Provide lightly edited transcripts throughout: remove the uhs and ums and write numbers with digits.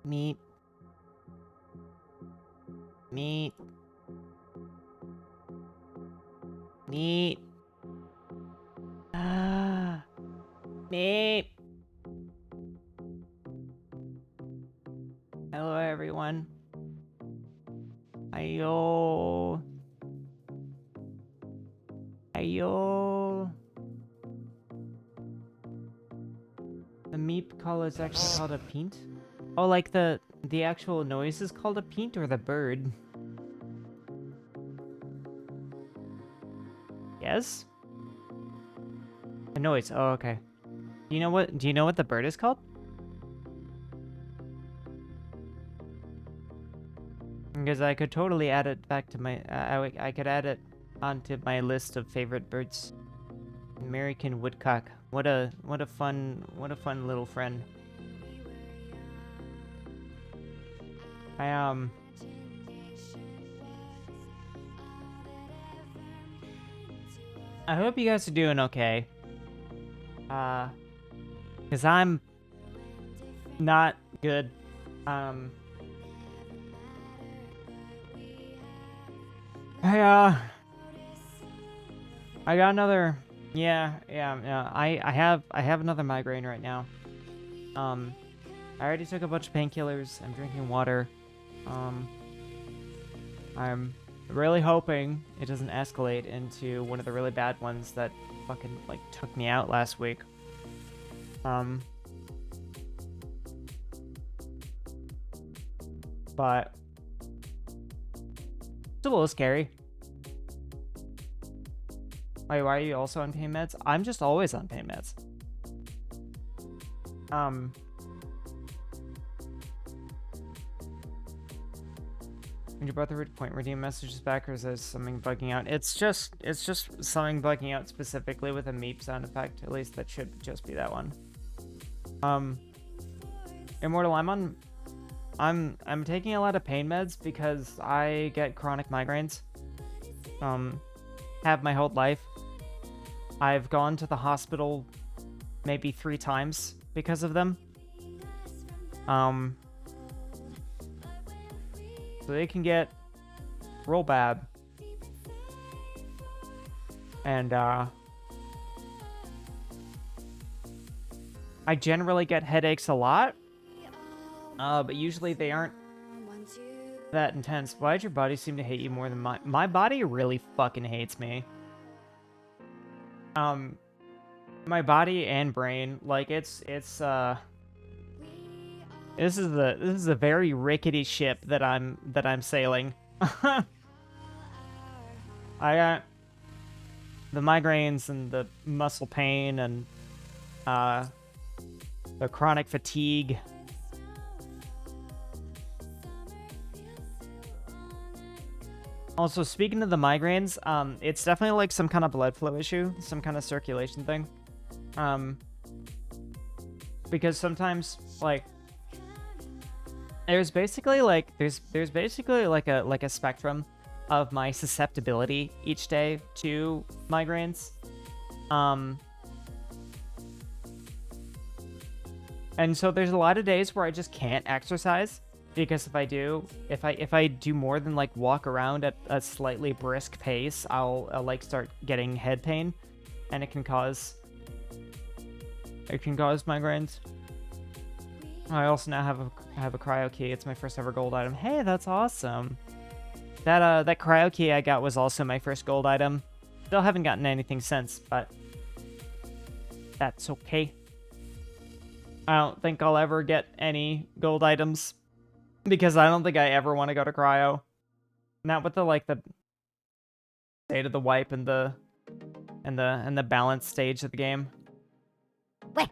Meat. Meat. Meat. Ah. Meat. Hello, everyone. Ayo. Ayo. The meep call is actually called a peent? Oh, like the actual noise is called a peent, or the bird? Yes? The noise. Oh, okay. Do you know what the bird is called? Because I could totally add it back to my I could add it onto my list of favorite birds. American woodcock. What a fun little friend. I hope you guys are doing okay. Cause I'm not good. I got another. Yeah. I have another migraine right now. I already took a bunch of painkillers. I'm drinking water. I'm really hoping it doesn't escalate into one of the really bad ones that fucking like took me out last week. But it's a little scary. Wait, why are you also on pain meds? I'm just always on pain meds. When your brother would point redeem messages back, or is there something bugging out? It's just something bugging out specifically with a meep sound effect. At least that should just be that one. Immortal, I'm taking a lot of pain meds because I get chronic migraines. Have my whole life. I've gone to the hospital maybe 3 times because of them. So they can get real bad. And I generally get headaches a lot. But usually they aren't that intense. Why did your body seem to hate you more than my body really fucking hates me. My body and brain, like this is a very rickety ship that I'm sailing. I got the migraines and the muscle pain and the chronic fatigue. Also, speaking of the migraines, it's definitely like some kind of blood flow issue, some kind of circulation thing. Because sometimes like there's basically like a spectrum of my susceptibility each day to migraines. And so there's a lot of days where I just can't exercise. Because if I do more than like walk around at a slightly brisk pace, I'll like start getting head pain, and it can cause migraines. I also now have a cryo key. It's my first ever gold item. Hey, that's awesome. That cryo key I got was also my first gold item. Still haven't gotten anything since, but that's okay. I don't think I'll ever get any gold items. Because I don't think I ever want to go to cryo. Not with the state of the wipe and the balance stage of the game. Wait.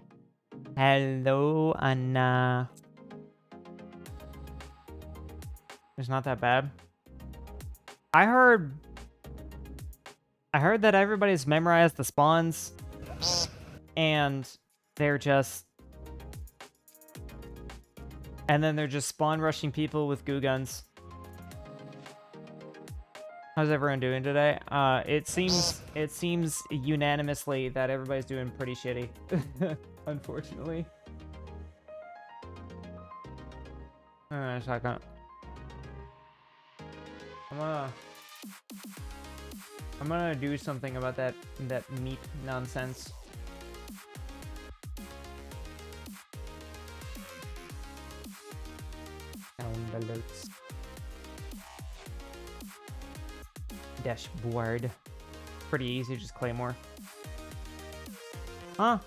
Hello, Anna. It's not that bad. I heard that everybody's memorized the spawns, and they're just. And then they're just spawn rushing people with goo guns. How's everyone doing today? It seems unanimously that everybody's doing pretty shitty. Unfortunately. A second. I'm gonna do something about that meat nonsense. Sound alerts. Dashboard. Pretty easy, just Claymore. Huh?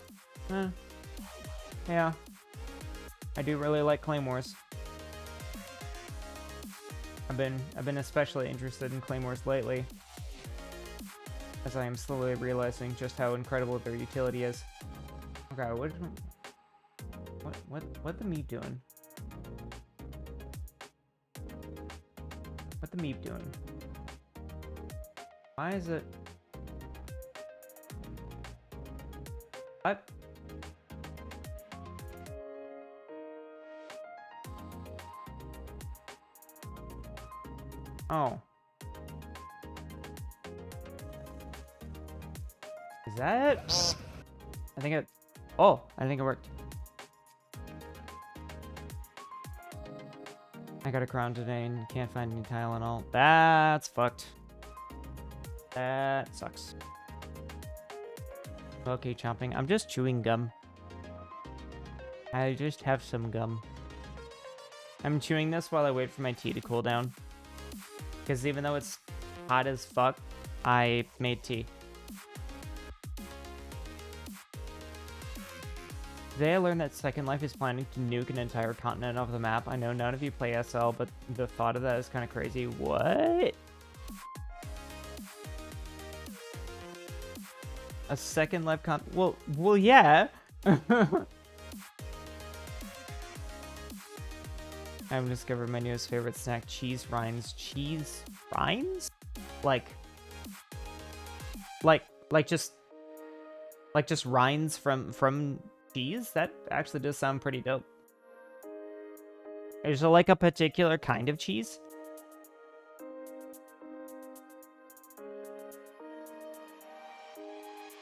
Yeah. I do really like Claymores. I've been especially interested in Claymores lately, as I am slowly realizing just how incredible their utility is. Okay, what the meat doing? What the meat doing? Why is it? What? Oh. Is that it? I think it... Oh, I think it worked. I got a crown today and can't find any Tylenol. That's fucked. That sucks. Okay, chomping. I'm just chewing gum. I just have some gum. I'm chewing this while I wait for my tea to cool down. Because even though it's hot as fuck, I made tea. Today I learned that Second Life is planning to nuke an entire continent off the map. I know none of you play SL, but the thought of that is kind of crazy. What? A Second Life well, yeah. I haven't discovered my newest favorite snack, cheese rinds. Cheese rinds? Like just rinds from cheese? That actually does sound pretty dope. Is there like a particular kind of cheese?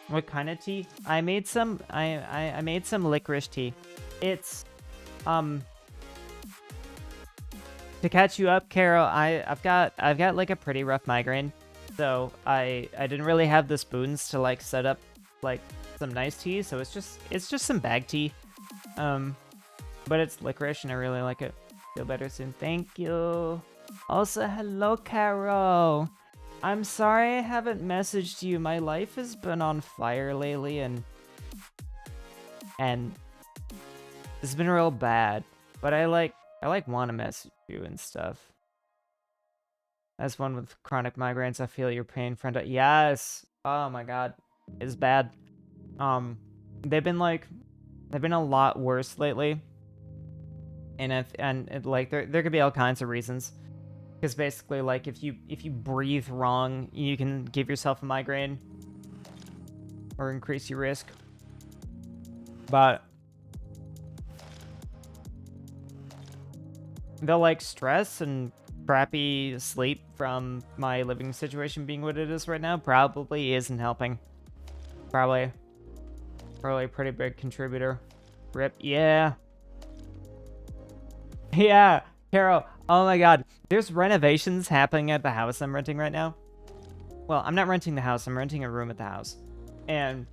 What kind of tea? I made some I made some licorice tea. It's to catch you up, Carol, I've got like a pretty rough migraine. So I didn't really have the spoons to like set up like some nice tea, so it's just some bag tea. But it's licorice and I really like it. Feel better soon. Thank you. Also, hello, Carol. I'm sorry I haven't messaged you. My life has been on fire lately and it's been real bad. But I want to message you and stuff. As one with chronic migraines, I feel your pain, friend. Yes. Oh my god. It's bad. They've been a lot worse lately. And like there could be all kinds of reasons. Because basically, like, if you breathe wrong, you can give yourself a migraine or increase your risk. But the like stress and crappy sleep from my living situation being what it is right now probably isn't helping. Probably a pretty big contributor. Rip, yeah. Yeah, Carol. Oh my god, there's renovations happening at the house I'm renting right now. Well, I'm not renting the house, I'm renting a room at the house. And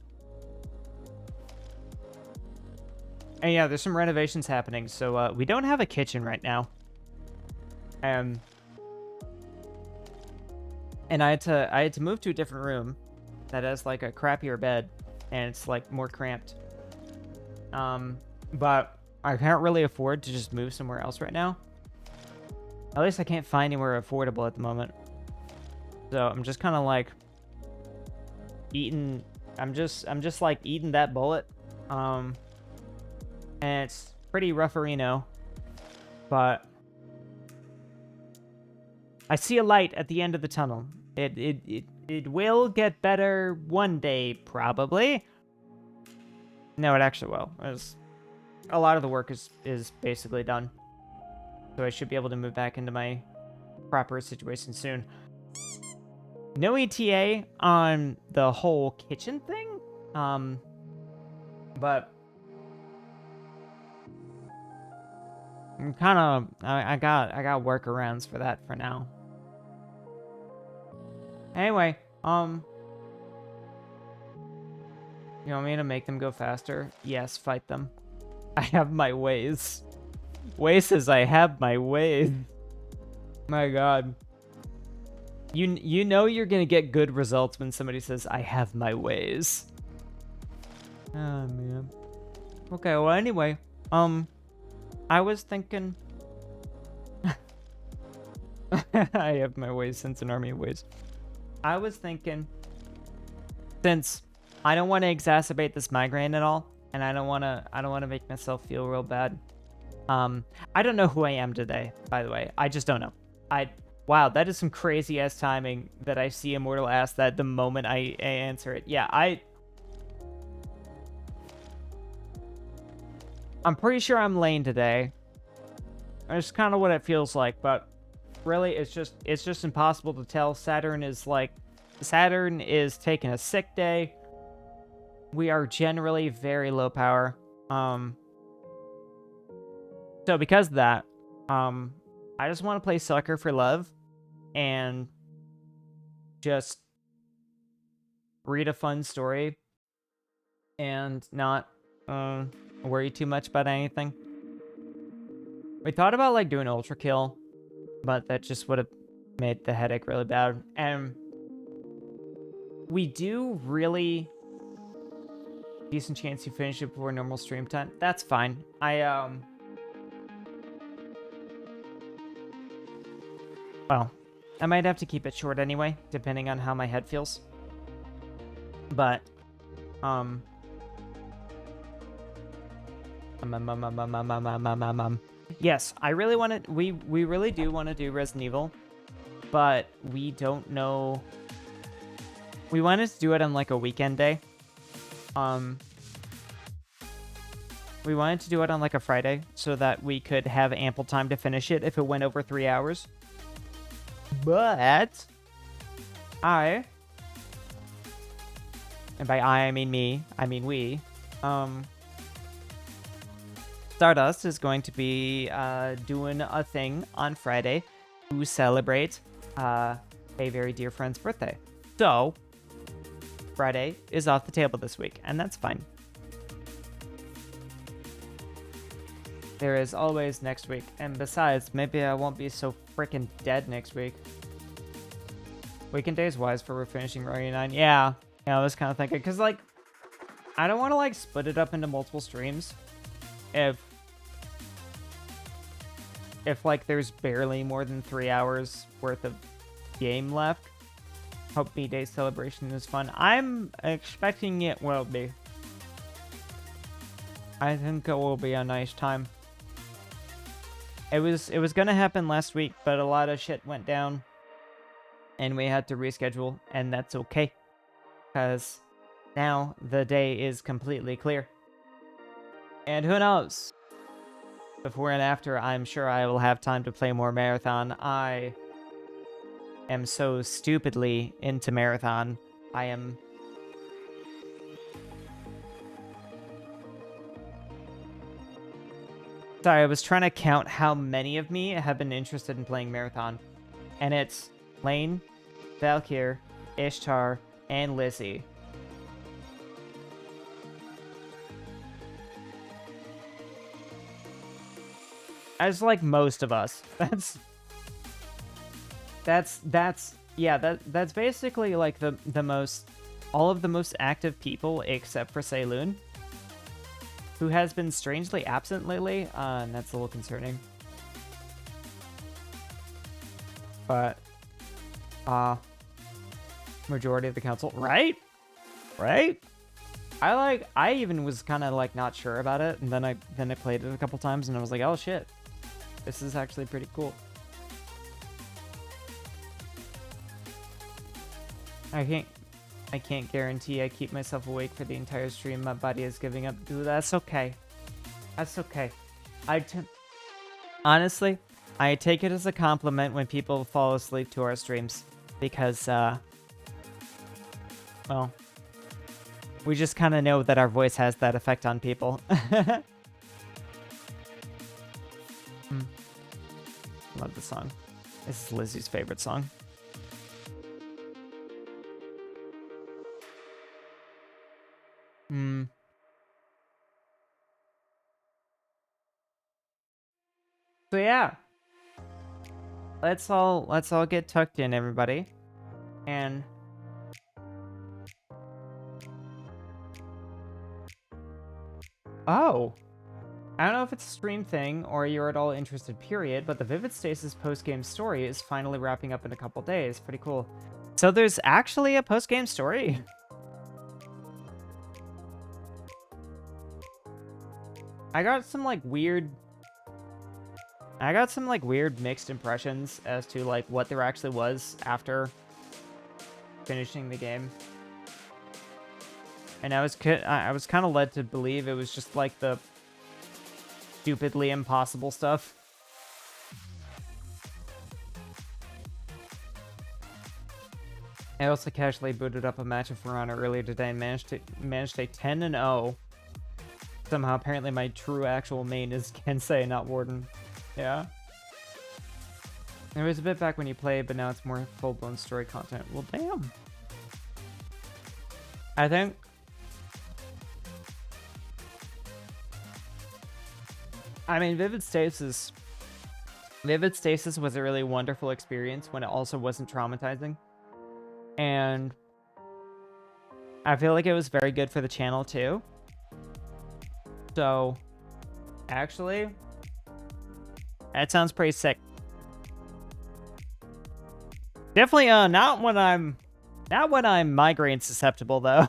yeah, there's some renovations happening, so we don't have a kitchen right now. And I had to move to a different room that has like a crappier bed and it's like more cramped. But I can't really afford to just move somewhere else right now. At least I can't find anywhere affordable at the moment. So I'm just kind of like eating. I'm just like eating that bullet. And it's pretty rougherino, but I see a light at the end of the tunnel. It will get better one day, probably. No, it actually will. A lot of the work is basically done. So I should be able to move back into my proper situation soon. No ETA on the whole kitchen thing. But I'm kind of, I got workarounds for that for now. Anyway, you want me to make them go faster? Yes, fight them. I have my ways. Way says I have my ways. My god. You know you're gonna get good results when somebody says, I have my ways. Oh, man. Okay, well, anyway. I was thinking... I have my ways since an army of ways. I was thinking... Since I don't want to exacerbate this migraine at all, and I don't want to make myself feel real bad. I don't know who I am today, by the way. I just don't know. Wow, that is some crazy ass timing that I see Immortal ask that the moment I answer it. Yeah, I'm pretty sure I'm lame today. It's kind of what it feels like, but really it's just impossible to tell. Saturn is taking a sick day. We are generally very low power. So because of that, I just want to play Sucker for Love and just read a fun story and not worry too much about anything. We thought about like doing Ultra Kill, but that just would have made the headache really bad. And we do really decent chance you finish it before normal stream time. That's fine. Well, I might have to keep it short anyway, depending on how my head feels. But, yes, I really want to, we really do want to do Resident Evil, but we don't know. We wanted to do it on like a weekend day. We wanted to do it on like a Friday so that we could have ample time to finish it if it went over 3 hours. But and by I mean me, I mean we, Stardust is going to be doing a thing on Friday to celebrate a very dear friend's birthday. So Friday is off the table this week, and that's fine. There is always next week, and besides, maybe I won't be so freaking dead next week. Weekend days wise for finishing Rogue 9. Yeah, I was kind of thinking, because like, I don't want to like split it up into multiple streams. If like there's barely more than 3 hours worth of game left. Hope B-Day celebration is fun. I'm expecting it will be. I think it will be a nice time. It was gonna happen last week, but a lot of shit went down. And we had to reschedule, and that's okay. Because now the day is completely clear. And who knows? Before and after, I'm sure I will have time to play more Marathon. I am so stupidly into Marathon. I am... Sorry, I was trying to count how many of me have been interested in playing Marathon. And it's Lane, Valkyr, Ishtar, and Lizzie. As like most of us. That's basically like the most, all of the most active people except for Saloon, who has been strangely absent lately, and that's a little concerning. But majority of the council, right? I even was kind of like not sure about it, and then I played it a couple times and I was like, oh shit, this is actually pretty cool. I can't guarantee I keep myself awake for the entire stream. My body is giving up. Dude, that's okay. That's okay. Honestly, I take it as a compliment when people fall asleep to our streams, because well, we just kind of know that our voice has that effect on people. Love this song. This is Lizzie's favorite song. So yeah. Let's all get tucked in, everybody. And oh, I don't know if it's a stream thing or you're at all interested, period, but the Vivid Stasis post-game story is finally wrapping up in a couple days. Pretty cool. So there's actually a post-game story. I got some weird mixed impressions as to what there actually was after finishing the game. And I was kind of led to believe it was just the stupidly impossible stuff. I also casually booted up a match of For Honor earlier today and managed a 10-0. Somehow, apparently, my true actual main is Kensei, not Warden. Yeah. It was a bit back when you played, but now it's more full-blown story content. Well, damn. I mean, Vivid Stasis was a really wonderful experience when it also wasn't traumatizing. And I feel like it was very good for the channel, too. So, actually, that sounds pretty sick. Definitely not when I'm migraine susceptible, though.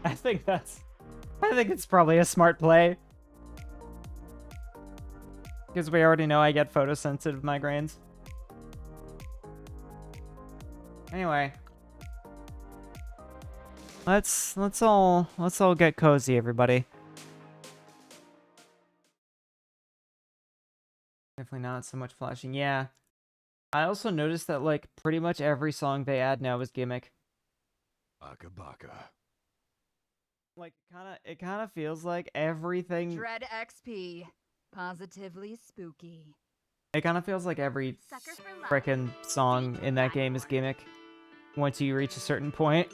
I think it's probably a smart play. Because we already know I get photosensitive migraines. Anyway. Let's all get cozy, everybody. Definitely not so much flashing. Yeah. I also noticed that pretty much every song they add now is gimmick. Baka baka. It kind of feels like everything. Dread XP. Positively spooky. It kind of feels like every frickin' song in that game is gimmick once you reach a certain point.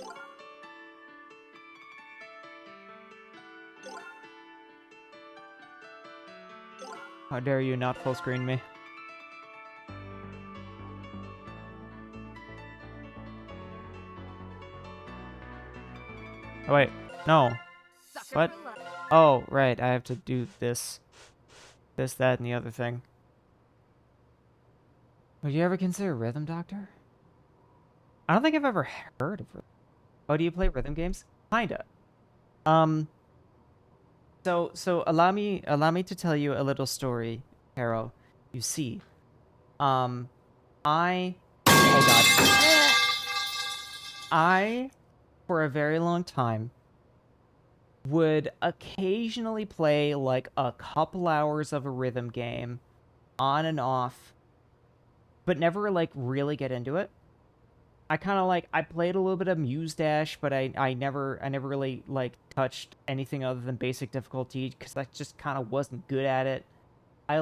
How dare you not full screen me? Oh, wait. No. What? Oh, right. I have to do this. This, that, and the other thing. Would you ever consider Rhythm Doctor? I don't think I've ever heard of Rhythm. Oh, do you play rhythm games? Kinda. So allow me to tell you a little story, Caro. You see, oh god, I for a very long time would occasionally play a couple hours of a rhythm game on and off, but never really get into it. I kind of I played a little bit of Muse Dash, but I never really touched anything other than basic difficulty because I just kind of wasn't good at it. I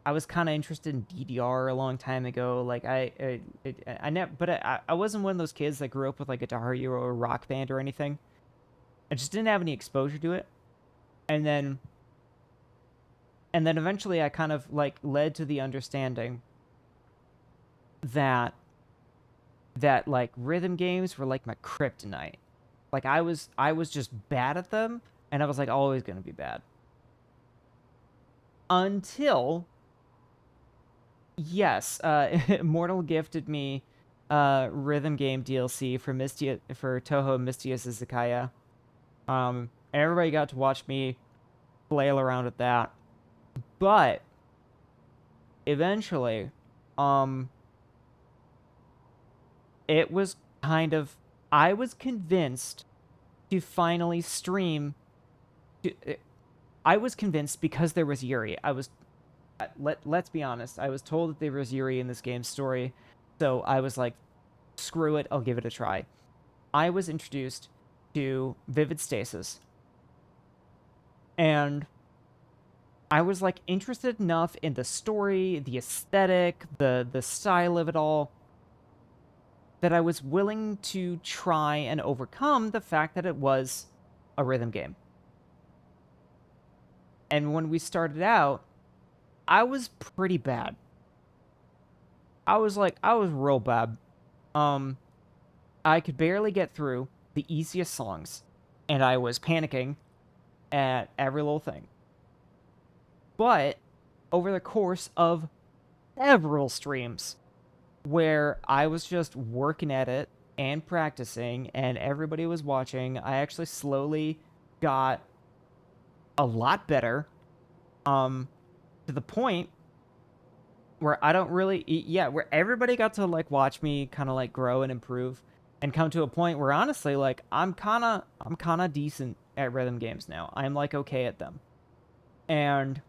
was kind of interested in DDR a long time ago. I wasn't one of those kids that grew up with Guitar Hero or Rock Band or anything. I just didn't have any exposure to it. And then eventually I kind of led to the understanding that rhythm games were my kryptonite. I was just bad at them, and I was always gonna be bad. Until yes, Immortal gifted me rhythm game DLC for Toho Mystia Izakaya. And everybody got to watch me flail around at that. But eventually, it was kind of, I was convinced to finally stream. I was convinced because there was Yuri. Let's be honest. I was told that there was Yuri in this game's story, so I was like, screw it, I'll give it a try. I was introduced to Vivid Stasis, and I was like interested enough in the story, the aesthetic, the style of it all, that I was willing to try and overcome the fact that it was a rhythm game. And when we started out, I was pretty bad. I was real bad. Um, I could barely get through the easiest songs, and I was panicking at every little thing. But over the course of several streams where I was just working at it and practicing, and everybody was watching, I actually slowly got a lot better. To the point where I don't really, yeah, where everybody got to like watch me kind of like grow and improve, and come to a point where honestly, like I'm kind of decent at rhythm games now. I'm like okay at them, and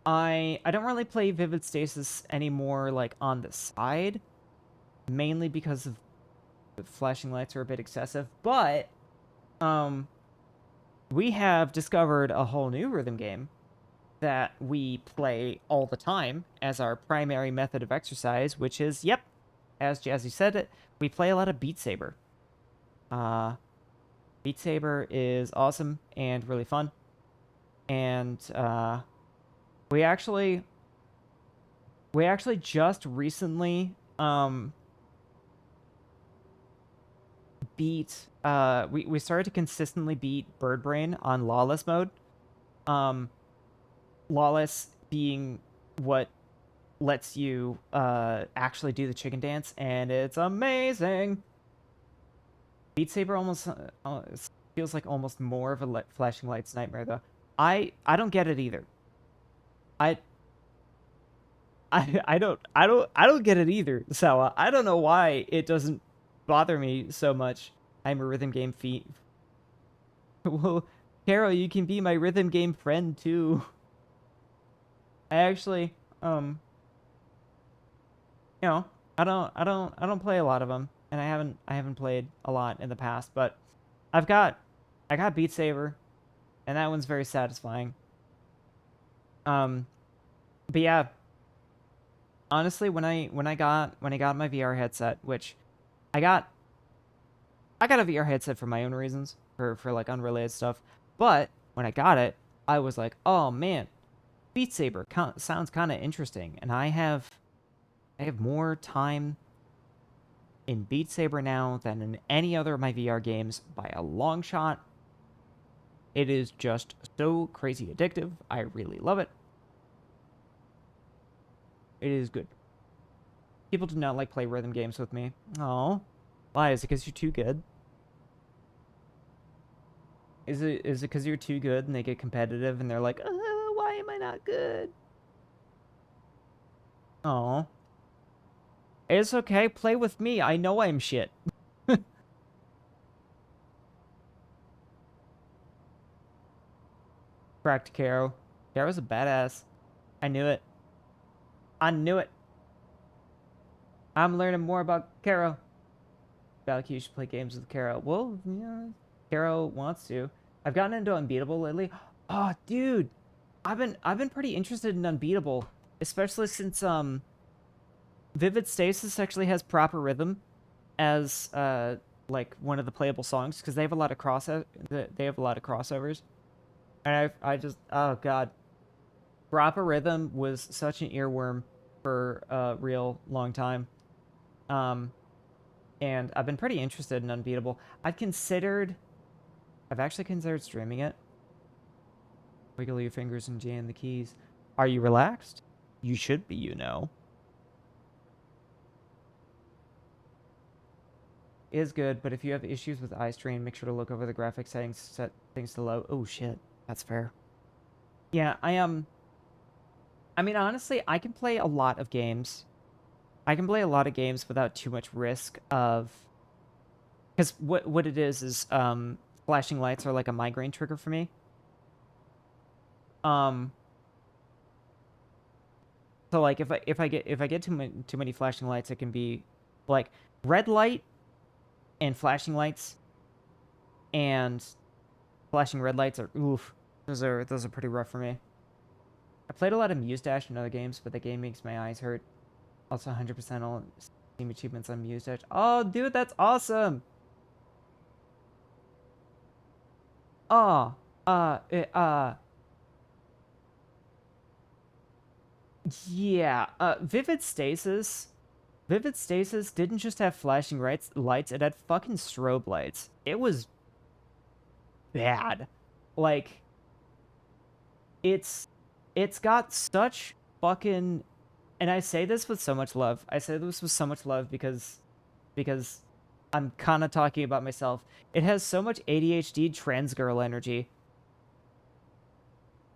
I don't really play Vivid Stasis anymore like on the side, mainly because of the flashing lights are a bit excessive. But um, we have discovered a whole new rhythm game that we play all the time as our primary method of exercise, which is, yep, as Jazzy said it, we play a lot of Beat Saber. Uh, Beat Saber is awesome and really fun, and we actually just recently beat we started to consistently beat Bird Brain on Lawless mode. Um, Lawless being what lets you actually do the chicken dance, and it's amazing. Beat Saber almost feels like almost more of a flashing lights nightmare though. I don't get it either. I I don't get it either. So I don't know why it doesn't bother me so much. I'm a rhythm game feat. Well, Carol, you can be my rhythm game friend too. I actually you know, I don't play a lot of them, and I haven't played a lot in the past, but I've got I got Beat Saber, and that one's very satisfying. Um, but yeah, honestly, when I got my VR headset, which I got I got a VR headset for my own reasons, for like unrelated stuff, but when I got it, I was like, oh man, Beat Saber sounds kind of interesting, and I have more time in Beat Saber now than in any other of my VR games by a long shot. It is just so crazy addictive. I really love it. It is good. People do not like play rhythm games with me. Oh, why? Is it because you're too good? Is it because you're too good and they get competitive and they're like, why am I not good? Oh, it's okay. Play with me. I know I'm shit. Cracked Caro. Caro's a badass. I knew it. I knew it. I'm learning more about Caro. Valky, you should play games with Caro. Well, yeah, Caro wants to. I've gotten into Unbeatable lately. Oh, dude, I've been pretty interested in Unbeatable, especially since Vivid Stasis actually has proper rhythm as like one of the playable songs because they have a lot of crossovers, and I just, oh god, proper rhythm was such an earworm for a real long time. Um, and I've been pretty interested in Unbeatable. I've actually considered streaming it. Wiggle your fingers and jam the keys. Are you relaxed? You should be, you know. It is good, but if you have issues with eye strain, make sure to look over the graphic settings, set things to low. Oh shit, that's fair. Yeah, I mean honestly, I can play a lot of games. I can play a lot of games without too much risk of, because what it is flashing lights are like a migraine trigger for me. Um So like if I get too many flashing lights, it can be like red light and flashing lights and flashing red lights are oof. Those are pretty rough for me. I played a lot of Muse Dash in other games, but the game makes my eyes hurt. Also 100% all Steam achievements on Muse Dash. Oh, dude, that's awesome! Oh, uh, it, uh, yeah, Vivid Stasis. Vivid Stasis didn't just have flashing lights, it had fucking strobe lights. It was bad. Like, it's got such fucking, and I say this with so much love. I say this with so much love because I'm kind of talking about myself. It has so much ADHD trans girl energy,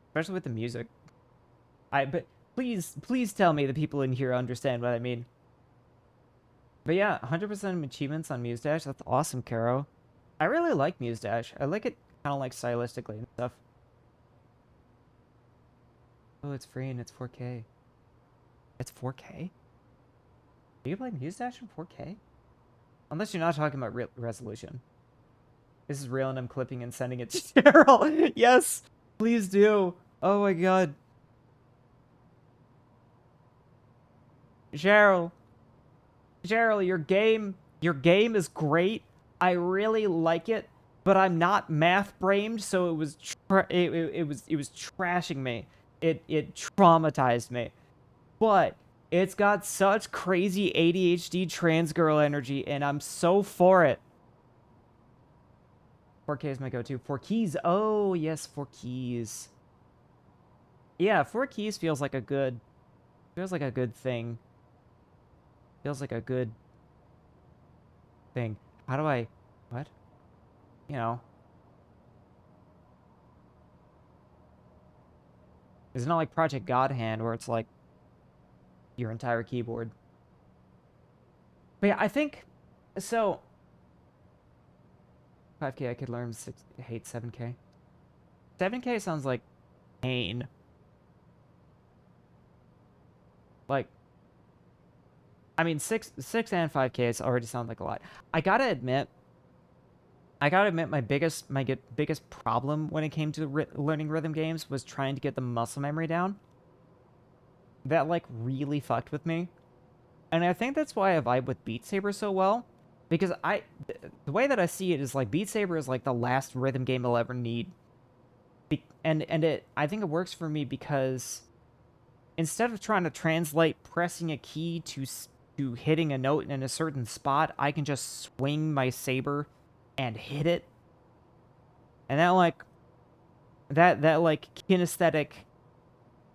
especially with the music. But please tell me the people in here understand what I mean. But yeah, 100% achievements on Muse Dash. That's awesome, Caro. I really like Muse Dash. I like it kind of like stylistically and stuff. Oh, it's free and it's 4K. It's 4K? Do you play Muse Dash in 4K? Unless you're not talking about real resolution. This is real and I'm clipping and sending it to Cheryl. Yes, please do. Oh my god. Cheryl. Cheryl, your game is great. I really like it, but I'm not math brained, so it was it was trashing me. It traumatized me. But it's got such crazy ADHD trans girl energy, and I'm so for it. 4K is my go-to. 4 keys. Oh yes, 4 keys. Yeah, 4 keys feels like a good thing. Feels like a good thing. How do I what? You know. It's not like Project God Hand where it's like your entire keyboard. But yeah, I think so 5K I could learn hate 7K. 7K sounds like pain. Like I mean 6 and 5K already sound like a lot. I gotta admit my biggest problem when it came to learning rhythm games was trying to get the muscle memory down. That like really fucked with me. And I think that's why I vibe with Beat Saber so well. Because the way that I see it is like Beat Saber is like the last rhythm game I'll ever need. I think it works for me because instead of trying to translate pressing a key to hitting a note in a certain spot, I can just swing my saber and hit it. And that like kinesthetic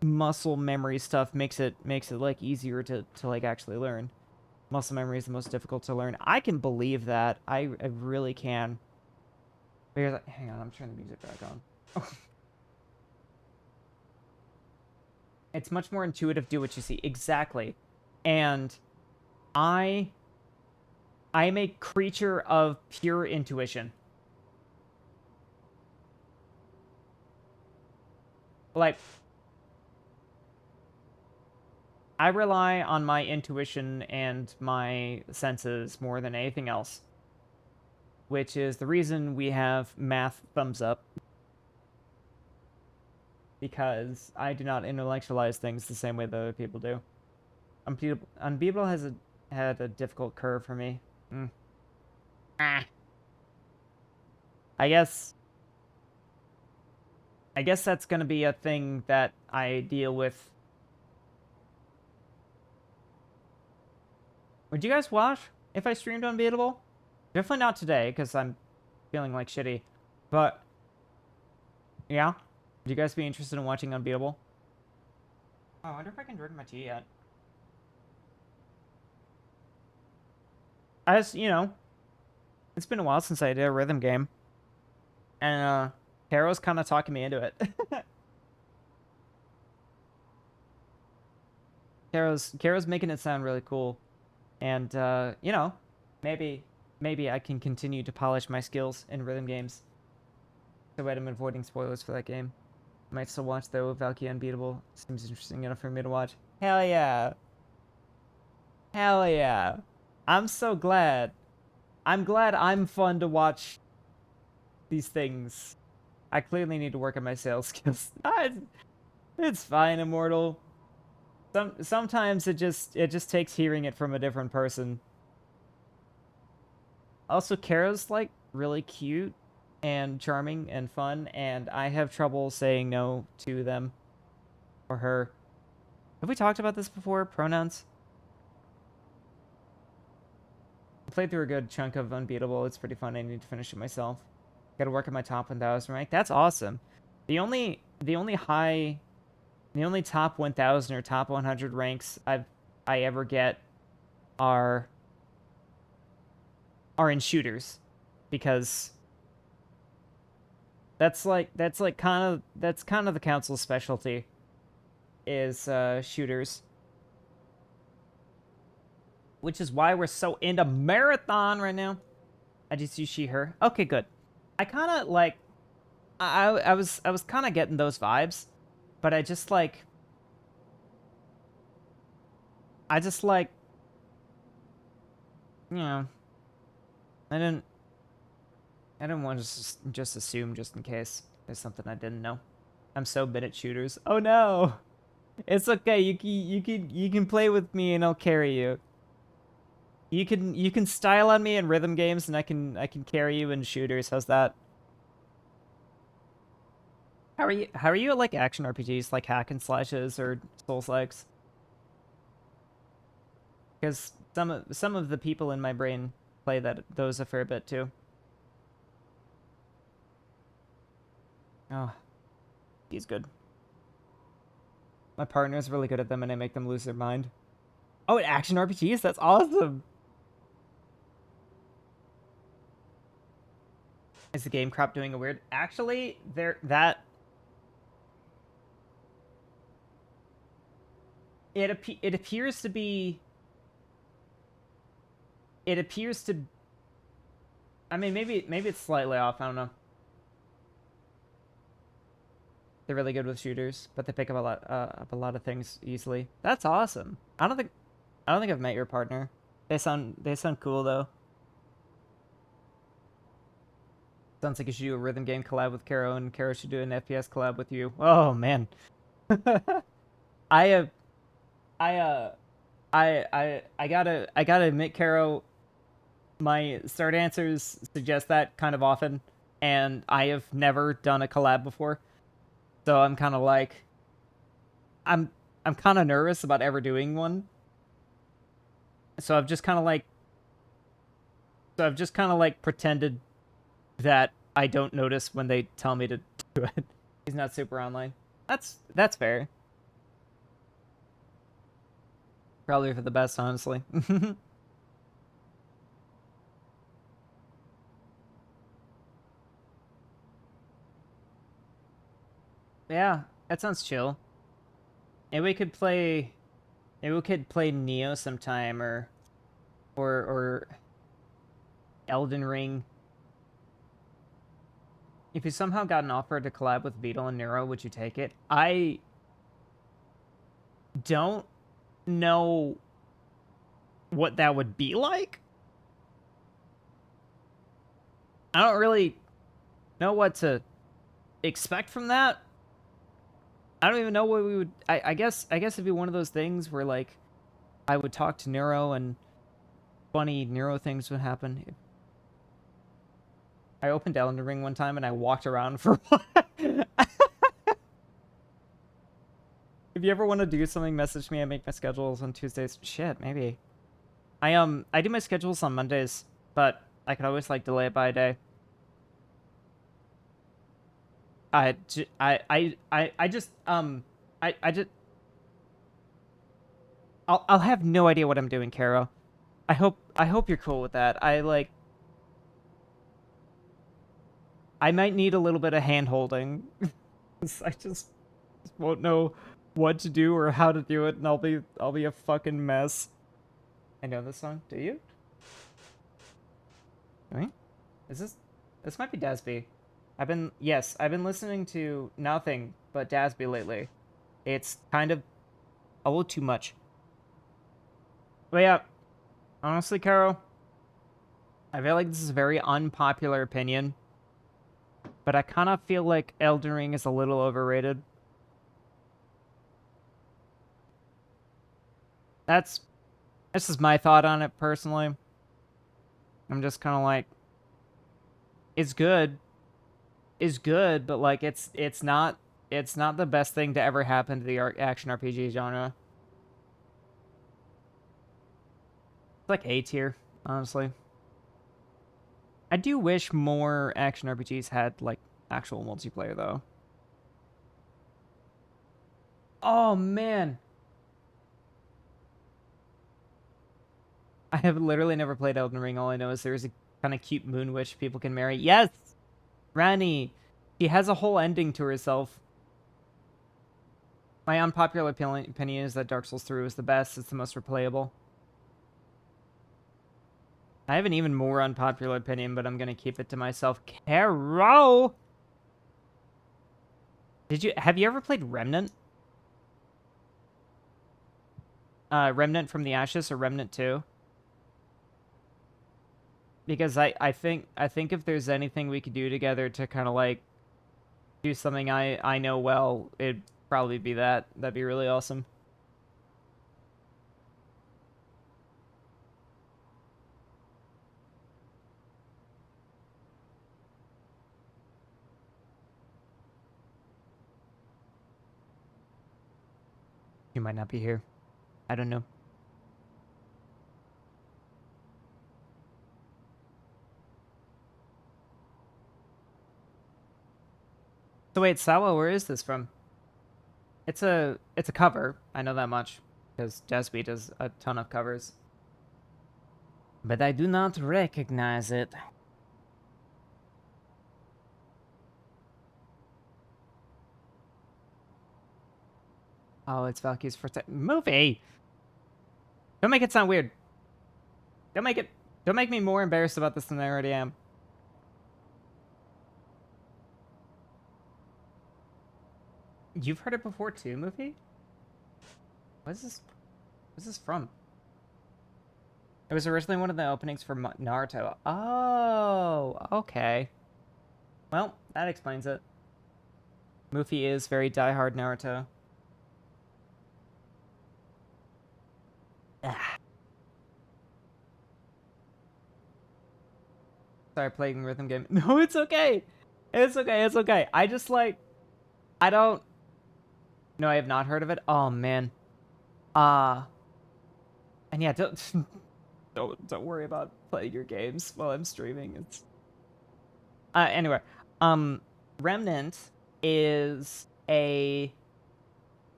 muscle memory stuff makes it like easier to like actually learn. Muscle memory is the most difficult to learn. I can believe that. I really can. Because, hang on, I'm turning the music back on. It's much more intuitive, do what you see. Exactly. And I am a creature of pure intuition. Like, I rely on my intuition and my senses more than anything else. Which is the reason we have math thumbs up. Because I do not intellectualize things the same way that other people do. Unbeatable has had a difficult curve for me. Ah. I guess that's gonna be a thing that I deal with. Would you guys watch if I streamed Unbeatable? Definitely not today, because I'm feeling like shitty. But, yeah. Would you guys be interested in watching Unbeatable? Oh, I wonder if I can drink my tea yet. You know, it's been a while since I did a rhythm game. And, Caro's kind of talking me into it. Caro's making it sound really cool. And, you know, maybe I can continue to polish my skills in rhythm games. So I'm avoiding spoilers for that game. Might still watch though. Valkyrie Unbeatable seems interesting enough for me to watch. Hell yeah. Hell yeah. I'm so glad. I'm glad I'm fun to watch these things. I clearly need to work on my sales skills. It's fine, Immortal. Sometimes it just takes hearing it from a different person. Also, Kara's like really cute and charming and fun, and I have trouble saying no to them or her. Have we talked about this before? Pronouns? I played through a good chunk of Unbeatable. It's pretty fun. I need to finish it myself. Got to work on my top 1,000 rank. That's awesome. The only top 1,000 or top 100 ranks I ever get are in shooters, because that's kind of the council's specialty is shooters, which is why we're so into marathon right now. I just use she her. Okay, good. I kind of like I was kind of getting those vibes, but I just like you know, I didn't want to just assume just in case there's something I didn't know. I'm so bad at shooters. Oh no. It's okay. You can play with me and I'll carry you. You can style on me in rhythm games and I can carry you in shooters. How's that? How are you at like action RPGs like hack and slashes or Souls-likes? Because some of the people in my brain play those a fair bit too. Oh, he's good. My partner's really good at them and I make them lose their mind. Oh, at action RPGs? That's awesome. Is the game crop doing a weird? Actually, it appears to be. It appears to. I mean, maybe it's slightly off. I don't know. They're really good with shooters, but they pick up a lot of things easily. That's awesome. I don't think I've met your partner. They sound cool though. Sounds like you should do a rhythm game collab with Caro, and Caro should do an FPS collab with you. Oh man. I have I gotta admit, Caro, my start answers suggest that kind of often, and I have never done a collab before. So I'm kind of like I'm kind of nervous about ever doing one. So I've just kind of like pretended that I don't notice when they tell me to do it. He's not super online. That's fair. Probably for the best, honestly. Yeah, that sounds chill. Maybe we could play Neo sometime, or Elden Ring. If you somehow got an offer to collab with Beetle and Nero, would you take it? I don't know what that would be like. I don't really know what to expect from that. I don't even know what we would. I guess it'd be one of those things where like I would talk to Nero and funny Nero things would happen. I opened Elden Ring one time and I walked around for a while. If you ever want to do something, message me. I make my schedules on Tuesdays. Shit, maybe. I do my schedules on Mondays, but I could always like delay it by a day. I just I'll have no idea what I'm doing, Caro. I hope you're cool with that. I might need a little bit of hand holding. I just won't know what to do or how to do it, and I'll be a fucking mess. I know this song. Do you? Right? Is this might be Dasby. I've been listening to nothing but Dasby lately. It's kind of a little too much. But yeah, honestly, Caro, I feel like this is a very unpopular opinion. but I kind of feel like Elden Ring is a little overrated. This is my thought on it personally. I'm just kind of like, it's good, but like it's not the best thing to ever happen to the action RPG genre. It's like A tier, honestly. I do wish more action RPGs had like actual multiplayer though. Oh man, I have literally never played Elden Ring. All I know is there's a kind of cute moon witch people can marry. Yes, Rani. She has a whole ending to herself. My unpopular opinion is that Dark Souls 3 was the best. It's the most replayable. I have an even more unpopular opinion, but I'm gonna keep it to myself. Caro! Have you ever played Remnant? Remnant from the Ashes or Remnant 2? Because I think if there's anything we could do together to kind of like do something I know well, it'd probably be that. That'd be really awesome. You might not be here. I don't know. So wait, Sawa, where is this from? It's a cover. I know that much because Jasby does a ton of covers. But I do not recognize it. Oh, it's Valky's first movie. Don't make it sound weird. Don't make me more embarrassed about this than I already am. You've heard it before too, movie? What is this? What's this from? It was originally one of the openings for Naruto. Oh, okay. Well, that explains it. Mufi is very diehard Naruto. Ah. Sorry, playing rhythm game. No, it's okay. It's okay. It's okay. I just like, I don't. No, I have not heard of it. Oh man. And yeah, don't worry about playing your games while I'm streaming. It's anyway. Remnant is a.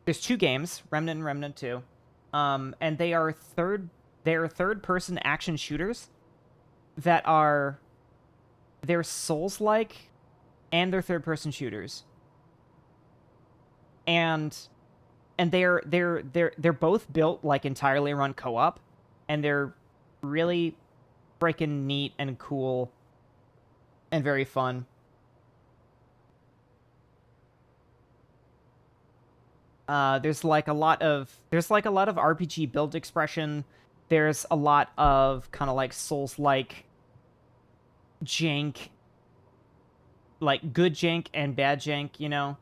There's two games, Remnant and Remnant 2. And they are third person action shooters that are they're Souls-like and they're third person shooters. And they're both built like entirely around co-op, and they're really freaking neat and cool and very fun. There's like a lot of RPG build expression. There's a lot of kind of like Souls-like jank, like good jank and bad jank, you know.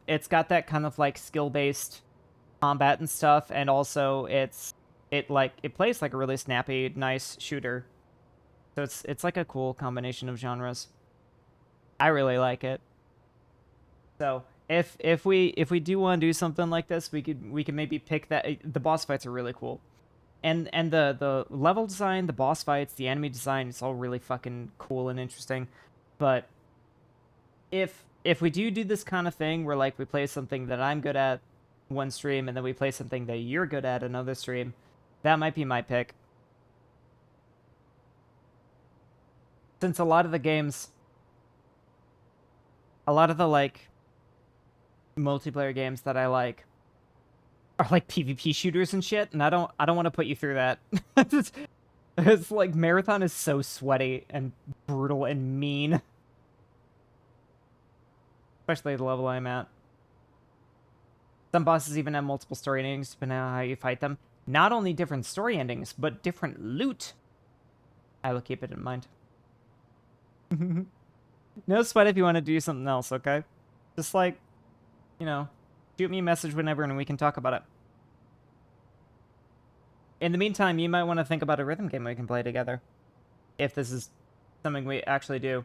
It's got that kind of like skill-based combat and stuff, and also it plays like a really snappy, nice shooter. So it's like a cool combination of genres. I really like it. So if we do want to do something like this, we could maybe pick that. The boss fights are really cool, and the level design, the boss fights, the enemy design, it's all really fucking cool and interesting. But if we do this kind of thing where like we play something that I'm good at one stream and then we play something that you're good at another stream, that might be my pick. Since a lot of the games, a lot of the like multiplayer games that I like are like PvP shooters and shit, and I don't want to put you through that. It's like Marathon is so sweaty and brutal and mean. Especially the level I'm at. Some bosses even have multiple story endings depending on how you fight them. Not only different story endings, but different loot. I will keep it in mind. No sweat if you want to do something else, okay? Just like, you know, shoot me a message whenever and we can talk about it. In the meantime, you might want to think about a rhythm game we can play together. If this is something we actually do.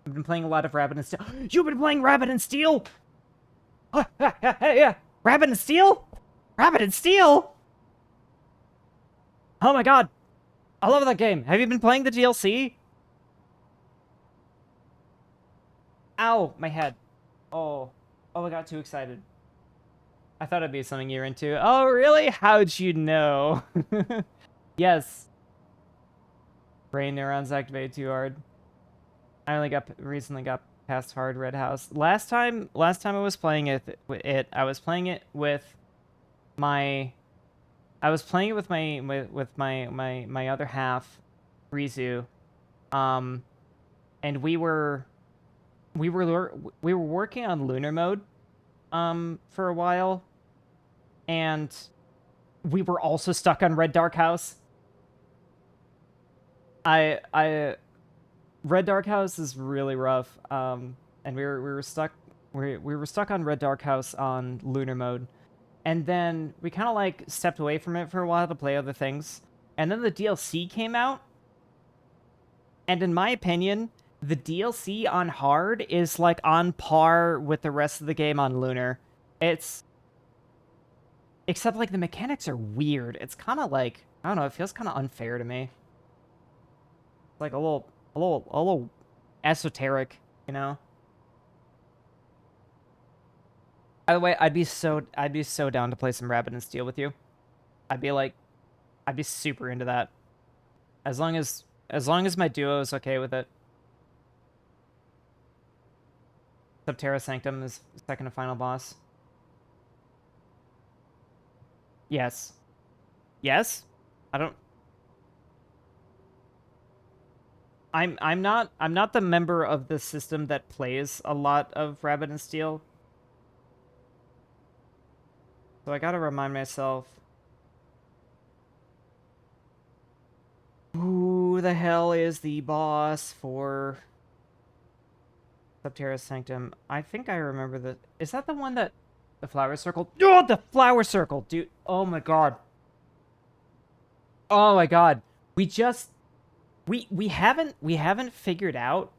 I've been playing a lot of Rabbit and Steel. You've been playing Rabbit and Steel? Yeah. Rabbit and Steel? Rabbit and Steel? Oh my god. I love that game. Have you been playing the DLC? Ow, my head. Oh. Oh, I got too excited. I thought it'd be something you're into. Oh, really? How'd you know? Yes. Brain neurons activated too hard. I recently got past Hard Red House. Last time I was playing I was playing it with my my other half, Rizu. And we were working on lunar mode for a while, and we were also stuck on Red Dark House. I Red Dark House is really rough. And we were stuck on Red Dark House on lunar mode. And then we kind of like stepped away from it for a while to play other things. And then the DLC came out. And in my opinion, the DLC on hard is like on par with the rest of the game on lunar. Except like the mechanics are weird. It's kind of like, I don't know, it feels kind of unfair to me. It's like a little esoteric, you know? By the way, I'd be so down to play some Rabbit and Steel with you. I'd be super into that. As long as my duo is okay with it. Subterra Sanctum is second and final boss. Yes. Yes? I don't I'm not the member of the system that plays a lot of Rabbit and Steel. So I gotta remind myself. Who the hell is the boss for Subterra Sanctum? I think I remember the... Is that the one that... The Flower Circle? Oh, the Flower Circle! Dude, oh my god. Oh my god. We just... We haven't figured out...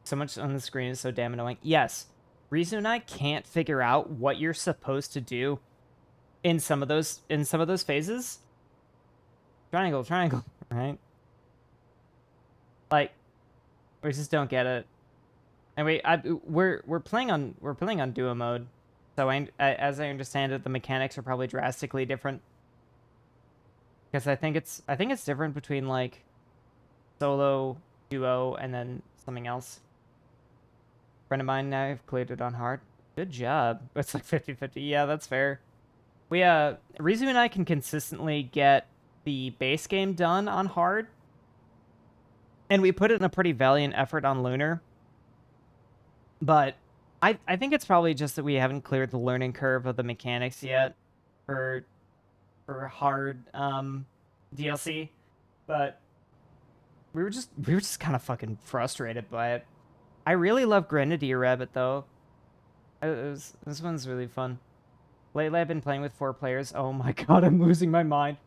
So much on the screen is so damn annoying. Yes. Rizu and I can't figure out what you're supposed to do in some of those phases. Triangle, right? Like, we just don't get it. And we're playing on duo mode, so as I understand it, the mechanics are probably drastically different. Because I think it's different between like solo, duo, and then something else. Friend of mine, now I've cleared it on hard. Good job. It's like 50-50. Yeah, that's fair. Rizu and I can consistently get the base game done on hard. And we put in a pretty valiant effort on lunar. But I think it's probably just that we haven't cleared the learning curve of the mechanics yet for hard DLC. But we were just kind of fucking frustrated by it. I really love Grenadier Rabbit though. This one's really fun. Lately I've been playing with 4 players. Oh my god, I'm losing my mind.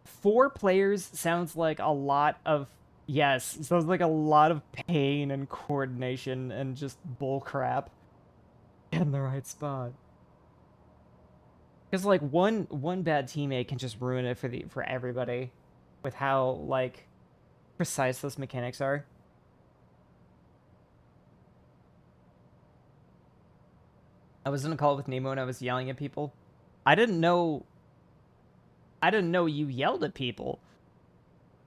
4 players sounds like a lot of... Yes, sounds like a lot of pain and coordination and just bull crap. Get in the right spot. Because like one bad teammate can just ruin it for everybody with how like precise those mechanics are. I was in a call with Nemo and I was yelling at people. I didn't know you yelled at people.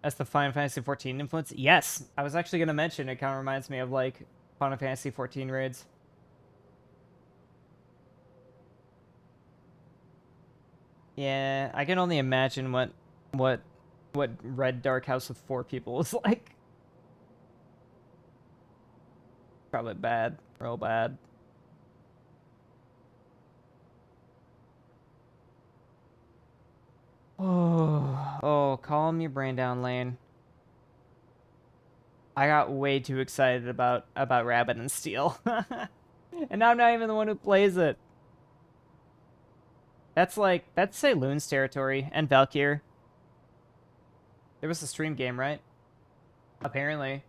That's the Final Fantasy 14 influence. Yes, I was actually gonna mention. It kind of reminds me of like Final Fantasy 14 raids. Yeah, I can only imagine what Red Dark House with 4 people is like. Probably bad, real bad. Oh, calm your brain down, Lane. I got way too excited about Rabbit and Steel. And now I'm not even the one who plays it. That's Saloon's territory and Valkyr. There was a stream game, right? Apparently.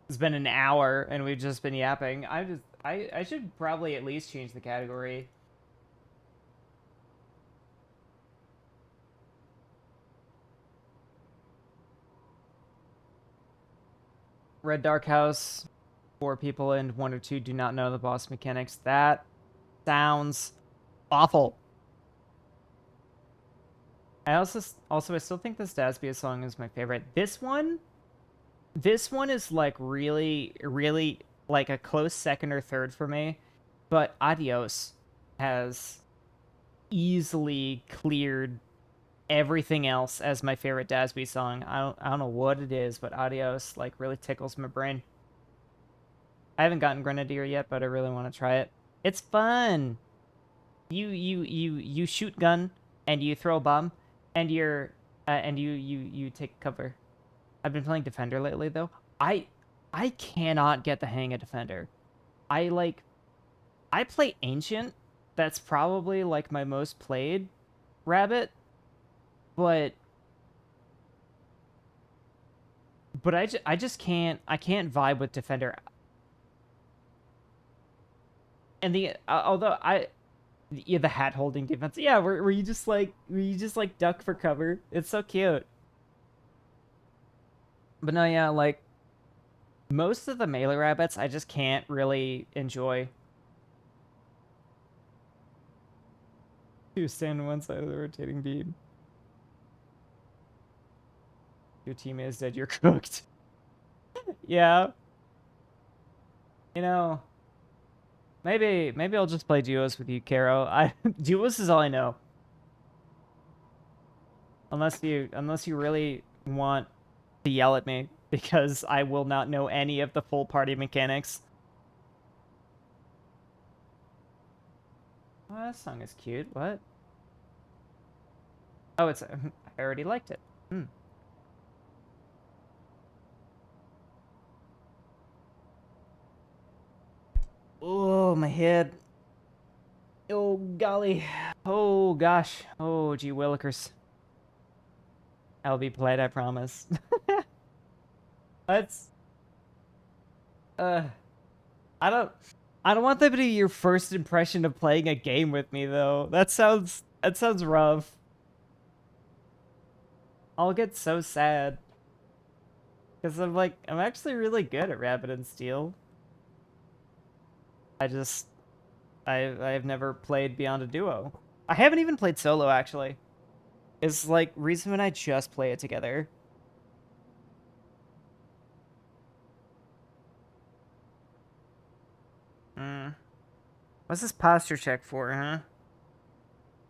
It's been an hour and we've just been yapping. I should probably at least change the category. Red Dark House. 4 people and 1 or 2 do not know the boss mechanics. That sounds awful. I still think this Dasbia song is my favorite. This one is like really like a close second or third for me, but Adios has easily cleared everything else as my favorite Dasby song. I don't know what it is, but Adios like really tickles my brain. I haven't gotten Grenadier yet, but I really want to try it. It's fun. You shoot gun and you throw a bomb and you take cover. I've been playing Defender lately though. I cannot get the hang of Defender. I play Ancient. That's probably like my most played Rabbit, but I just I can't vibe with Defender. And although the hat holding defense, yeah, where you just like duck for cover. It's so cute. But no, yeah, like most of the melee rabbits I just can't really enjoy. You stand on one side of the rotating beam. Your teammate is dead, you're cooked. Yeah. You know, maybe I'll just play duos with you, Caro. Duos is all I know. Unless you really want to yell at me, because I will not know any of the full party mechanics. Oh, that song is cute. What? Oh, it's I already liked it. Hmm. Oh, my head. Oh, golly. Oh, gosh. Oh, gee willikers. I'll be polite, I promise. That's... Uh... I don't... I don't want that to be your first impression of playing a game with me, though. That sounds rough. I'll get so sad. Because I'm actually really good at Rabbit and Steel. I've never played Beyond a Duo. I haven't even played solo, actually. It's like Reason and I just play it together. What's this posture check for, huh?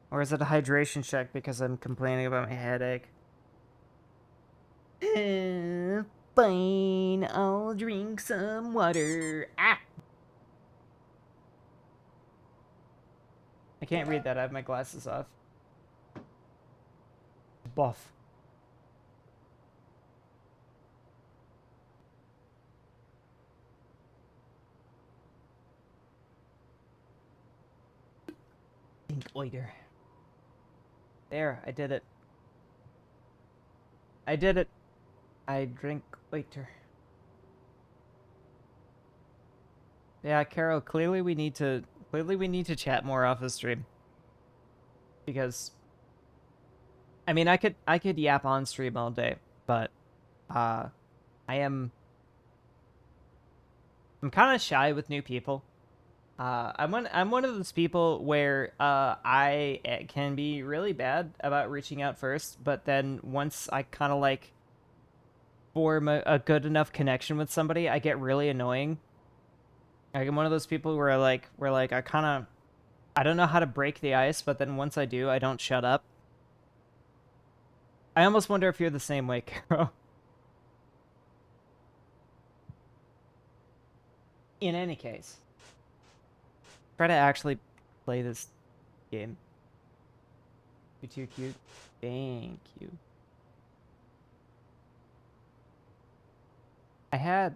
Or is it a hydration check because I'm complaining about my headache? Fine, I'll drink some water. Ah! I can't read that. I have my glasses off. Buff. Think oiter. There, I did it. I did it. I drink oiter. Yeah, Carol, clearly we need to chat more off the stream. Because I mean, I could yap on stream all day, but I'm kind of shy with new people. I'm one of those people where I can be really bad about reaching out first, but then once I kind of like form a good enough connection with somebody, I get really annoying. Like, I'm one of those people where I don't know how to break the ice, but then once I do, I don't shut up. I almost wonder if you're the same way, Caro. In any case, try to actually play this game. You're too cute. Thank you. I had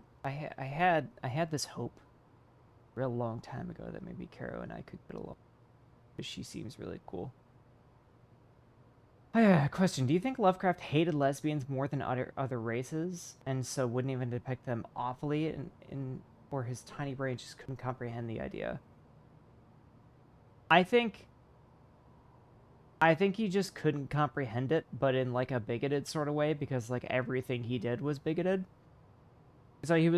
this hope a real long time ago that maybe Caro and I could get along. Because she seems really cool. Question: do you think Lovecraft hated lesbians more than other races, and so wouldn't even depict them awfully, or his tiny brain just couldn't comprehend the idea? I think he just couldn't comprehend it, but in like a bigoted sort of way, because like everything he did was bigoted. So he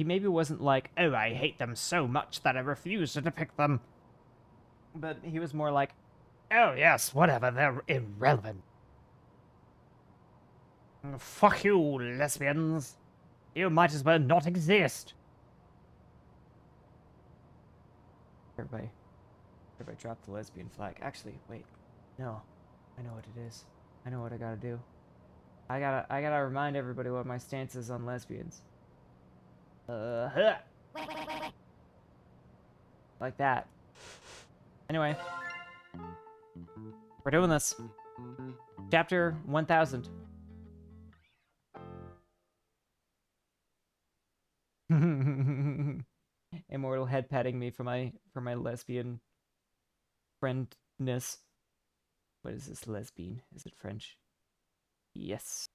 maybe wasn't like, oh, I hate them so much that I refuse to depict them. But he was more like, oh yes, whatever, they're irrelevant. Fuck you, lesbians. You might as well not exist. Everybody drop the lesbian flag. Actually, wait. No. I know what it is. I know what I gotta do. I gotta remind everybody what my stance is on lesbians. Like that. Anyway. We're doing this. Chapter 1000. Immortal head patting me for my lesbian friendness. What is this, lesbian? Is it French? Yes.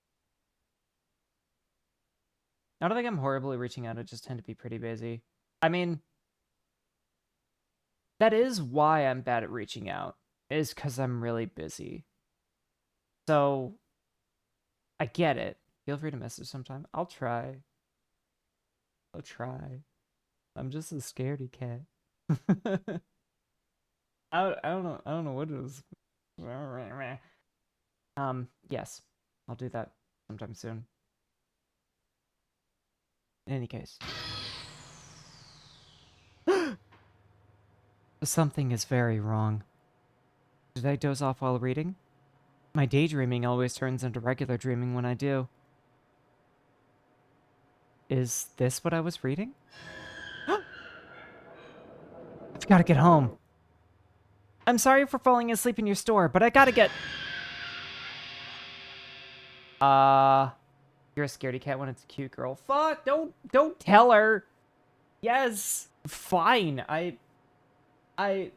I don't think I'm horribly reaching out. I just tend to be pretty busy. I mean, that is why I'm bad at reaching out, is because I'm really busy. So, I get it. Feel free to message sometime. I'll try. I'll try. I'm just a scaredy cat. I don't know. I don't know what it is. Yes. I'll do that sometime soon. In any case. Something is very wrong. Did I doze off while reading? My daydreaming always turns into regular dreaming when I do. Is this what I was reading? I've got to get home. I'm sorry for falling asleep in your store, but I gotta get... You're a scaredy cat when it's a cute girl. Fuck, don't tell her. Yes, fine. I'm a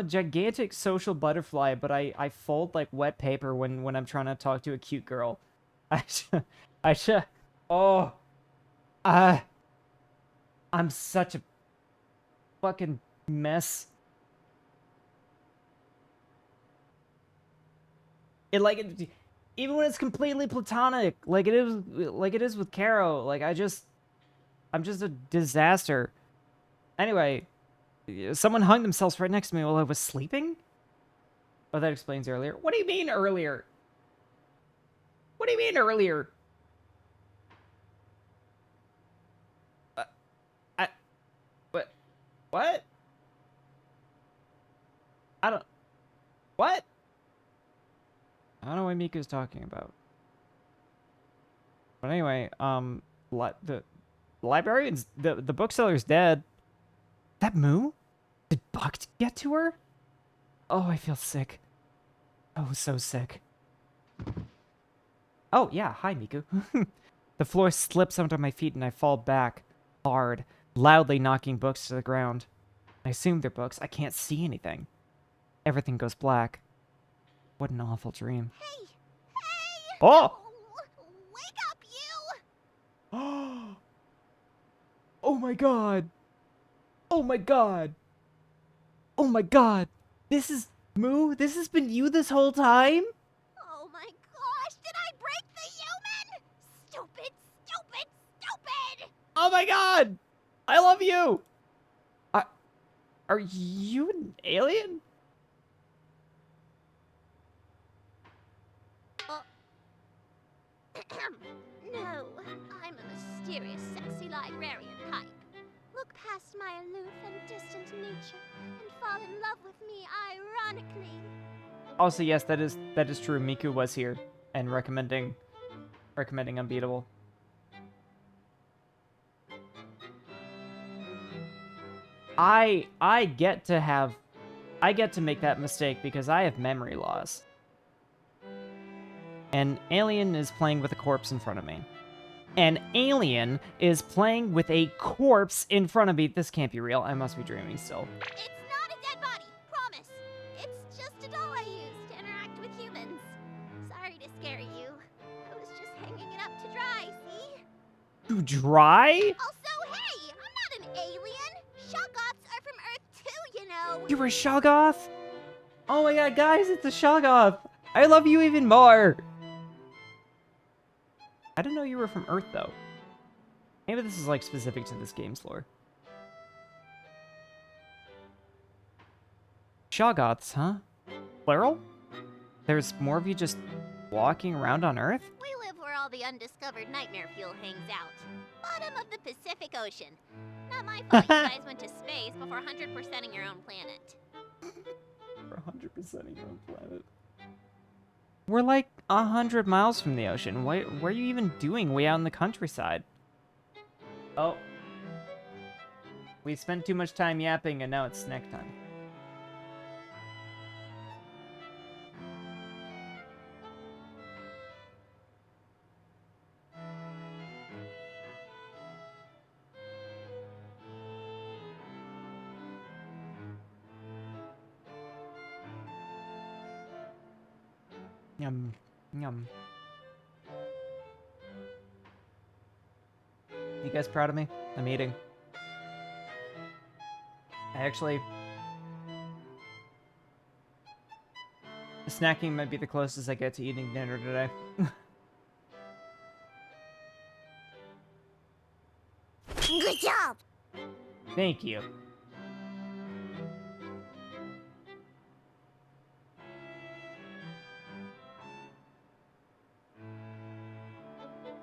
gigantic social butterfly, but I fold like wet paper when I'm trying to talk to a cute girl. Oh, I'm such a fucking mess. Even when it's completely platonic, like it is with Caro, like I'm just a disaster. Anyway, someone hung themselves right next to me while I was sleeping? Oh, that explains earlier. What do you mean earlier? What do you mean earlier? I what? I don't what? I don't know what Miku's talking about. But anyway, the librarian's the bookseller's dead. That Moo? Did Buck get to her? Oh, I feel sick. Oh, so sick. Oh, yeah. Hi, Miku. The floor slips under my feet and I fall back hard, loudly knocking books to the ground. I assume they're books. I can't see anything. Everything goes black. What an awful dream. Hey! Hey! Oh! Wake up, you! Oh my god! Oh my god! Oh my god! This is... Moo? This has been you this whole time? Oh my gosh, did I break the human? Stupid, stupid, stupid! Oh my god! I love you! Are you an alien? No, I'm a mysterious, sexy librarian type. Look past my aloof and distant nature and fall in love with me ironically. Also, yes, that is true. Miku was here and recommending Unbeatable. I get to make that mistake because I have memory loss. An alien is playing with a corpse in front of me. An alien is playing with a corpse in front of me. This can't be real. I must be dreaming still. It's not a dead body, promise. It's just a doll I use to interact with humans. Sorry to scare you. I was just hanging it up to dry, see? To dry? Also, hey, I'm not an alien. Shoggoths are from Earth too, you know. You're a Shoggoth? Oh my god, guys, it's a Shoggoth. I love you even more. I didn't know you were from Earth, though. Maybe this is, like, specific to this game's lore. Shoggoths, huh? Plural? There's more of you just walking around on Earth? We live where all the undiscovered nightmare fuel hangs out. Bottom of the Pacific Ocean. Not my fault you guys went to space before 100%ing your own planet. For 100%ing your own planet. We're like 100 miles from the ocean. What are you even doing way out in the countryside? Oh. We spent too much time yapping and now it's snack time. Yum. Yum. You guys proud of me? I'm eating. Snacking might be the closest I get to eating dinner today. Good job! Thank you.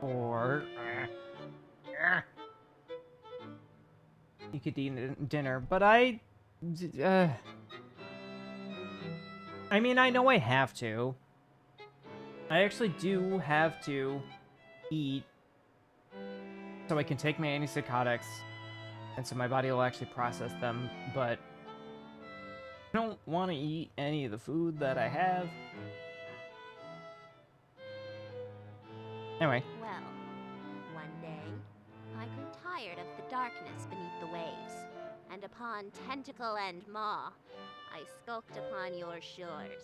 Or... you could eat dinner, but I mean, I know I have to. I actually do have to eat so I can take my antipsychotics and so my body will actually process them, but I don't want to eat any of the food that I have. Anyway. Well, one day, I grew tired of the darkness beneath the waves, and upon Tentacle and Maw, I skulked upon your shores.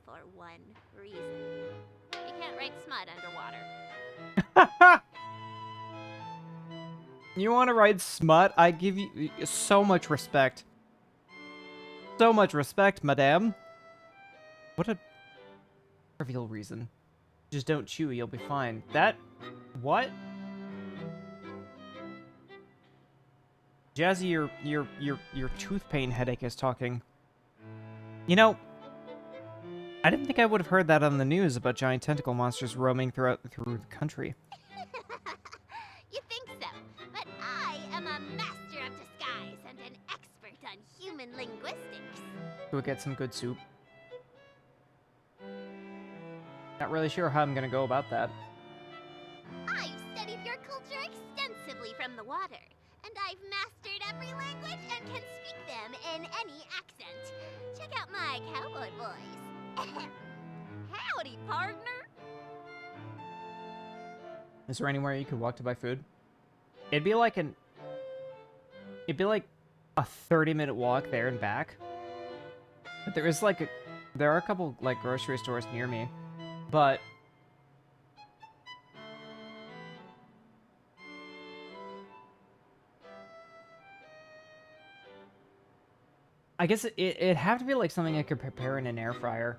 For one reason. You can't write smut underwater. You want to ride smut? I give you so much respect. So much respect, madame. What a trivial reason. Just don't chew, you'll be fine. That... what? Jazzy, your tooth pain headache is talking. You know, I didn't think I would have heard that on the news about giant tentacle monsters roaming through the country. You think so, but I am a master of disguise and an expert on human linguistics. Go get some good soup. Not really sure how I'm gonna go about that. I've studied your culture extensively from the water, and I've mastered every language and can speak them in any accent. Check out my cowboy voice. Howdy, partner. Is there anywhere you could walk to buy food? It'd be like a 30-minute walk there and back. But there are a couple like grocery stores near me. But I guess it'd have to be like something I could prepare in an air fryer.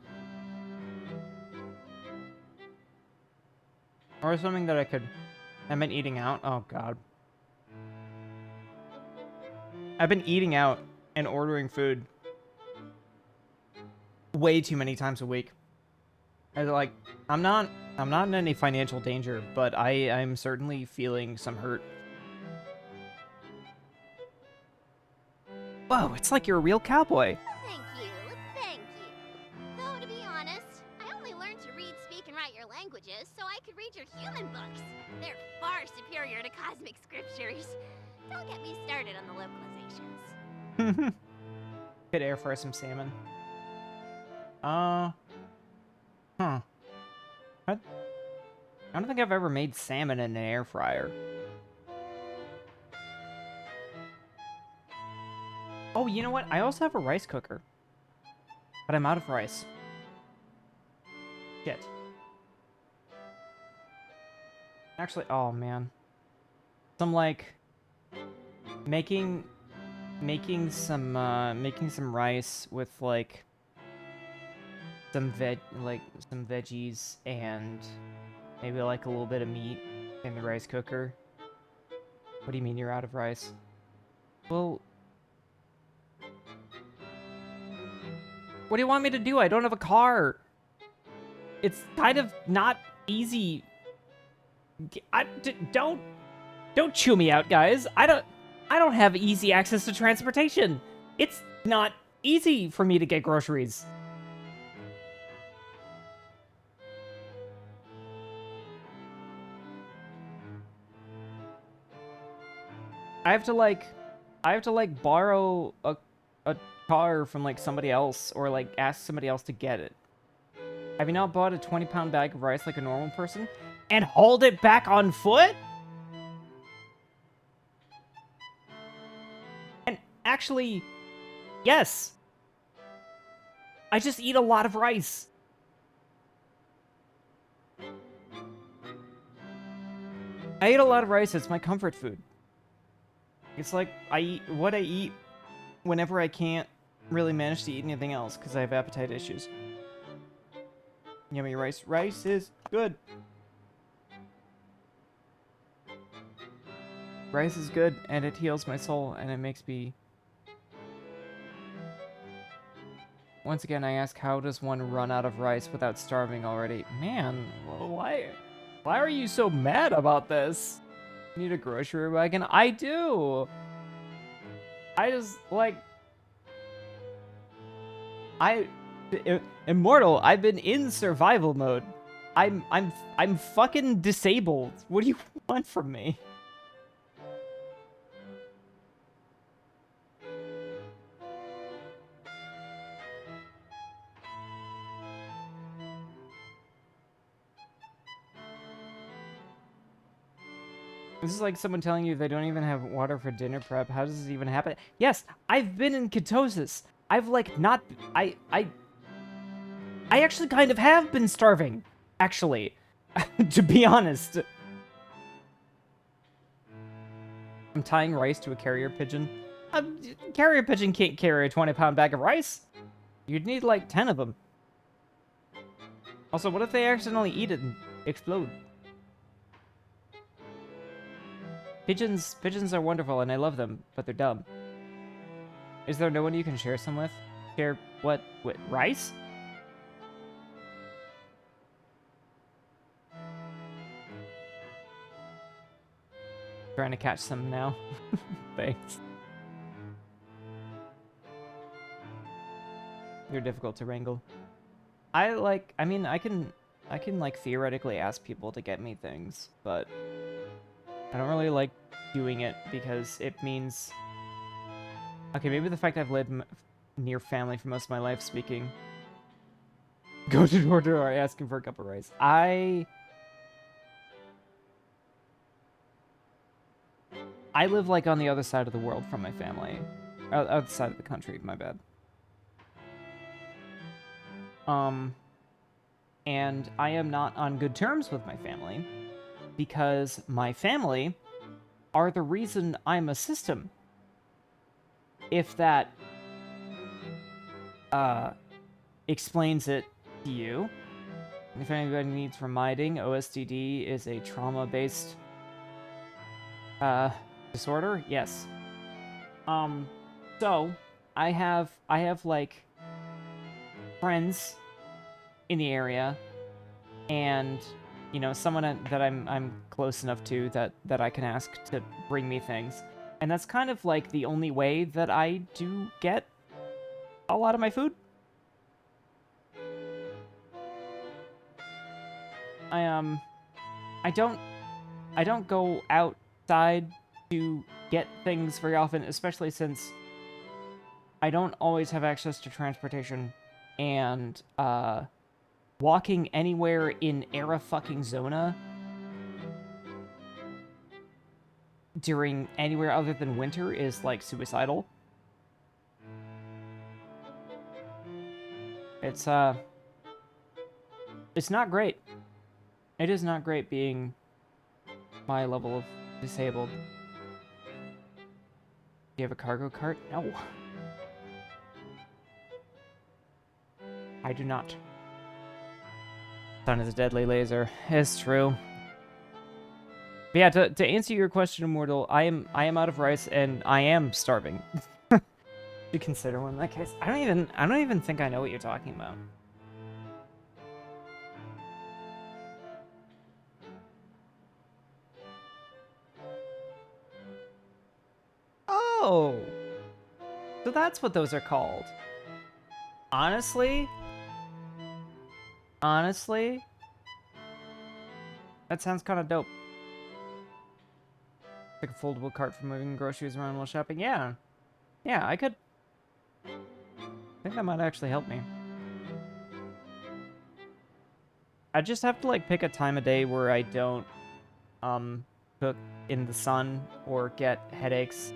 Or something that I've been eating out. Oh, God. I've been eating out and ordering food way too many times a week. I'm not in any financial danger, but I'm certainly feeling some hurt. Whoa, it's like you're a real cowboy. Thank you, thank you. Though, to be honest, I only learned to read, speak, and write your languages so I could read your human books. They're far superior to cosmic scriptures. Don't get me started on the localizations. Could air fry some salmon. Huh. I don't think I've ever made salmon in an air fryer. Oh, you know what? I also have a rice cooker. But I'm out of rice. Shit. Actually, oh man. Some like making some rice with like some veggies and maybe like a little bit of meat in the rice cooker. What do you mean you're out of rice? Well, what do you want me to do? I don't have a car. It's kind of not easy. Don't chew me out, guys. I don't have easy access to transportation. It's not easy for me to get groceries. I have to like borrow a car from like somebody else or like ask somebody else to get it. Have you not bought a 20-pound bag of rice like a normal person and hauled it back on foot? And actually, yes. I just eat a lot of rice. I eat a lot of rice. It's my comfort food. It's like I eat what I eat whenever I can't really manage to eat anything else because I have appetite issues. Yummy rice. Rice is good. Rice is good, and it heals my soul, and it makes me... Once again, I ask, how does one run out of rice without starving already? Man, why are you so mad about this? You need a grocery wagon? I do! I just, like... Immortal, I've been in survival mode. I'm fucking disabled. What do you want from me? This is like someone telling you they don't even have water for dinner prep. How does this even happen? Yes, I've been in ketosis. I've like not... I actually kind of have been starving, actually, to be honest. I'm tying rice to a carrier pigeon. A carrier pigeon can't carry a 20-pound bag of rice. You'd need like 10 of them. Also, what if they accidentally eat it and explode? Pigeons are wonderful and I love them, but they're dumb. Is there no one you can share some with? Share what? With rice? Trying to catch some now. Thanks. They're difficult to wrangle. I mean, I can like theoretically ask people to get me things, but I don't really like doing it because it means... Okay, maybe the fact I've lived near family for most of my life speaking. Go to door to door asking for a cup of rice. I live like on the other side of the world from my family. Other side of the country, my bad. And I am not on good terms with my family because my family are the reason I'm a system. If that explains it to you. If anybody needs reminding, OSDD is a trauma-based disorder. Yes. So I have like friends in the area, and you know, someone that I'm close enough to that I can ask to bring me things. And that's kind of like the only way that I do get a lot of my food. I don't go outside to get things very often, especially since I don't always have access to transportation, and walking anywhere in Era fucking Zona during anywhere other than winter is like suicidal. It's not great. It is not great being my level of disabled. Do you have a cargo cart? No. I do not. Sun is a deadly laser. It's true. But yeah, to answer your question, Immortal, I am out of rice and I am starving. To consider one in that case. I don't even think I know what you're talking about. Oh. So that's what those are called. Honestly, that sounds kind of dope. Like a foldable cart for moving groceries around while shopping. Yeah. Yeah, I could. I think that might actually help me. I just have to like pick a time of day where I don't cook in the sun or get headaches.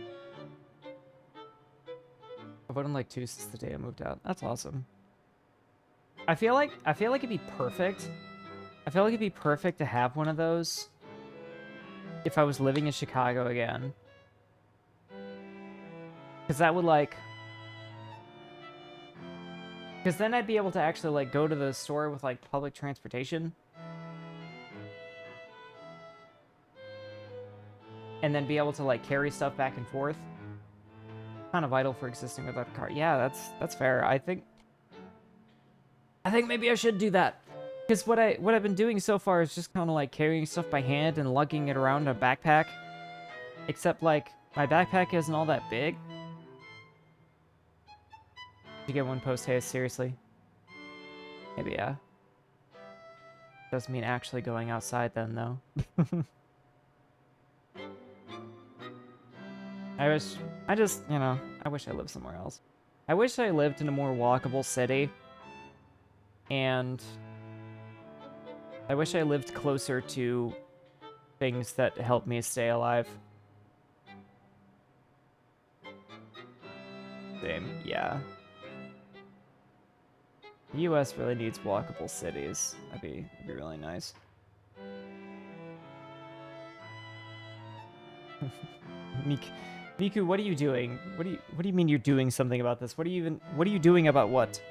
I've voted like 2 since the day I moved out. That's awesome. I feel like it'd be perfect. I feel like it'd be perfect to have one of those if I was living in Chicago again. Because that would like... Because then I'd be able to actually like go to the store with like public transportation. And then be able to like carry stuff back and forth. Kind of vital for existing without a car. Yeah, that's fair. I think maybe I should do that. Because what I've been doing so far is just kind of like carrying stuff by hand and lugging it around in a backpack. Except like my backpack isn't all that big. You get one post haste, seriously? Maybe yeah. Doesn't mean actually going outside then though. I wish I lived somewhere else. I wish I lived in a more walkable city. And I wish I lived closer to things that help me stay alive. Same, yeah. The US really needs walkable cities. That'd be really nice. Miku, what are you doing? What do you mean you're doing something about this? What are you doing about what?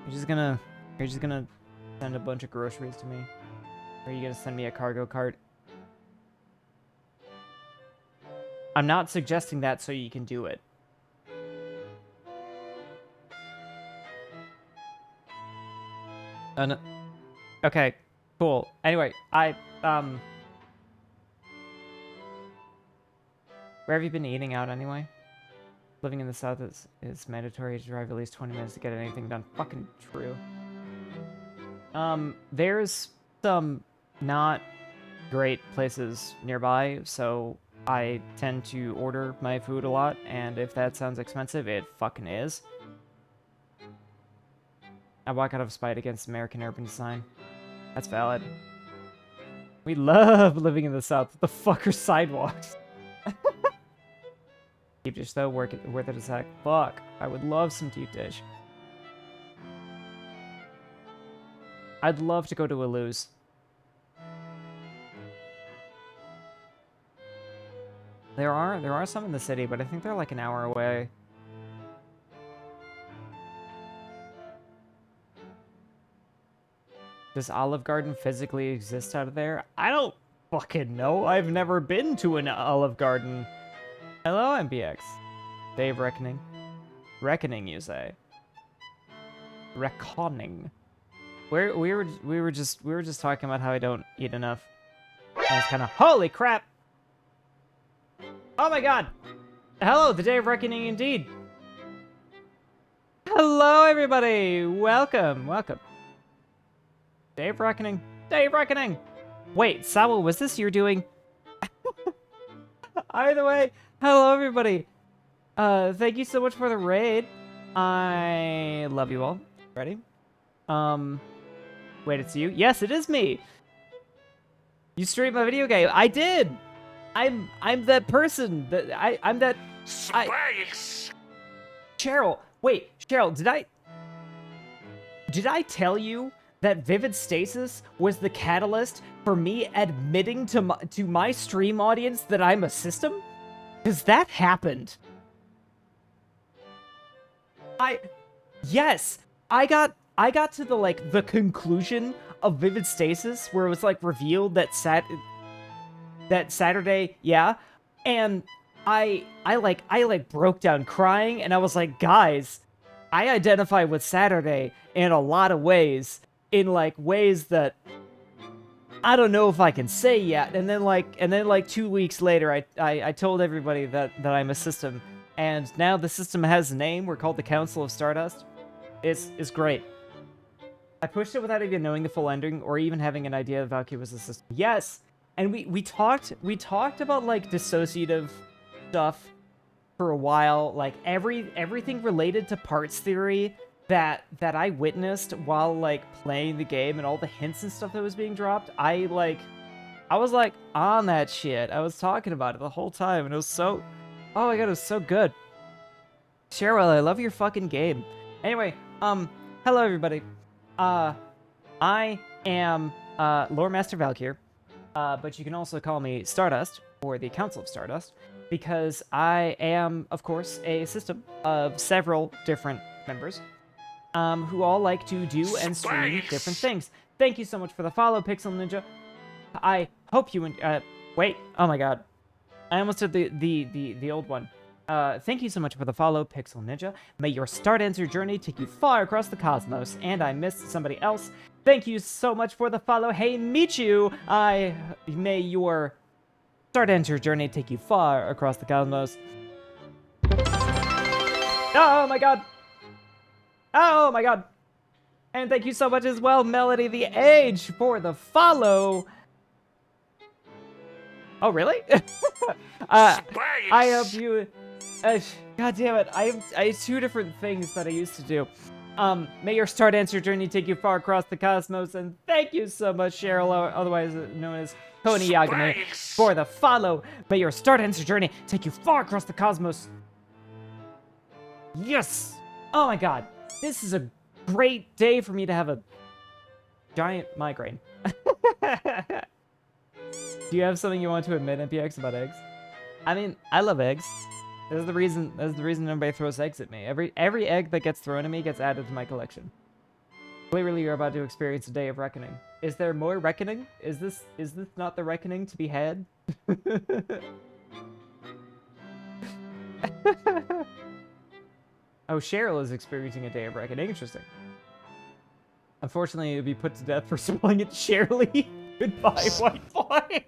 You're just gonna send a bunch of groceries to me? Or are you gonna send me a cargo cart? I'm not suggesting that so you can do it. Okay, cool. Anyway, where have you been eating out anyway? Living in the South is mandatory to drive at least 20 minutes to get anything done. Fucking true. There's some not great places nearby, so I tend to order my food a lot, and if that sounds expensive, it fucking is. I walk out of spite against American urban design. That's valid. We love living in the South. What the fuck are sidewalks? Deep dish though, worth it a sec. Fuck, I would love some deep dish. I'd love to go to a Lou's. There are some in the city, but I think they're like an hour away. Does Olive Garden physically exist out of there? I don't fucking know. I've never been to an Olive Garden. Hello, MBX. Day of Reckoning. Reckoning, you say? Reckoning. We were just talking about how I don't eat enough. I was kind of holy crap. Oh my god. Hello, the Day of Reckoning indeed. Hello, everybody. Welcome. Day of Reckoning. Day of Reckoning. Wait, Sawa, was this your doing? Either way, hello everybody. Thank you so much for the raid. I love you all. Ready? Wait, it's you? Yes, it is me. You streamed my video game. I did. I'm that person. I'm that. Space! Cheryl. Wait, Cheryl. Did I tell you that Vivid Stasis was the catalyst for me admitting to my stream audience that I'm a system? Because that happened. Yes, I got to the conclusion of Vivid Stasis where it was like revealed that Saturday, yeah, and I broke down crying, and I was like, guys, I identify with Saturday in a lot of ways, in like ways that I don't know if I can say yet. And then like 2 weeks later, I told everybody that I'm a system, and now the system has a name. We're called the Council of Stardust. It's great. I pushed it without even knowing the full ending or even having an idea that Valkyrie was a system. Yes, and we talked about like dissociative stuff for a while, like everything related to parts theory that I witnessed while like playing the game, and all the hints and stuff that was being dropped. I was like on that shit. I was talking about it the whole time, and it was so, oh my god, it was so good. Cheryl, I love your fucking game. Anyway, hello everybody. I am Lore Master Valkyr, but you can also call me Stardust, or the Council of Stardust, because I am, of course, a system of several different members, who all like to do and stream different things. Thank you so much for the follow, Pixel Ninja. I hope you wait, oh my god. I almost did the old one. Thank you so much for the follow, Pixel Ninja. May your Start Answer journey take you far across the cosmos. And I missed somebody else. Thank you so much for the follow. Hey, Michu! May your Start Answer journey take you far across the cosmos. Oh my god! Oh my god! And thank you so much as well, Melody the Age, for the follow. Oh, really? I hope you... God damn it, I have 2 different things that I used to do. May your Start Answer journey take you far across the cosmos, and thank you so much, Cheryl, otherwise known as Tony Yagami, for the follow. May your Start Answer journey take you far across the cosmos. Yes! Oh my god, this is a great day for me to have a giant migraine. Do you have something you want to admit, MPX, about eggs? I mean, I love eggs. That's the reason everybody throws eggs at me. Every egg that gets thrown at me gets added to my collection. Clearly, you're about to experience a day of reckoning. Is there more reckoning? Is this not the reckoning to be had? Oh, Cheryl is experiencing a day of reckoning. Interesting. Unfortunately, you'll be put to death for spelling it Shirley. Goodbye, white boy.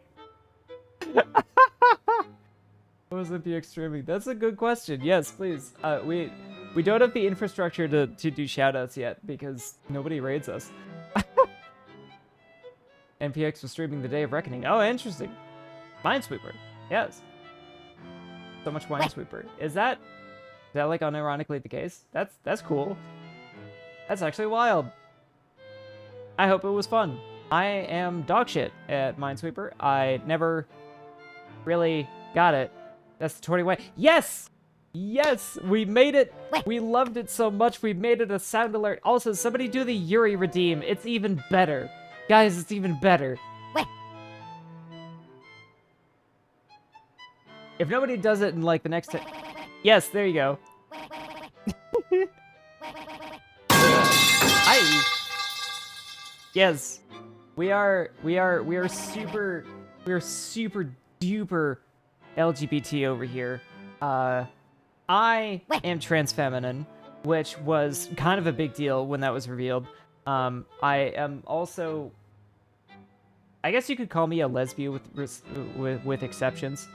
What was MPX streaming? That's a good question. Yes, please. We don't have the infrastructure to do shoutouts yet because nobody raids us. MPX was streaming the Day of Reckoning. Oh, interesting. Minesweeper. Yes. So much Minesweeper. Is that like unironically the case? That's cool. That's actually wild. I hope it was fun. I am dog shit at Minesweeper. I never really got it. That's the 20 way. Yes! Yes! We made it! We loved it so much, we made it a sound alert. Also, somebody do the Yuri redeem. It's even better. Guys, it's even better. If nobody does it in, like, the next... Yes, there you go. Hi! Yes. We are super duper LGBT over here. I am trans feminine, which was kind of a big deal when that was revealed. I am also, I guess you could call me a lesbian with exceptions.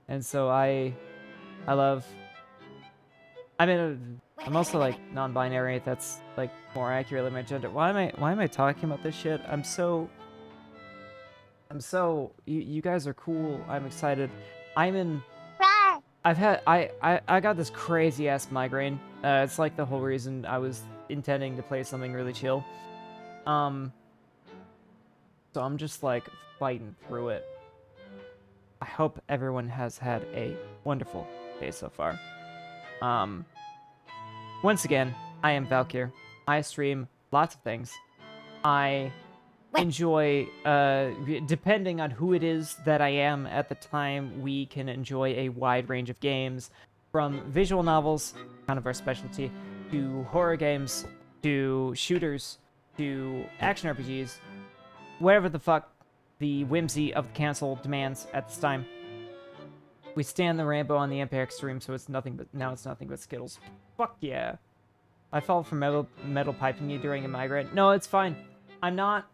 And so I love, I mean, I'm also like non-binary. That's like more accurately my gender. Why am I talking about this shit? You guys are cool. I'm excited. I'm in I got this crazy ass migraine. It's like the whole reason I was intending to play something really chill. So I'm just like fighting through it. I hope everyone has had a wonderful day so far. Once again, I am Valkyr. I stream lots of things. I enjoy, depending on who it is that I am at the time, we can enjoy a wide range of games, from visual novels, kind of our specialty, to horror games, to shooters, to action RPGs, whatever the fuck the whimsy of the council demands at this time. We stand the rainbow on the Empire Extreme, so it's nothing but Skittles. Fuck yeah. I fall for metal piping you during a migraine. No, it's fine. I'm not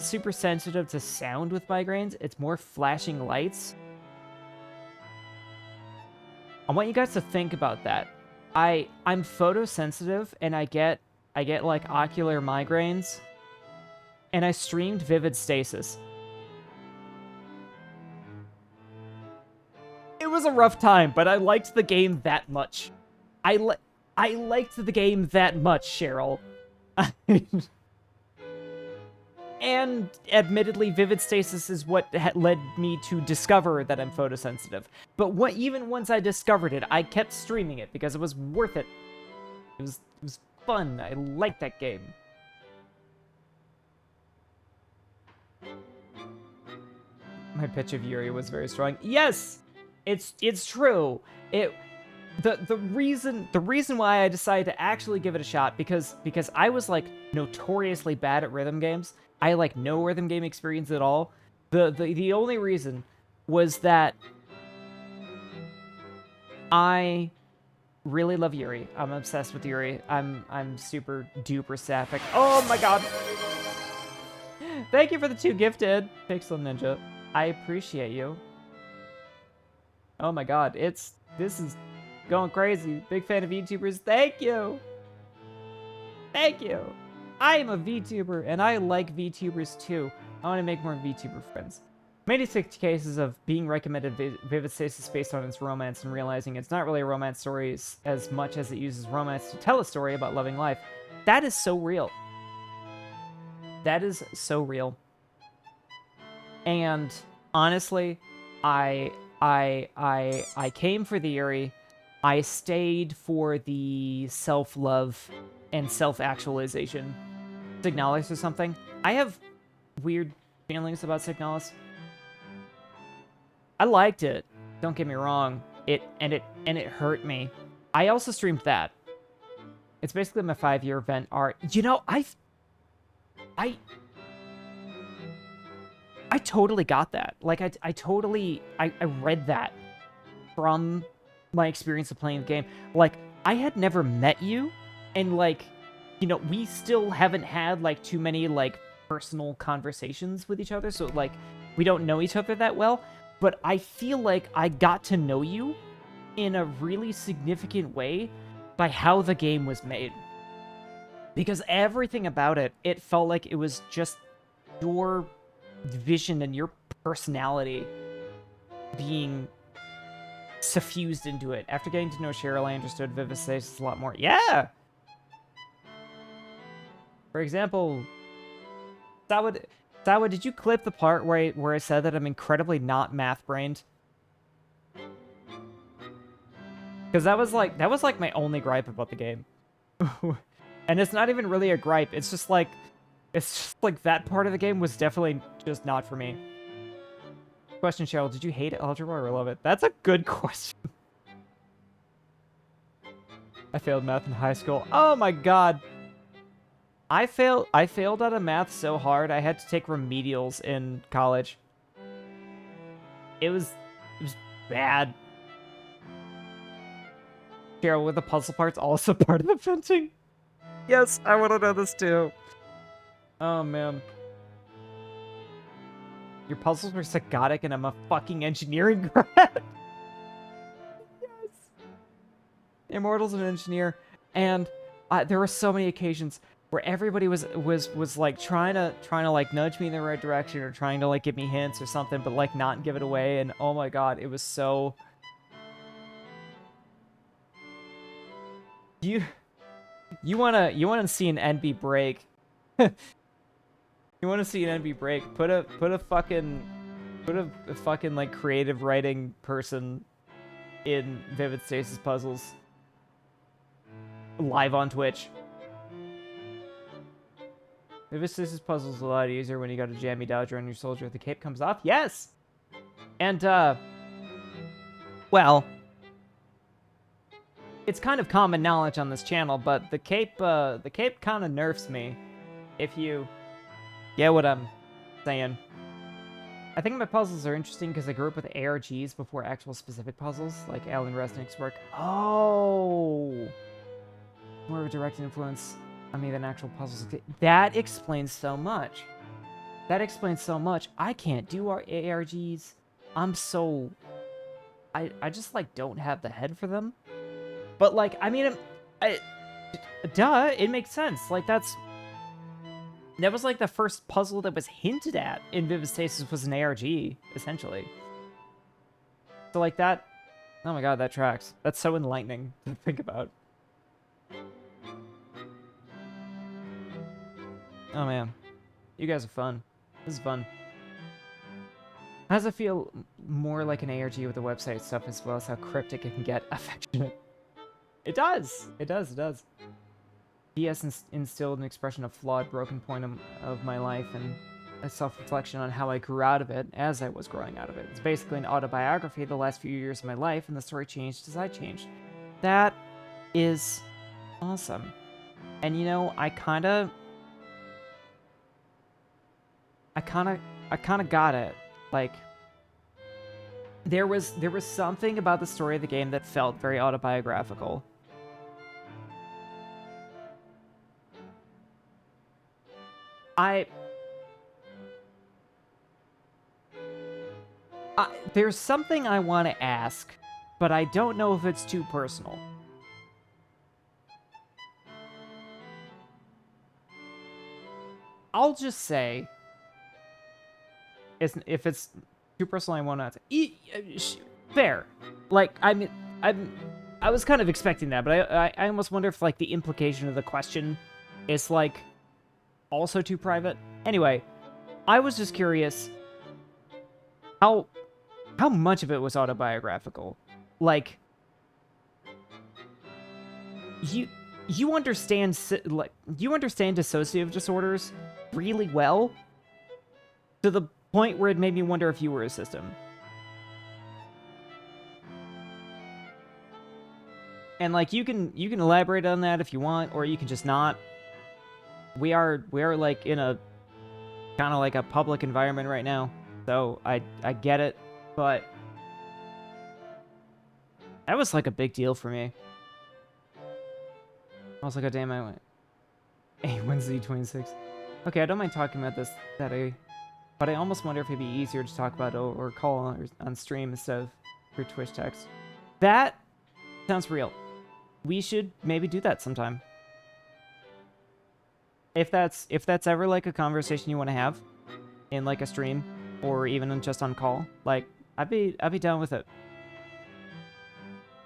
super sensitive to sound with migraines. It's more flashing lights. I want you guys to think about that. I'm photosensitive and I get like ocular migraines. And I streamed Vivid Stasis. It was a rough time, but I liked the game that much. I liked the game that much, Cheryl. And admittedly, Vivid Stasis is what led me to discover that I'm photosensitive. But even once I discovered it, I kept streaming it because it was worth it. It was fun. I liked that game. My pitch of Yuri was very strong. Yes, it's true. The reason why I decided to actually give it a shot because I was like notoriously bad at rhythm games. I like no rhythm game experience at all. The only reason was that I really love Yuri. I'm obsessed with Yuri. I'm super duper sapphic. Oh my god. Thank you for the 2 gifted, Pixel Ninja. I appreciate you. Oh my god, this is going crazy. Big fan of VTubers. Thank you. Thank you. I am a VTuber, and I like VTubers too. I want to make more VTuber friends. Many such cases of being recommended Vivid Stasis based on its romance and realizing it's not really a romance story as much as it uses romance to tell a story about loving life. That is so real. That is so real. And honestly, I came for the Yuri. I stayed for the self-love and self-actualization. Signalis or something. I have weird feelings about Signalis. I liked it. Don't get me wrong. It hurt me. I also streamed that. It's basically my 5-year event art. You know, I totally got that. Like, I read that from my experience of playing the game. Like, I had never met you, and, like, you know, we still haven't had, like, too many, like, personal conversations with each other, so, like, we don't know each other that well, but I feel like I got to know you in a really significant way by how the game was made. Because everything about it, it felt like it was just your vision and your personality being suffused into it. After getting to know Cheryl, I understood Vivid Stasis a lot more. Yeah! For example, Sawa, did you clip the part where I said that I'm incredibly not math-brained? Because that was like my only gripe about the game. And it's not even really a gripe. It's just like that part of the game was definitely just not for me. Question, Cheryl, did you hate algebra or love it? That's a good question. I failed math in high school. Oh my god. I failed out of math so hard I had to take remedials in college. It was bad. Cheryl, were the puzzle parts also part of the fencing? Yes, I want to know this too. Oh, man. Your puzzles were psychotic and I'm a fucking engineering grad. Yes. Immortal's an engineer. And there were so many occasions where everybody was like trying to like nudge me in the right direction or trying to like give me hints or something, but like not give it away. And oh my god, it was so. You wanna see an NB break? You wanna see an NB break? Put a fucking like creative writing person in Vivid Stasis Puzzles live on Twitch. Vivid Stasis Puzzles is a lot easier when you got a jammy dodger on your soldier. The cape comes off. Yes. And well, it's kind of common knowledge on this channel, but the cape kind of nerfs me. If you get what I'm saying. I think my puzzles are interesting because I grew up with ARGs before actual specific puzzles, like Alan Resnick's work. Oh! More of a direct influence on me than actual puzzles. That explains so much. That explains so much. I can't do our ARGs. I'm so... I just, like, don't have the head for them. But, like, I mean, duh, it makes sense. Like, that was like the first puzzle that was hinted at in Vivid Stasis was an ARG, essentially. So like that, oh my god, that tracks. That's so enlightening to think about. Oh man, you guys are fun. This is fun. How does it feel more like an ARG with the website stuff as well as how cryptic it can get? Affectionate. It does. It does. It does. PS instilled an expression of flawed, broken point of my life and a self-reflection on how I grew out of it as I was growing out of it. It's basically an autobiography of the last few years of my life, and the story changed as I changed. That is awesome. And you know, I kind of got it. Like, there was something about the story of the game that felt very autobiographical. There's something I want to ask, but I don't know if it's too personal. I'll just say, if it's too personal, I won't answer. Fair. Like, I was kind of expecting that, but I almost wonder if, like, the implication of the question is, like, also too private. Anyway, I was just curious how much of it was autobiographical. Like, you understand dissociative disorders really well, to the point where it made me wonder if you were a system. And like, you can elaborate on that if you want, or you can just not. We are like in a kind of like a public environment right now, so I get it, but that was like a big deal for me. I was like, oh damn, I went. Hey, Wednesday 26. Okay, I don't mind talking about this but I almost wonder if it'd be easier to talk about or call on stream instead of through Twitch text. That sounds real. We should maybe do that sometime. If that's ever like a conversation you want to have in like a stream or even just on call, like I'd be down with it.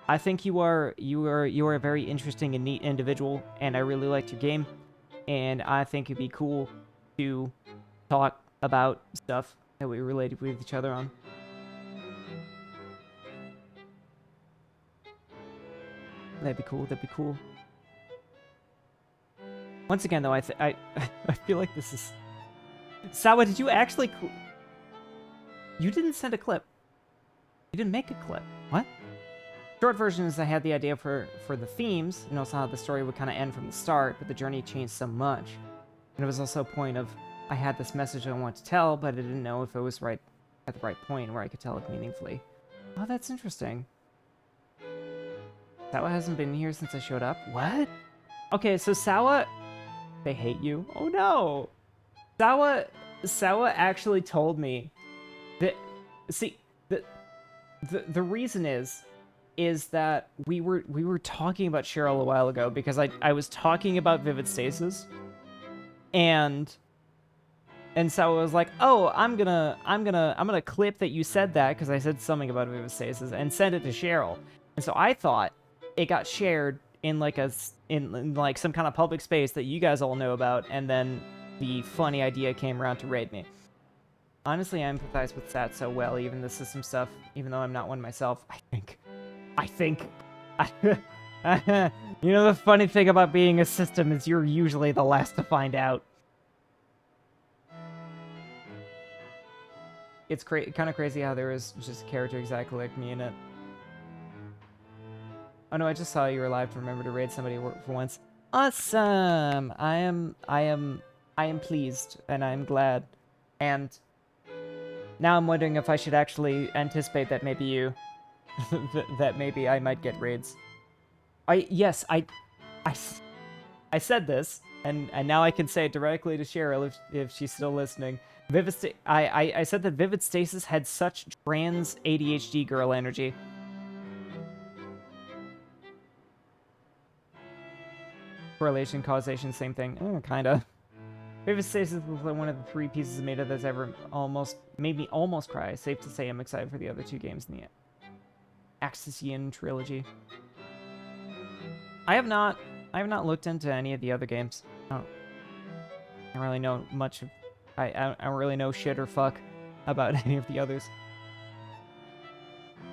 I think you are a very interesting and neat individual, and I really liked your game, and I think it'd be cool to talk about stuff that we related with each other on. That'd be cool. That'd be cool. Once again, though, I feel like this is... Sawa, did you actually... You didn't send a clip. You didn't make a clip. What? Short version is I had the idea for the themes, and also how the story would kind of end from the start, but the journey changed so much. And it was also a point of, I had this message I wanted to tell, but I didn't know if it was right at the right point where I could tell it meaningfully. Oh, that's interesting. Sawa hasn't been here since I showed up? What? Okay, so Sawa... They hate you? Oh no! Sawa actually told me that... See, the reason is that we were talking about Cheryl a while ago because I was talking about Vivid Stasis, And so it was like, oh, I'm gonna clip that you said that because I said something about Vivid Stasis and send it to Cheryl. And so I thought it got shared in like in like some kind of public space that you guys all know about, and then the funny idea came around to raid me. Honestly, I empathize with Sat so well, even the system stuff, even though I'm not one myself. I think. You know, the funny thing about being a system is you're usually the last to find out. It's kind of crazy how there is just a character exactly like me in it. Oh no, I just saw you were live to remember to raid somebody for once. Awesome! I am pleased and I'm glad. And now I'm wondering if I should actually anticipate that maybe you that maybe I might get raids. Yes, I said this, and now I can say it directly to Cheryl if she's still listening. I said that Vivid Stasis had such trans ADHD girl energy. Correlation, causation, same thing. Kinda. Vivid Stasis was one of the 3 pieces of media that's ever made me almost cry. Safe to say I'm excited for the other 2 games in the Axisian trilogy. I have not looked into any of the other games. I don't really know much of... I don't really know shit or fuck about any of the others.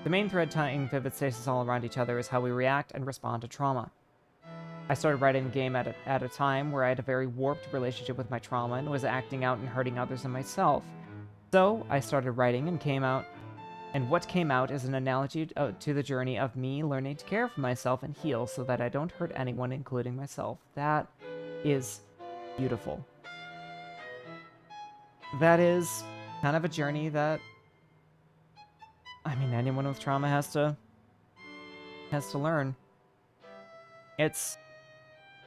The main thread tying Vivid Stasis all around each other is how we react and respond to trauma. I started writing the game at a time where I had a very warped relationship with my trauma and was acting out and hurting others and myself. So I started writing and what came out is an analogy to the journey of me learning to care for myself and heal so that I don't hurt anyone, including myself. That is beautiful. That is kind of a journey that, I mean, anyone with trauma has to learn. It's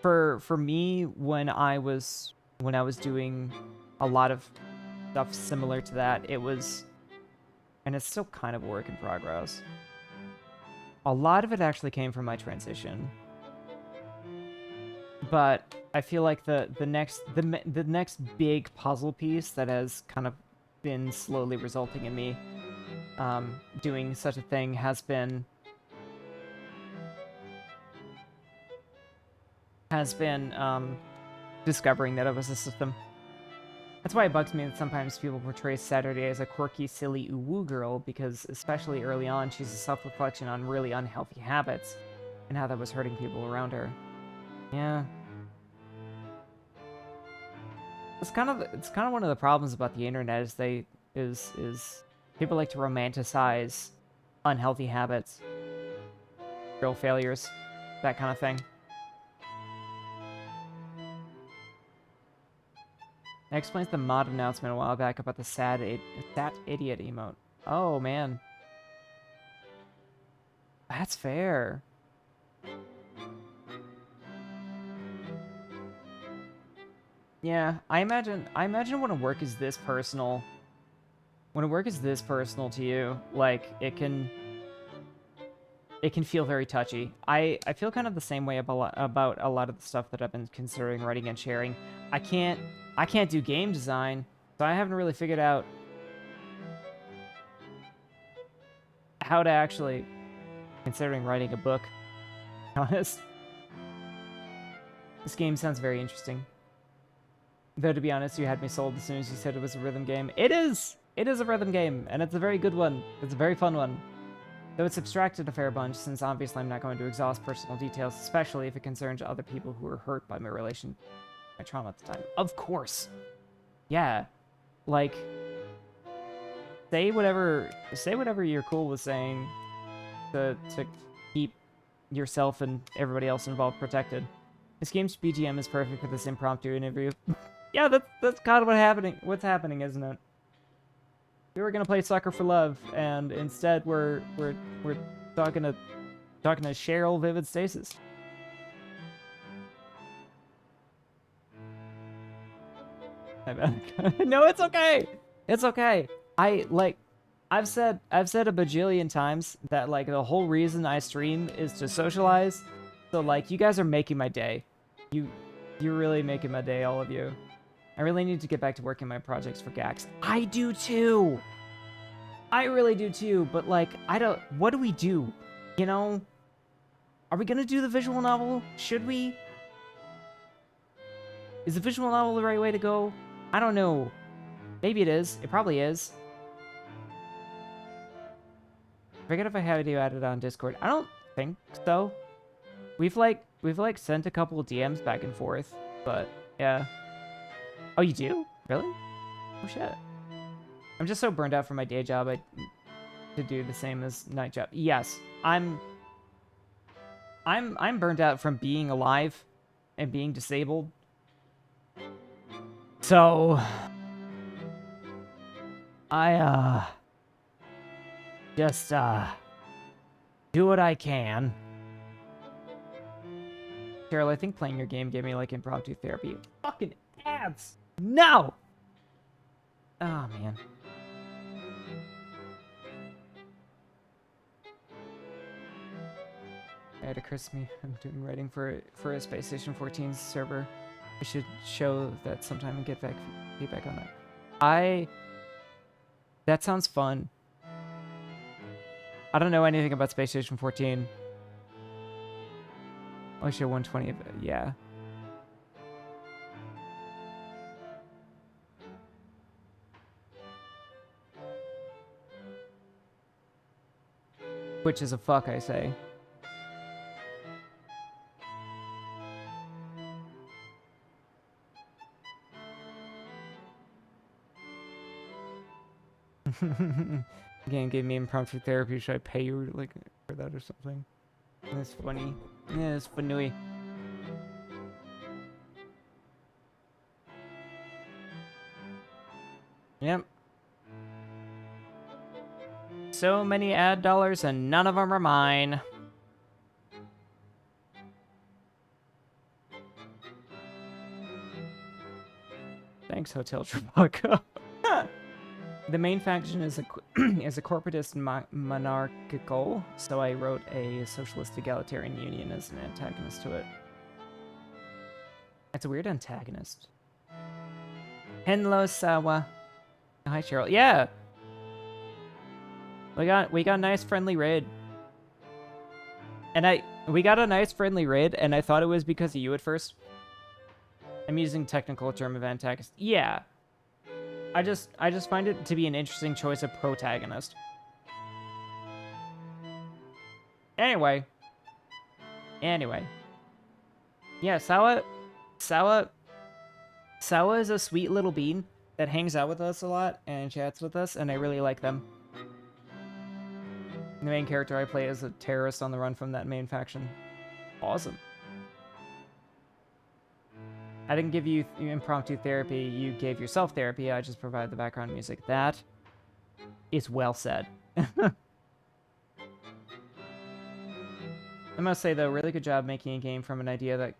for me when I was doing a lot of stuff similar to that, it was, and it's still kind of a work in progress. A lot of it actually came from my transition. But I feel like the next big puzzle piece that has kind of been slowly resulting in me doing such a thing has been discovering that it was a system. That's why it bugs me that sometimes people portray Saturday as a quirky, silly uwu girl, because especially early on, she's a self-reflection on really unhealthy habits and how that was hurting people around her. Yeah. It's kind of one of the problems about the internet is people like to romanticize unhealthy habits, real failures, that kind of thing. That explains the mod announcement a while back about the sad idiot emote. Oh man. That's fair. Yeah, I imagine when a work is this personal, to you, like it can feel very touchy. I feel kind of the same way about a lot of the stuff that I've been considering writing and sharing. I can't do game design, so I haven't really figured out how to actually considering writing a book. To be honest, this game sounds very interesting. Though, to be honest, you had me sold as soon as you said it was a rhythm game. It is! It is a rhythm game, and it's a very good one. It's a very fun one. Though it's abstracted a fair bunch, since obviously I'm not going to exhaust personal details, especially if it concerns other people who were hurt by my trauma at the time. Of course! Yeah. Like, say whatever you're cool with saying to keep yourself and everybody else involved protected. This game's BGM is perfect for this impromptu interview. Yeah, that's kind of what's happening, isn't it? We were gonna play Sucker for Love, and instead we're talking to Cheryl Vivid Stasis. No, it's okay. It's okay. I've said a bajillion times that like the whole reason I stream is to socialize. So like you guys are making my day. You're really making my day, all of you. I really need to get back to working my projects for Gax. I do too! I really do too, but like, what do we do? You know? Are we gonna do the visual novel? Should we? Is the visual novel the right way to go? I don't know. Maybe it is. It probably is. I forget if I have you added on Discord. I don't think so. We've like sent a couple of DMs back and forth, but yeah. Oh, you do? Really? Oh shit. I'm just so burned out from my day job to do the same as night job. Yes, I'm burned out from being alive and being disabled. So I just do what I can. Cheryl, I think playing your game gave me like impromptu therapy. Fucking ads! No! Oh man. It occurs to me I'm doing writing for a Space Station 14 server. I should show that sometime and get back feedback on that. That sounds fun. I don't know anything about Space Station 14. I show 120 of it, yeah. Which is a fuck, I say. Again, gave me impromptu therapy. Should I pay you like for that or something? That's funny. Yeah, it's funny. Yep. So many ad dollars and none of them are mine. Thanks, Hotel Trivago. The main faction is a corporatist monarchical, so I wrote a socialist egalitarian union as an antagonist to it. It's a weird antagonist. Hello, Sawa. Hi, Cheryl. Yeah. We got a nice friendly raid. And we got a nice friendly raid, and I thought it was because of you at first. I'm using technical term of antagonist. Yeah. I just find it to be an interesting choice of protagonist. Anyway. Yeah, Sawa is a sweet little bean that hangs out with us a lot and chats with us, and I really like them. The main character I play is a terrorist on the run from that main faction. Awesome. I didn't give you impromptu therapy, you gave yourself therapy, I just provide the background music. That is well said. I must say, though, really good job making a game from an idea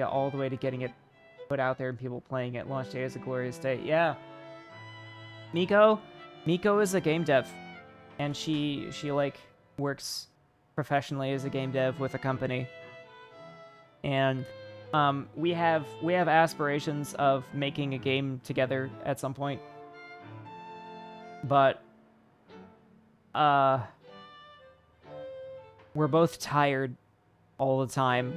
all the way to getting it put out there and people playing it. Launch day is a glorious day. Yeah. Miko is a game dev, and she like works professionally as a game dev with a company. And we have aspirations of making a game together at some point. But we're both tired all the time.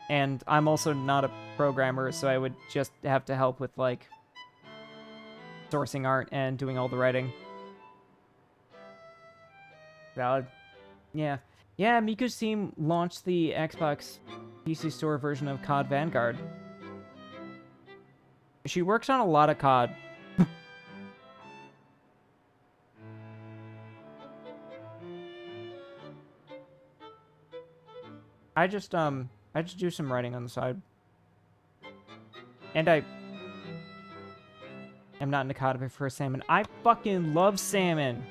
And I'm also not a programmer, so I would just have to help with like sourcing art and doing all the writing. Valid. Yeah. Yeah, Miku's team launched the Xbox PC Store version of COD Vanguard. She works on a lot of COD. I just do some writing on the side. And I'm not into COD, I prefer salmon. I fucking love salmon!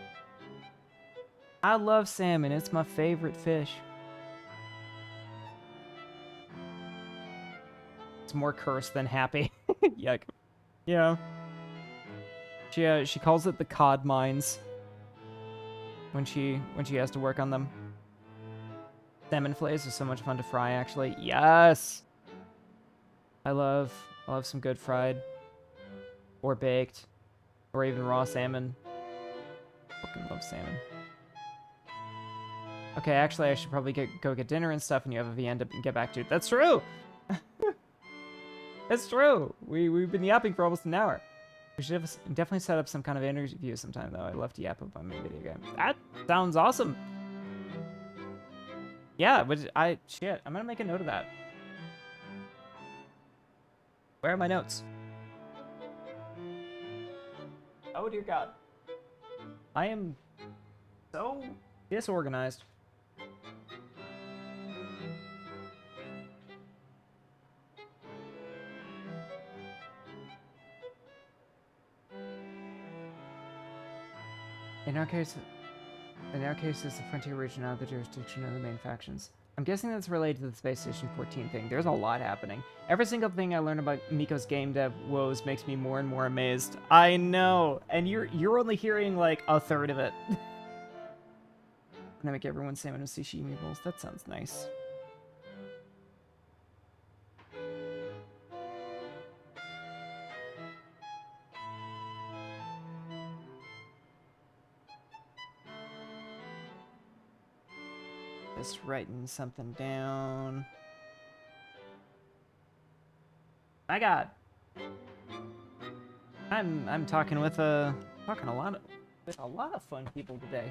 I love salmon. It's my favorite fish. It's more cursed than happy. Yuck. Yeah. She calls it the cod mines when she has to work on them. Salmon fillets are so much fun to fry, actually. Yes. I love some good fried or baked or even raw salmon. Fucking love salmon. Okay, actually, I should probably go get dinner and stuff, and you have a VN to get back to. That's true! That's true! We've been yapping for almost an hour. We should have definitely set up some kind of interview sometime, though. I love to yap about my video game. That sounds awesome! Yeah, but shit, I'm gonna make a note of that. Where are my notes? Oh, dear God. I am so disorganized. In our case, it's the frontier region out of the jurisdiction of the main factions. I'm guessing that's related to the Space Station 14 thing. There's a lot happening. Every single thing I learn about Miko's game dev woes makes me more and more amazed. I know, and you're only hearing like a third of it. I'm gonna make everyone salmon and sashimi bowls. That sounds nice. Just writing something down. My God, I'm talking with a lot of fun people today.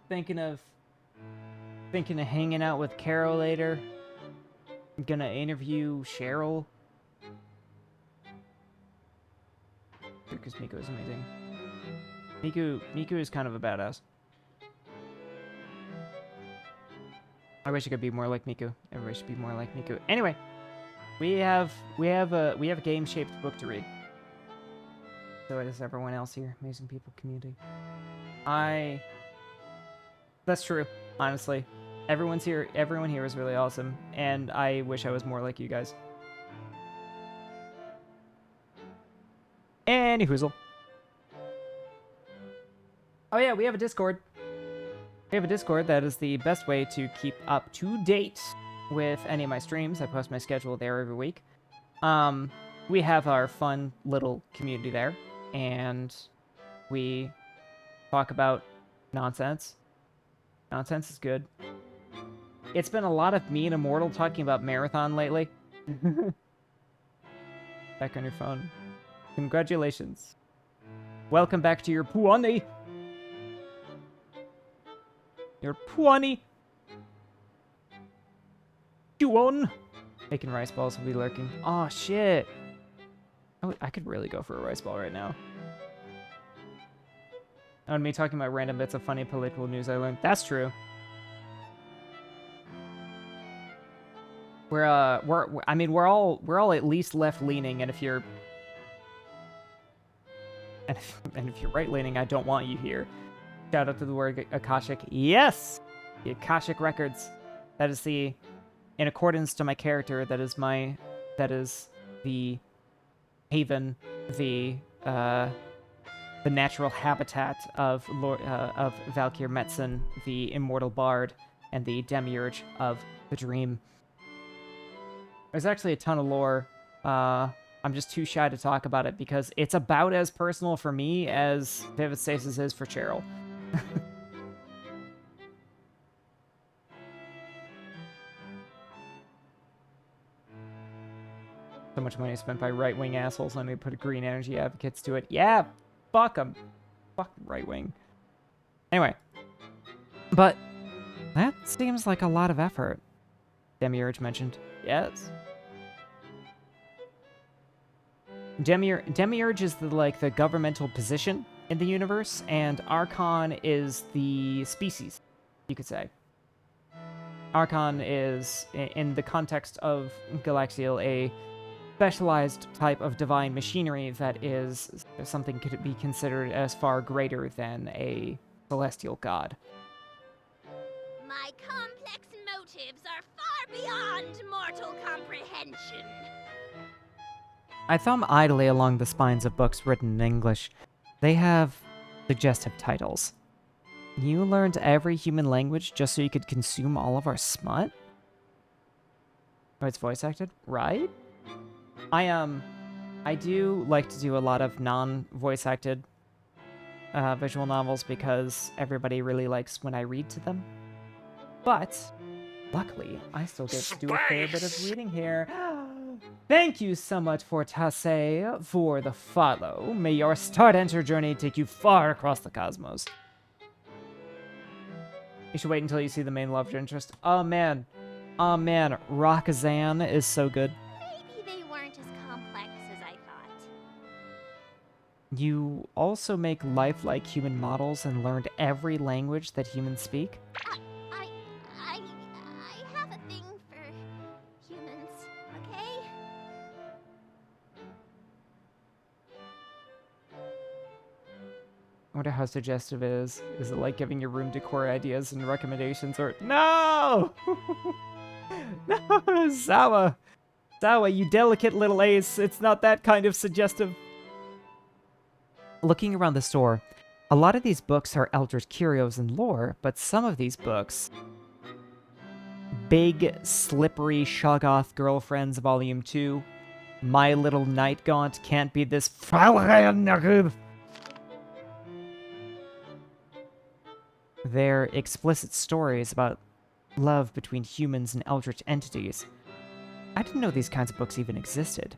Thinking of hanging out with Carol later. I'm gonna interview Cheryl. Because Miku is amazing. Miku is kind of a badass. I wish I could be more like Miku. Everybody should be more like Miku. Anyway, we have a game-shaped book to read. So does everyone else here. Amazing people community. That's true, honestly. Everyone here is really awesome, and I wish I was more like you guys. Anyhoozle. Oh yeah, we have a Discord. We have a Discord. That is the best way to keep up to date with any of my streams. I post my schedule there every week. We have our fun little community there, and we talk about nonsense. Nonsense is good. It's been a lot of me and Immortal talking about Marathon lately. Back on your phone. Congratulations. Welcome back to your Puani. Your Puani. Juon. Making rice balls will be lurking. Oh shit. I could really go for a rice ball right now. And me talking about random bits of funny political news I learned. That's true. We're all at least left leaning, and if you're right leaning, I don't want you here. Shout out to the word Akashic. Yes, the Akashic records. That is in accordance to my character. That is the haven, the natural habitat of Valkyr Metzen, the immortal bard, and the demiurge of the dream. There's actually a ton of lore. I'm just too shy to talk about it because it's about as personal for me as Vivid Stasis is for Cheryl. So much money spent by right-wing assholes on to put green energy advocates to it. Yeah, fuck them. Fuck right-wing. Anyway. But that seems like a lot of effort. Demiurge mentioned. Yes. Demiurge is the governmental position in the universe, and Archon is the species, you could say. Archon is, in the context of Galaxial, a specialized type of divine machinery that is something could be considered as far greater than a celestial god. My complex motives are far beyond mortal comprehension. I thumb idly along the spines of books written in English. They have suggestive titles. You learned every human language just so you could consume all of our smut? Oh, it's voice acted? Right? I do like to do a lot of non-voice acted visual novels because everybody really likes when I read to them. But luckily, I still get to do a fair bit of Space. reading here. Thank you so much for Tase for the follow. May your start enter journey take you far across the cosmos. You should wait until you see the main love interest. Oh man. Oh man, Rockazan is so good. Maybe they weren't as complex as I thought. You also make lifelike human models and learned every language that humans speak. I, I have a thing for humans, okay? I wonder how suggestive it is. Is it like giving your room decor ideas and recommendations or... No! No, Zawa! Zawa, you delicate little ace. It's not that kind of suggestive. Looking around the store, a lot of these books are Eldritch curios and lore, but some of these books... Big, Slippery Shoggoth Girlfriends Volume 2, My Little Night Gaunt Can't Be This... They're explicit stories about love between humans and eldritch entities. I didn't know these kinds of books even existed.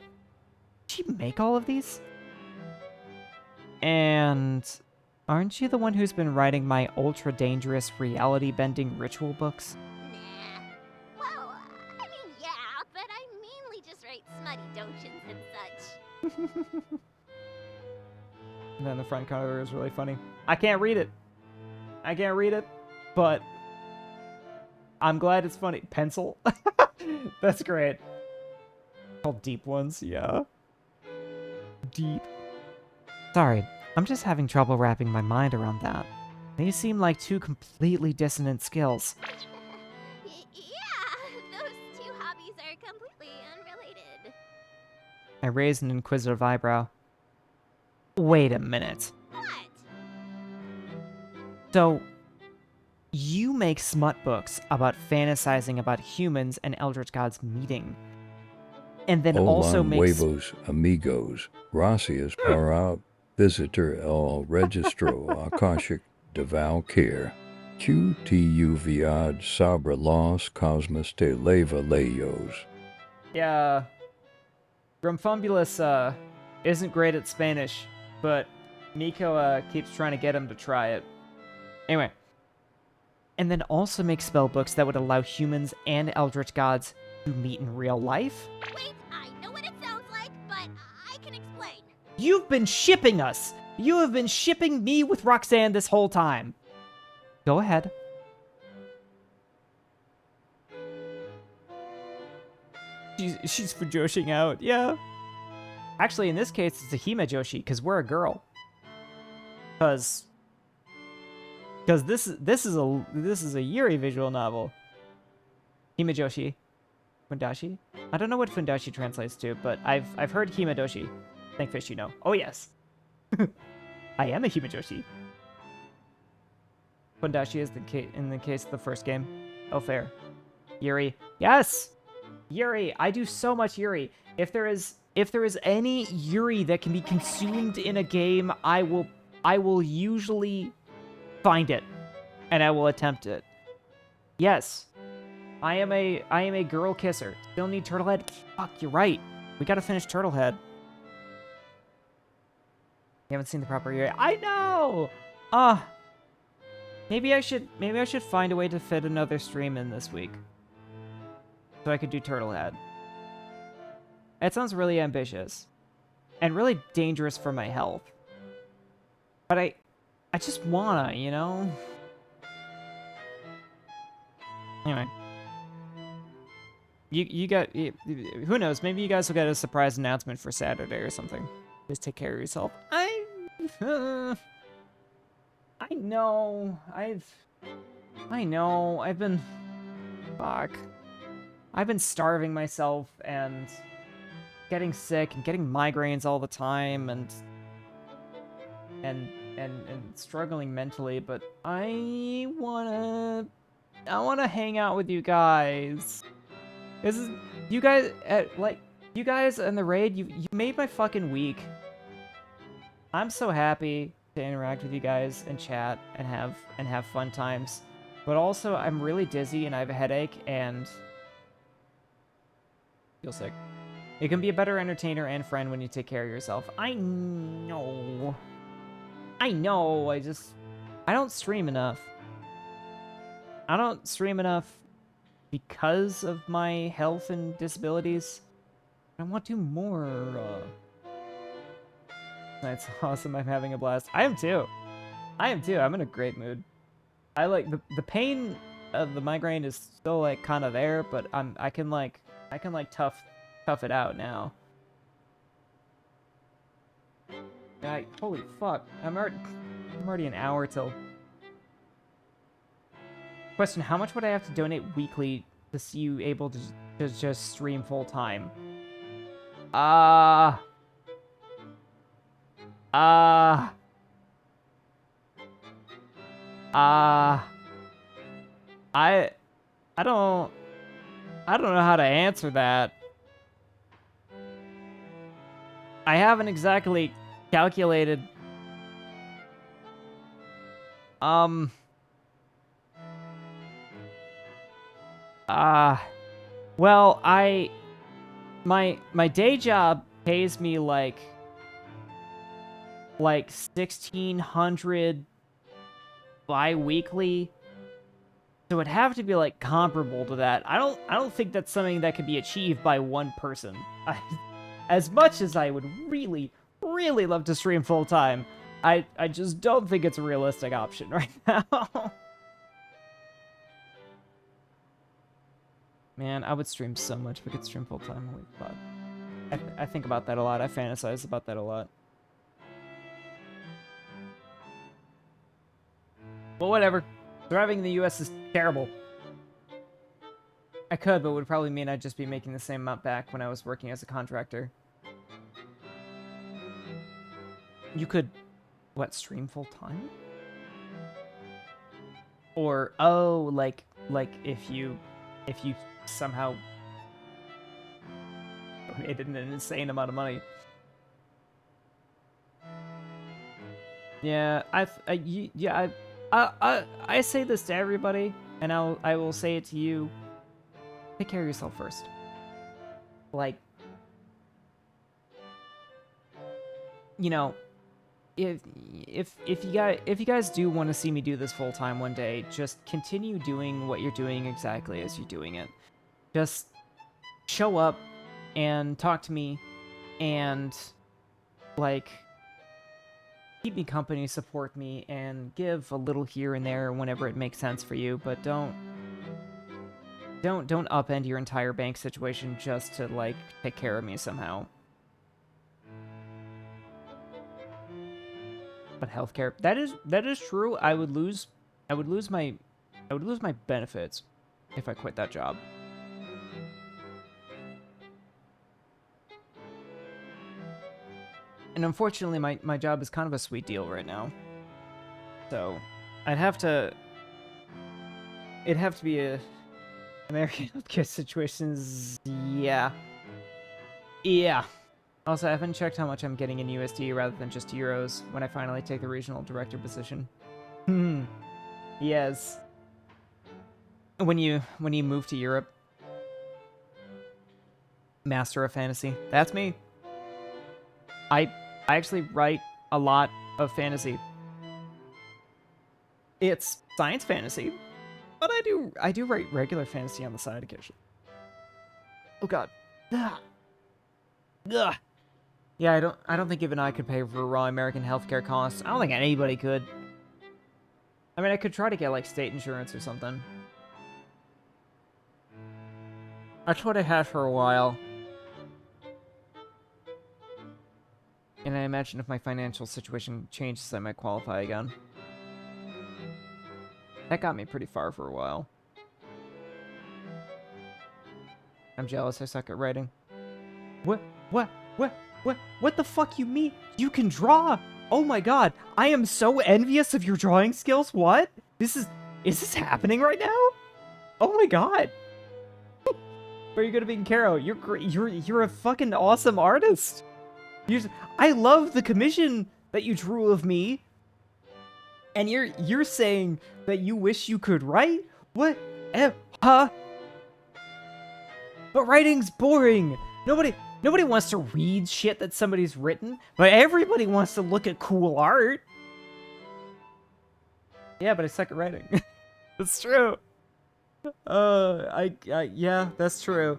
Did she make all of these? And aren't you the one who's been writing my ultra-dangerous reality-bending ritual books? Nah. Well, I mean, yeah, but I mainly just write smutty dotions and such. And then the front cover is really funny. I can't read it. I can't read it, but I'm glad it's funny. Pencil? That's great. Called Deep Ones, yeah. Deep. Sorry, I'm just having trouble wrapping my mind around that. They seem like two completely dissonant skills. Yeah, those two hobbies are completely unrelated. I raised an inquisitive eyebrow. Wait a minute. What? So, you make smut books about fantasizing about humans and eldritch gods meeting. And then also Hola makes... nuevos amigos. Gracias para visitor el registro Akashic de Valkyr. QTUVIAD sobre los cosmos de leva leyos. Yeah. Grumfumbulus, isn't great at Spanish, but Miko, keeps trying to get him to try it. Anyway. And then also make spell books that would allow humans and eldritch gods to meet in real life? Wait, I know what it sounds like, but I can explain. You've been shipping us! You have been shipping me with Roxanne this whole time. Go ahead. She's for joshing out, yeah. Actually, in this case, it's a Hime Joshi, because we're a girl. Because this is a Yuri visual novel. Hime Joshi. Fundashi? I don't know what Fundashi translates to, but I've heard Hime Doshi. Thank fish you know. Oh yes. I am a Hime Joshi. Fundashi is in the case of the first game. Oh fair. Yuri. Yes! Yuri! I do so much Yuri. If there is any Yuri that can be consumed in a game, I will usually find it. And I will attempt it. Yes. I am a girl kisser. Still need Turtlehead? Fuck, you're right. We gotta finish Turtlehead. You haven't seen the proper Yuri. I know! Maybe I should find a way to fit another stream in this week. So I could do Turtlehead. It sounds really ambitious. And really dangerous for my health. But I just wanna, you know? Anyway. Who knows, maybe you guys will get a surprise announcement for Saturday or something. Just take care of yourself. I know, I've been, fuck. I've been starving myself and getting sick and getting migraines all the time and struggling mentally, but I wanna hang out with you guys. This is you guys you guys in the raid. You made my fucking week. I'm so happy to interact with you guys and chat and have fun times. But also, I'm really dizzy and I have a headache and feel sick. You can be a better entertainer and friend when you take care of yourself. I know. I know. I don't stream enough. I don't stream enough because of my health and disabilities. I want to more. That's awesome. I'm having a blast. I am too. I am too. I'm in a great mood. I like the pain of the migraine is still like kind of there, but I can tough it out now. Holy fuck. I'm already an hour till. Question, how much would I have to donate weekly to see you able to just stream full time? I don't know how to answer that. I haven't exactly calculated. Well, my day job pays me like 1,600 bi-weekly. So it'd have to be like comparable to that. I don't think that's something that could be achieved by one person. As much as I would really, really love to stream full time, I just don't think it's a realistic option right now. Man, I would stream so much if we could stream full time. Holy fuck. I think about that a lot. I fantasize about that a lot. But whatever. Surviving in the US is terrible. I could, but it would probably mean I'd just be making the same amount back when I was working as a contractor. You could, what, stream full time? Or, oh, like if you somehow donated an insane amount of money. Yeah, I say this to everybody, and I will say it to you. Take care of yourself first. Like, you know, if you guys do want to see me do this full time one day, just continue doing what you're doing exactly as you're doing it. Just show up and talk to me and like keep me company, support me, and give a little here and there whenever it makes sense for you, but don't upend your entire bank situation just to like take care of me somehow. But healthcare, that is true. I would lose my benefits if I quit that job. And unfortunately, my job is kind of a sweet deal right now. So, it'd have to be a American healthcare situations. Yeah. Also, I haven't checked how much I'm getting in USD rather than just euros when I finally take the regional director position. Yes. When you move to Europe, master of fantasy. That's me. I actually write a lot of fantasy. It's science fantasy, but I do write regular fantasy on the side occasionally. Oh god. Ugh. Yeah, I don't think even I could pay for raw American healthcare costs. I don't think anybody could. I mean, I could try to get like state insurance or something. That's what I had for a while. And I imagine if my financial situation changes, I might qualify again. That got me pretty far for a while. I'm jealous I suck at writing. What the fuck you mean? You can draw! Oh my god, I am so envious of your drawing skills. What? Is this happening right now? Oh my god. are you gonna be in Caro? You're great. You're a fucking awesome artist. I love the commission that you drew of me. And you're saying that you wish you could write? What? Huh? But writing's boring. Nobody wants to read shit that somebody's written, but everybody wants to look at cool art. Yeah, but I suck at writing. That's true. Yeah, that's true.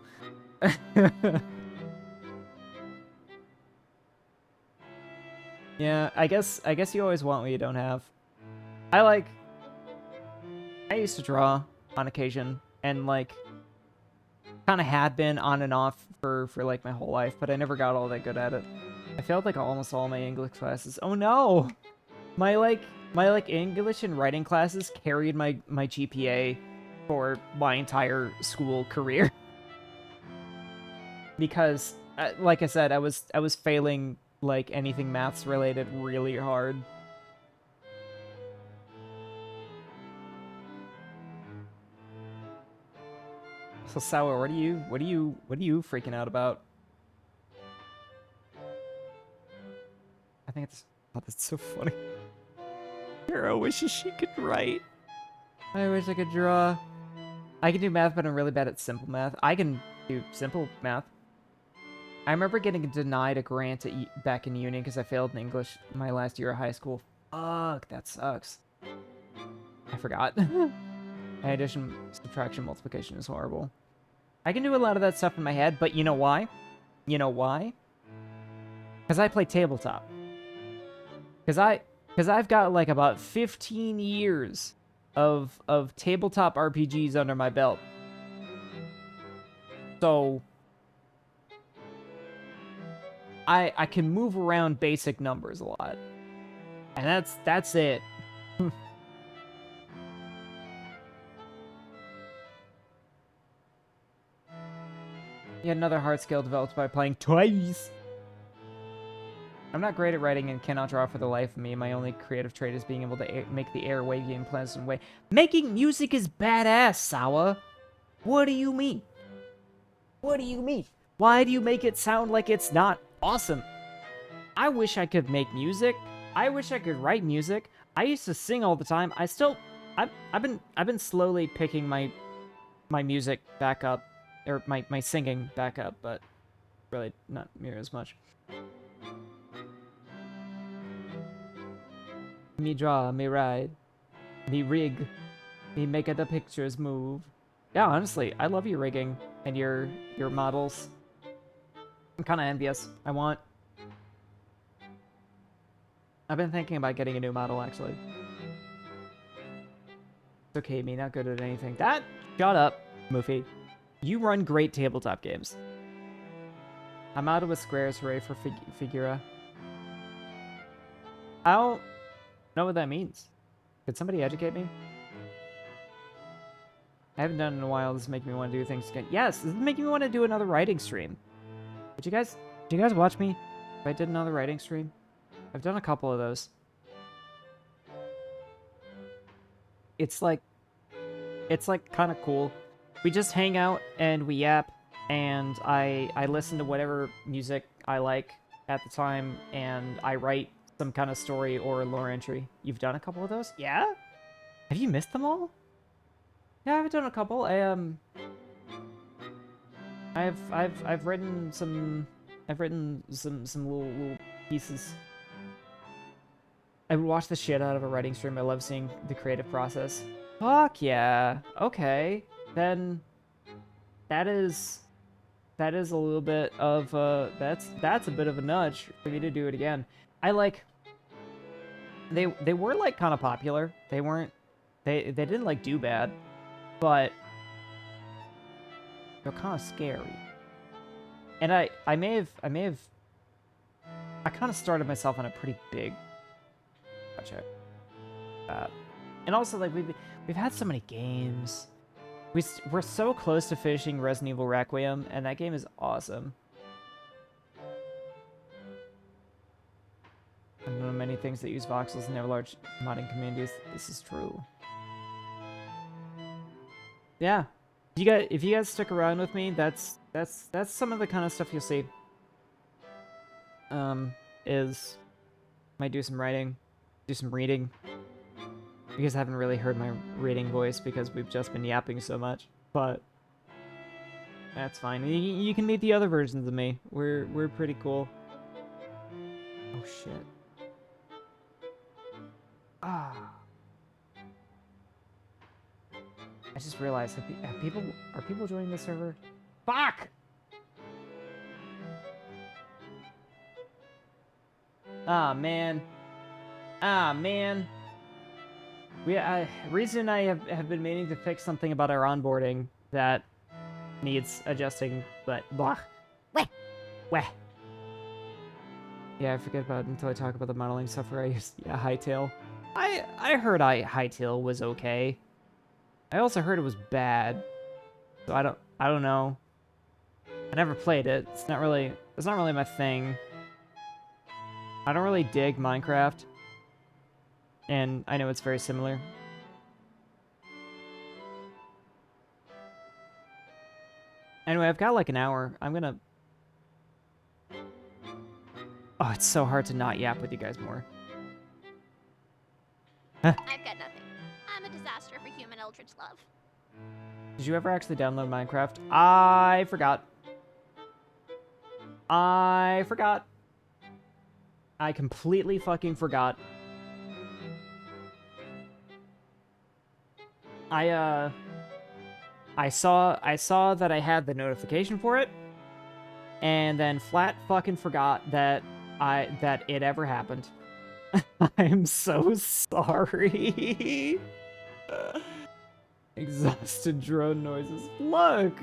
Yeah, I guess you always want what you don't have. I used to draw on occasion, and like kind of had been on and off for like my whole life, but I never got all that good at it. I failed like almost all my English classes. Oh no! My English and writing classes carried my GPA for my entire school career. Because like I said, I was failing like anything maths related really hard. So Sour, what are you freaking out about? I think it's oh, that's so funny. Hero wishes she could write. I wish I could draw. I can do math, but I'm really bad at simple math. I can do simple math. I remember getting denied a grant back in uni because I failed in English my last year of high school. Fuck, that sucks. I forgot. Addition, subtraction, multiplication is horrible. I can do a lot of that stuff in my head, but you know why? You know why? Because I play tabletop. Because I've got like about 15 years of tabletop RPGs under my belt. So I can move around basic numbers a lot. And that's it. Yet another hard skill developed by playing twice. I'm not great at writing and cannot draw for the life of me. My only creative trait is being able to make the air wavy in a pleasant way. Making music is badass, Sawa. What do you mean? What do you mean? Why do you make it sound like it's not awesome? I wish I could make music. I wish I could write music. I used to sing all the time. I've been slowly picking my music back up, or my singing back up, but really not near as much. Me draw, me ride, me rig, me make the pictures move. Yeah, honestly, I love your rigging and your models. I'm kind of envious. I've been thinking about getting a new model, actually. It's okay, me not good at anything. Shut up, Moofy. You run great tabletop games. I'm out of a squares, hooray for Figura. I don't know what that means. Could somebody educate me? I haven't done it in a while. This is making me want to do things again. Yes, this is making me want to do another writing stream. Did you guys watch me if I did another writing stream? I've done a couple of those. It's like kind of cool. We just hang out and we yap, and I listen to whatever music I like at the time, and I write some kind of story or lore entry. You've done a couple of those? Yeah? Have you missed them all? Yeah, I've done a couple. I've written some little pieces. I would watch the shit out of a writing stream. I love seeing the creative process. Fuck yeah. Okay. Then that is a little bit of that's a bit of a nudge for me to do it again. They were like kind of popular. They didn't like do bad, but they're kind of scary. And I kind of started myself on a pretty big project. And also like we've had so many games. We're so close to finishing Resident Evil Requiem, and that game is awesome. I know many things that use voxels and have large modding communities. This is true. Yeah, If you guys stick around with me, that's some of the kind of stuff you'll see. Is might do some writing, do some reading. You guys haven't really heard my reading voice because we've just been yapping so much, but that's fine. You can meet the other versions of me. We're pretty cool. Oh shit. Ah. I just realized, are people joining the server? Fuck! Ah, man. Ah, man. Reason I have been meaning to fix something about our onboarding that needs adjusting, but blah. Weh. Weh. Yeah, I forget about it until I talk about the modeling software I used. Yeah, Hightail. I heard Hightail was okay. I also heard it was bad. So I don't know. I never played it. It's not really my thing. I don't really dig Minecraft. And I know it's very similar. Anyway, I've got like an hour. I'm gonna... Oh, it's so hard to not yap with you guys more. I've got nothing. I'm a disaster for human eldritch love. Did you ever actually download Minecraft? I forgot. I completely fucking forgot. I saw that I had the notification for it, and then flat fucking forgot that it ever happened. I'm so sorry. Exhausted drone noises. Look,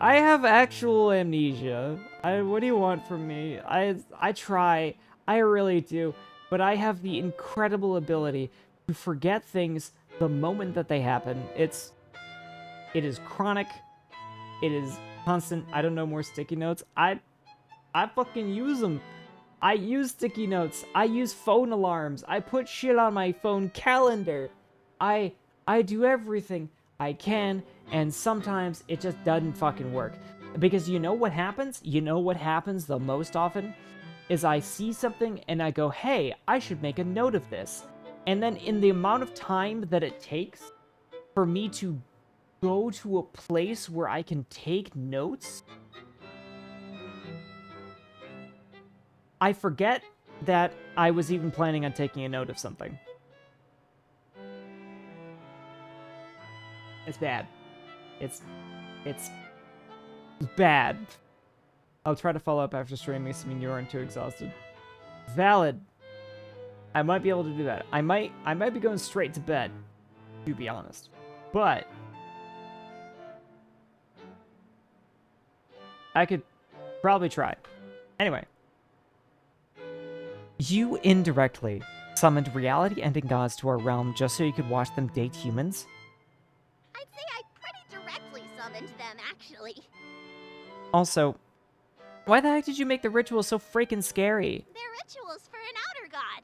I have actual amnesia. What do you want from me? I try. I really do. But I have the incredible ability to forget things the moment that they happen. It is chronic. It is constant. I don't know more sticky notes. I fucking use them. I use sticky notes. I use phone alarms. I put shit on my phone calendar. I do everything I can, and sometimes it just doesn't fucking work. Because you know what happens? You know what happens the most often? Is I see something and I go, hey, I should make a note of this. And then in the amount of time that it takes for me to go to a place where I can take notes, I forget that I was even planning on taking a note of something. It's bad. It's bad. I'll try to follow up after streaming, assuming you aren't too exhausted. Valid. I might be able to do that. I might be going straight to bed, to be honest. But I could probably try. Anyway. You indirectly summoned reality-ending gods to our realm just so you could watch them date humans? I'd say I pretty directly summoned them, actually. Also, why the heck did you make the ritual so freaking scary? They're rituals for an outer god.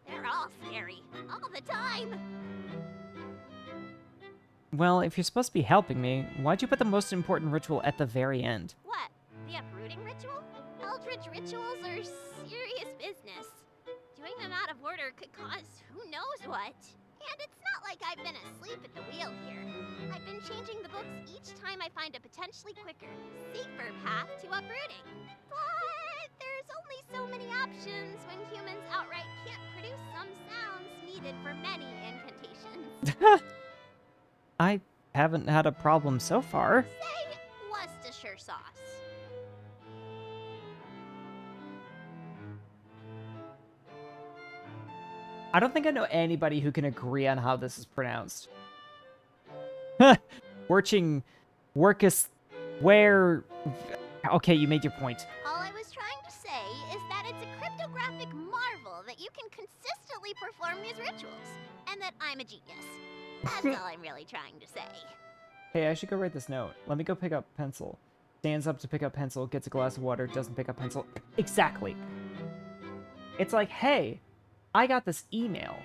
They're all scary, all the time. Well, if you're supposed to be helping me, why'd you put the most important ritual at the very end? What? The uprooting ritual? Eldritch rituals are serious business. Doing them out of order could cause who knows what. And it's not like I've been asleep at the wheel here. I've been changing the books each time I find a potentially quicker, safer path to uprooting. But there's only so many options when humans outright can't produce some sounds needed for many incantations. I haven't had a problem so far. Say Worcestershire sauce. I don't think I know anybody who can agree on how this is pronounced. Workus, where... Okay, you made your point. All I was trying to say is that it's a cryptographic marvel that you can consistently perform these rituals, and that I'm a genius. That's all I'm really trying to say. Hey, I should go write this note. Let me go pick up pencil. Stands up to pick up pencil, gets a glass of water, doesn't pick up pencil. Exactly. It's like, hey, I got this email,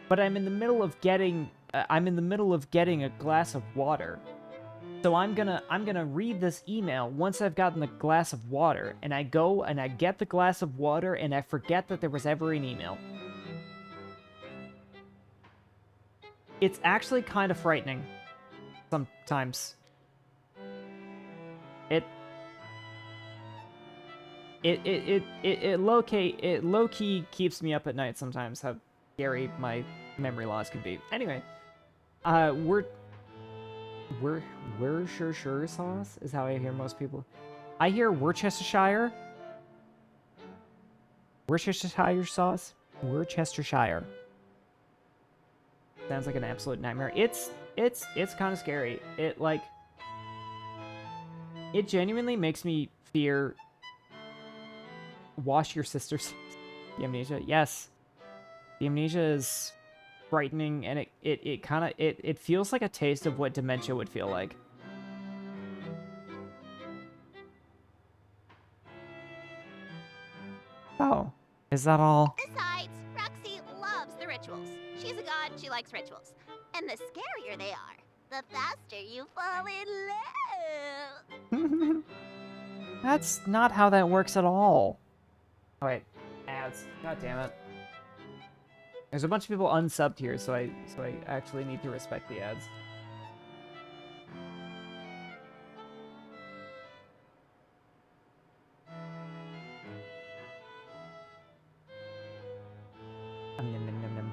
but I'm in the middle of getting a glass of water. So I'm gonna read this email once I've gotten the glass of water, and I go and I get the glass of water, and I forget that there was ever an email. It's actually kind of frightening sometimes. It low key keeps me up at night sometimes. How scary my memory loss can be. Anyway, Worcestershire sauce is how I hear most people. I hear Worcestershire. Worcestershire sauce. Worcestershire. Sounds like an absolute nightmare. It's kind of scary. It genuinely makes me fear. Wash your sisters. The amnesia. Yes. The amnesia is frightening, and it feels like a taste of what dementia would feel like. Oh. Is that all? Besides, Roxy loves the rituals. She's a god, she likes rituals. And the scarier they are, the faster you fall in love. That's not how that works at all. Oh, wait. Ads. God damn it. There's a bunch of people unsubbed here, so I actually need to respect the ads. Nom, nom, nom, nom.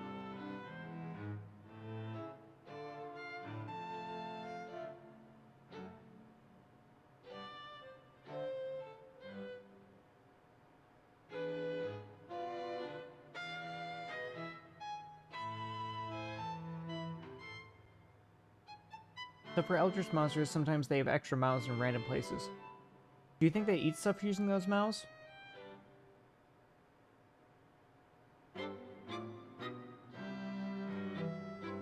So for Eldritch monsters, sometimes they have extra mouths in random places. Do you think they eat stuff using those mouths?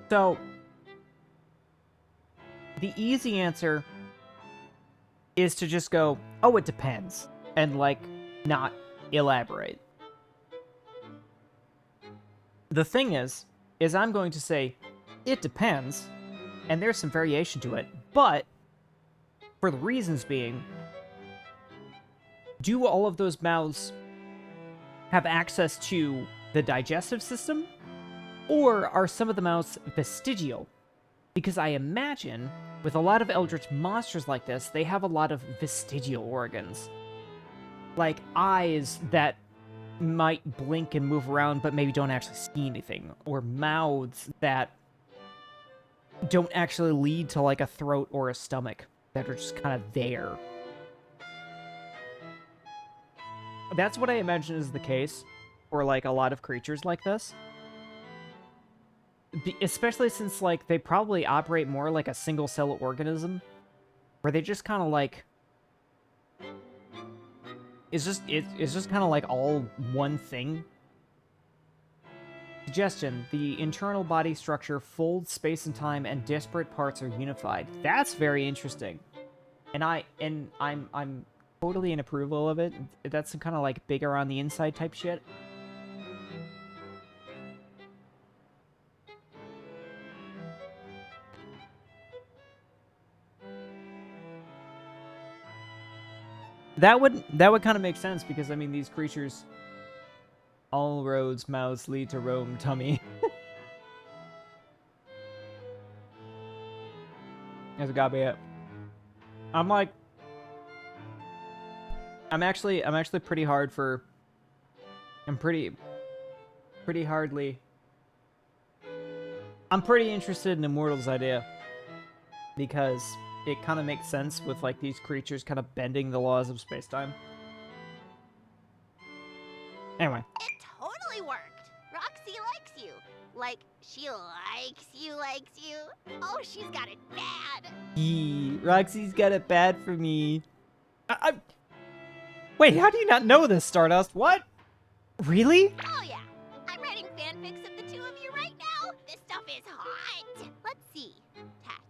So, the easy answer is to just go, oh, it depends, and, like, not elaborate. The thing is I'm going to say, it depends, and there's some variation to it, but for the reasons being, do all of those mouths have access to the digestive system, or are some of the mouths vestigial? Because I imagine with a lot of Eldritch monsters like this, they have a lot of vestigial organs. Like eyes that might blink and move around, but maybe don't actually see anything, or mouths that don't actually lead to like a throat or a stomach, that are just kind of there. That's what I imagine is the case for like a lot of creatures like this. Especially since like they probably operate more like a single cell organism, where they just kind of like it's just kind of like all one thing. Suggestion: the internal body structure folds space and time, and disparate parts are unified. That's very interesting, and I'm totally in approval of it. That's some kind of like bigger on the inside type shit. That would kind of make sense, because I mean these creatures, all roads mouths lead to Rome tummy. That's gotta be it. I'm actually pretty hard for. I'm pretty interested in Immortal's idea, because it kind of makes sense with like these creatures kind of bending the laws of space-time. Anyway. It totally worked. Roxy likes you. Like, she likes you. Oh, she's got it bad. Roxy's got it bad for me. Wait, how do you not know this, Stardust? What? Really? Oh yeah, I'm writing fanfics of the two of you right now. This stuff is hot. Let's see. Tax.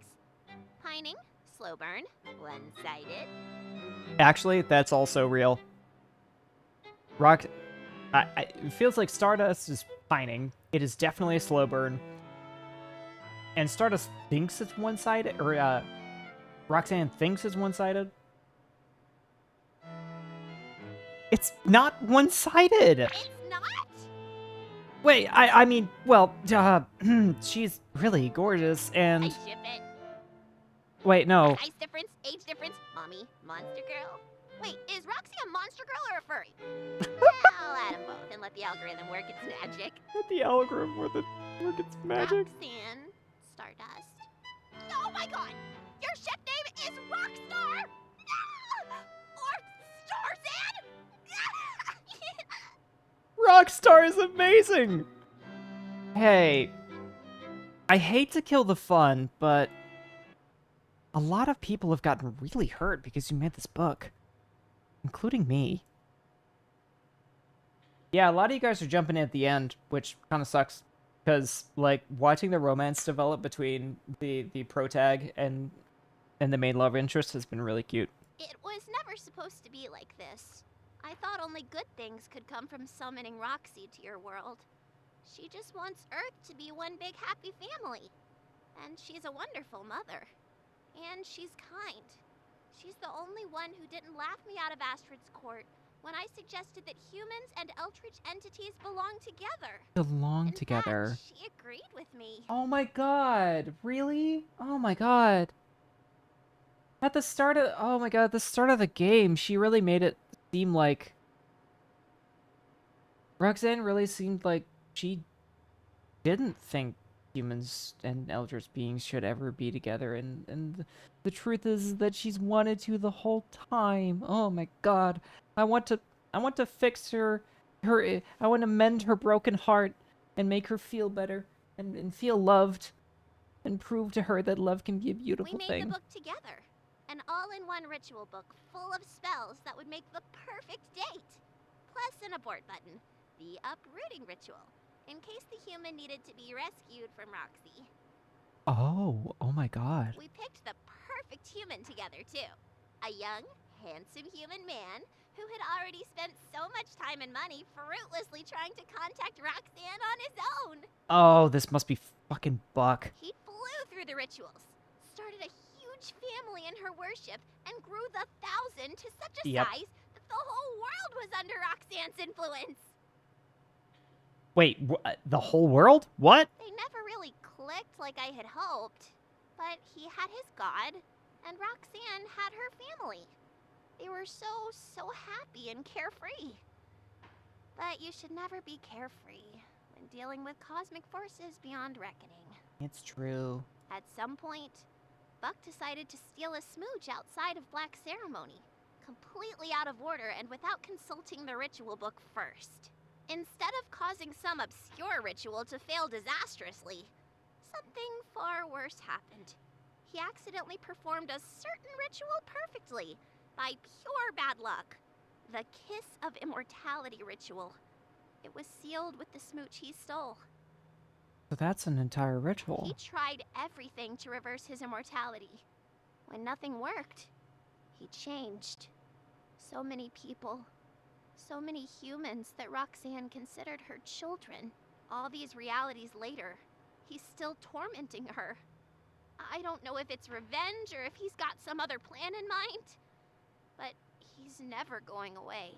Pining, slow burn, one-sided. Actually, that's also real. It feels like Stardust is pining. It is definitely a slow burn. And Stardust thinks it's one-sided, or Roxanne thinks is one-sided. It's not one-sided! It's not? Wait, I mean, well, she's really gorgeous, I and... ship it. Wait, no. Size difference, age difference, mommy, monster girl. Wait, is Roxy a monster girl or a furry? I'll add them both and let the algorithm work its magic. The algorithm with it work its magic. Roxanne Stardust. Oh my god! Your ship name is Rockstar! Or Starzan? Rockstar is amazing! Hey, I hate to kill the fun, but a lot of people have gotten really hurt because you made this book, including me. Yeah, a lot of you guys are jumping in at the end, which kind of sucks, because like watching the romance develop between the protag and the main love interest has been really cute. It was never supposed to be like this. I thought only good things could come from summoning Roxy to your world. She just wants Earth to be one big happy family. And she's a wonderful mother. And she's kind. She's the only one who didn't laugh me out of Astrid's court when I suggested that humans and Eldritch entities belong together. Belong In together. fact, she agreed with me. Oh my god, really? Oh my god. At the start of, oh my god, at the start of the game, she really made it seem like... Roxanne really seemed like she didn't think humans and eldritch beings should ever be together, and the truth is that she's wanted to the whole time. Oh my god. I want to fix her, I want to mend her broken heart and make her feel better and feel loved and prove to her that love can be a beautiful We made thing. the book together. An all-in-one ritual book full of spells that would make the perfect date. Plus an abort button, the uprooting ritual, in case the human needed to be rescued from Roxy. Oh my god. We picked the perfect human together, too. A young, handsome human man who had already spent so much time and money fruitlessly trying to contact Roxanne on his own. Oh, this must be fucking Buck. He flew through the rituals, started a huge family in her worship, and grew the 1,000 to such a Yep. size that the whole world was under Roxanne's influence. Wait, the whole world? What? They never really clicked like I had hoped, but he had his god, and Roxanne had her family. They were so happy and carefree. But you should never be carefree when dealing with cosmic forces beyond reckoning. It's true. At some point, Buck decided to steal a smooch outside of Black Ceremony, completely out of order and without consulting the ritual book first. Instead of causing some obscure ritual to fail disastrously, something far worse happened. He accidentally performed a certain ritual perfectly, by pure bad luck. The Kiss of Immortality ritual. It was sealed with the smooch he stole. So that's an entire ritual. He tried everything to reverse his immortality. When nothing worked, he changed. So many people, so many humans that Roxanne considered her children. All these realities later, he's still tormenting her. I don't know if it's revenge or if he's got some other plan in mind, but he's never going away.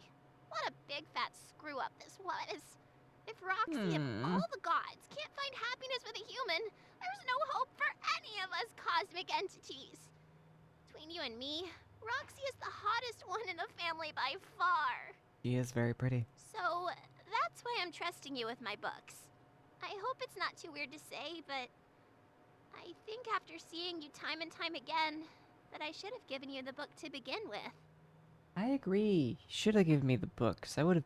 What a big fat screw up this was. If Roxy of all the gods can't find happiness with a human, there's no hope for any of us cosmic entities. Between you and me, Roxy is the hottest one in the family by far. She is very pretty. So that's why I'm trusting you with my books. I hope it's not too weird to say, but I think after seeing you time and time again, that I should have given you the book to begin with. I agree. Should have given me the books. I would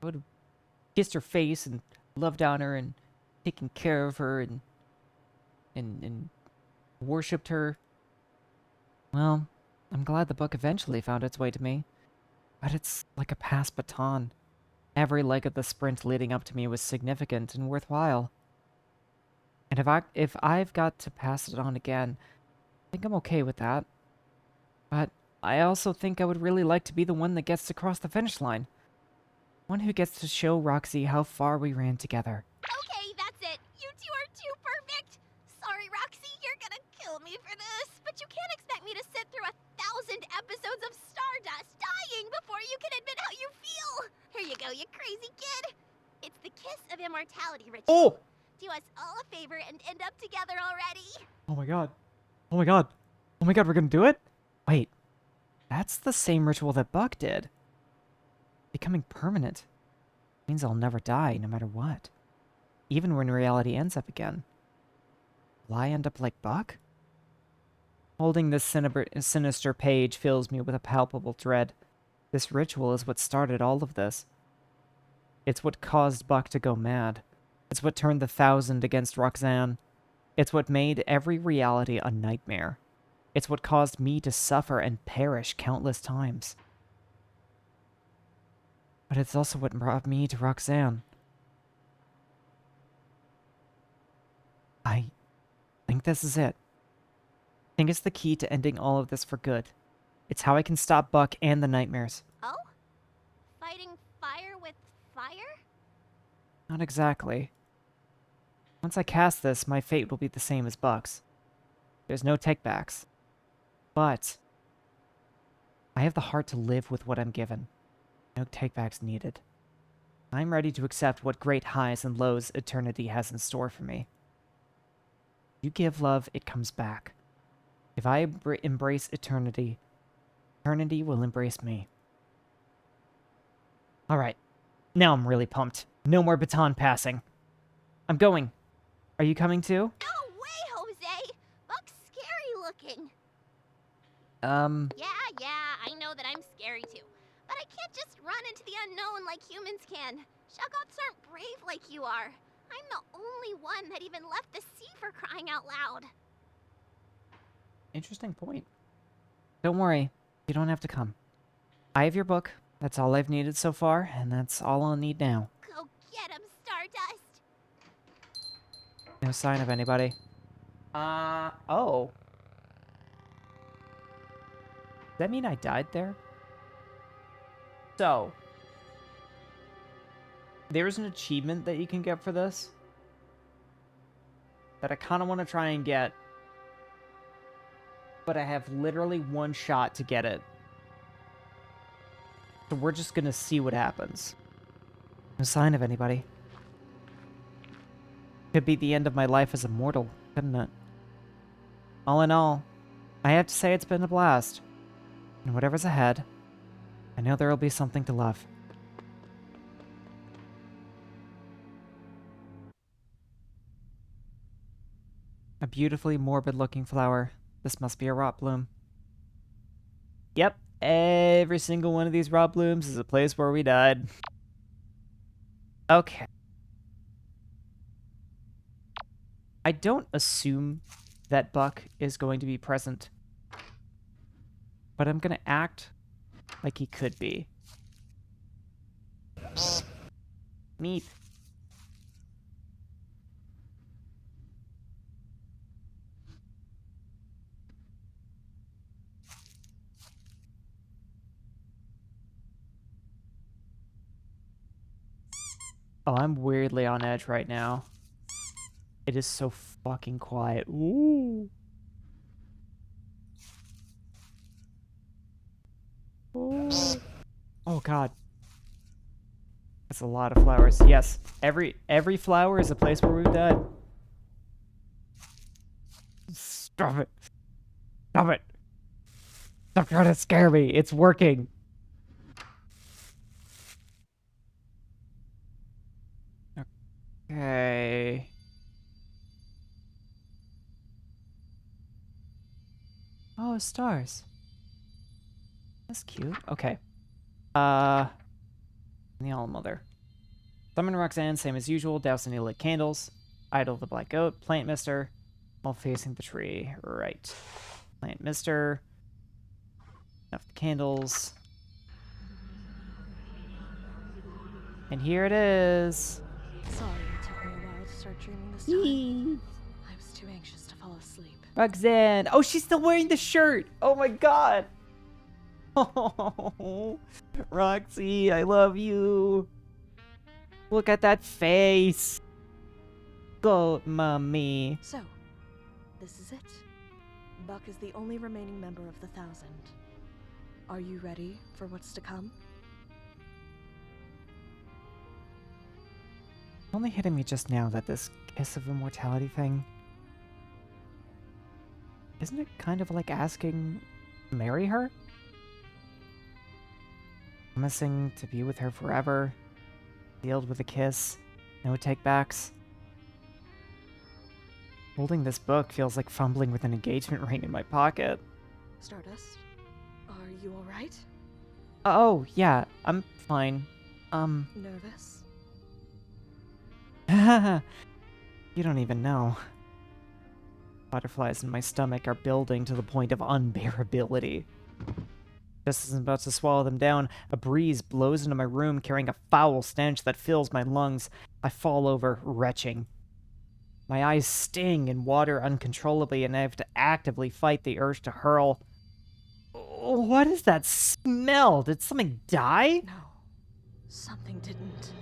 have kissed her face and loved on her and taken care of her and worshipped her. Well, I'm glad the book eventually found its way to me. But it's like a passed baton. Every leg of the sprint leading up to me was significant and worthwhile. And if I've got to pass it on again, I think I'm okay with that. But I also think I would really like to be the one that gets to cross the finish line. One who gets to show Roxy how far we ran together. Okay, that's it. You two are too perfect. Sorry, Roxy, you're gonna kill me for this, but you can't expect me to episodes of Stardust, dying before you can admit how you feel. Here you go, you crazy kid. It's the kiss of immortality ritual. Oh! Do us all a favor and end up together already. Oh my god. Oh my god. Oh my god, we're gonna do it? Wait. That's the same ritual that Buck did. Becoming permanent. Means I'll never die, no matter what. Even when reality ends up again. Will I end up like Buck? Holding this sinister page fills me with a palpable dread. This ritual is what started all of this. It's what caused Buck to go mad. It's what turned the 1,000 against Roxanne. It's what made every reality a nightmare. It's what caused me to suffer and perish countless times. But it's also what brought me to Roxanne. I think this is it. I think it's the key to ending all of this for good. It's how I can stop Buck and the nightmares. Oh? Fighting fire with fire? Not exactly. Once I cast this, my fate will be the same as Buck's. There's no takebacks. But I have the heart to live with what I'm given. No takebacks needed. I'm ready to accept what great highs and lows eternity has in store for me. You give love, it comes back. If I embrace eternity, eternity will embrace me. Alright, now I'm really pumped. No more baton passing. I'm going. Are you coming too? No way, Jose! Buck's scary looking. Yeah, I know that I'm scary too. But I can't just run into the unknown like humans can. Shugoths aren't brave like you are. I'm the only one that even left the sea, for crying out loud. Interesting point. Don't worry, you don't have to come. I have your book. That's all I've needed so far, and that's all I'll need now. Go get him, Stardust! No sign of anybody. Oh. Does that mean I died there? So, there's an achievement that you can get for this that I kind of want to try and get, but I have literally one shot to get it. So we're just gonna see what happens. No sign of anybody. Could be the end of my life as a mortal, couldn't it? All in all, I have to say it's been a blast. And whatever's ahead, I know there will be something to love. A beautifully morbid-looking flower. This must be a rot bloom. Yep, every single one of these rot blooms is a place where we died. Okay. I don't assume that Buck is going to be present, but I'm gonna act like he could be. Neat. Oh, I'm weirdly on edge right now. It is so fucking quiet. Ooh. Ooh. Oh god. That's a lot of flowers. Yes, every flower is a place where we've died. Stop it. Stop it. Stop trying to scare me. It's working. Okay. Oh, stars. That's cute. Okay. The Allmother. Summon Roxanne, same as usual. Douse any lit candles. Idle the black goat. Plant mister. While facing the tree. Right. Plant mister. Enough candles. And here it is. Sorry it took me a while to start dreaming this time. I was too anxious to fall asleep. Roxanne. Oh, she's still wearing the shirt. Oh my god. Oh, Roxy, I love you. Look at that face. Go, mommy. So, this is it. Buck is the only remaining member of the 1,000. Are you ready for what's to come? Only hitting me just now that this kiss of immortality thing, isn't it kind of like asking to marry her? Promising to be with her forever, sealed with a kiss, no takebacks. Holding this book feels like fumbling with an engagement ring in my pocket. Stardust, are you alright? Oh, yeah, I'm fine. Nervous? You don't even know. Butterflies in my stomach are building to the point of unbearability. Just as I'm about to swallow them down, a breeze blows into my room carrying a foul stench that fills my lungs. I fall over, retching. My eyes sting and water uncontrollably, and I have to actively fight the urge to hurl. What is that smell? Did something die? No. Something didn't.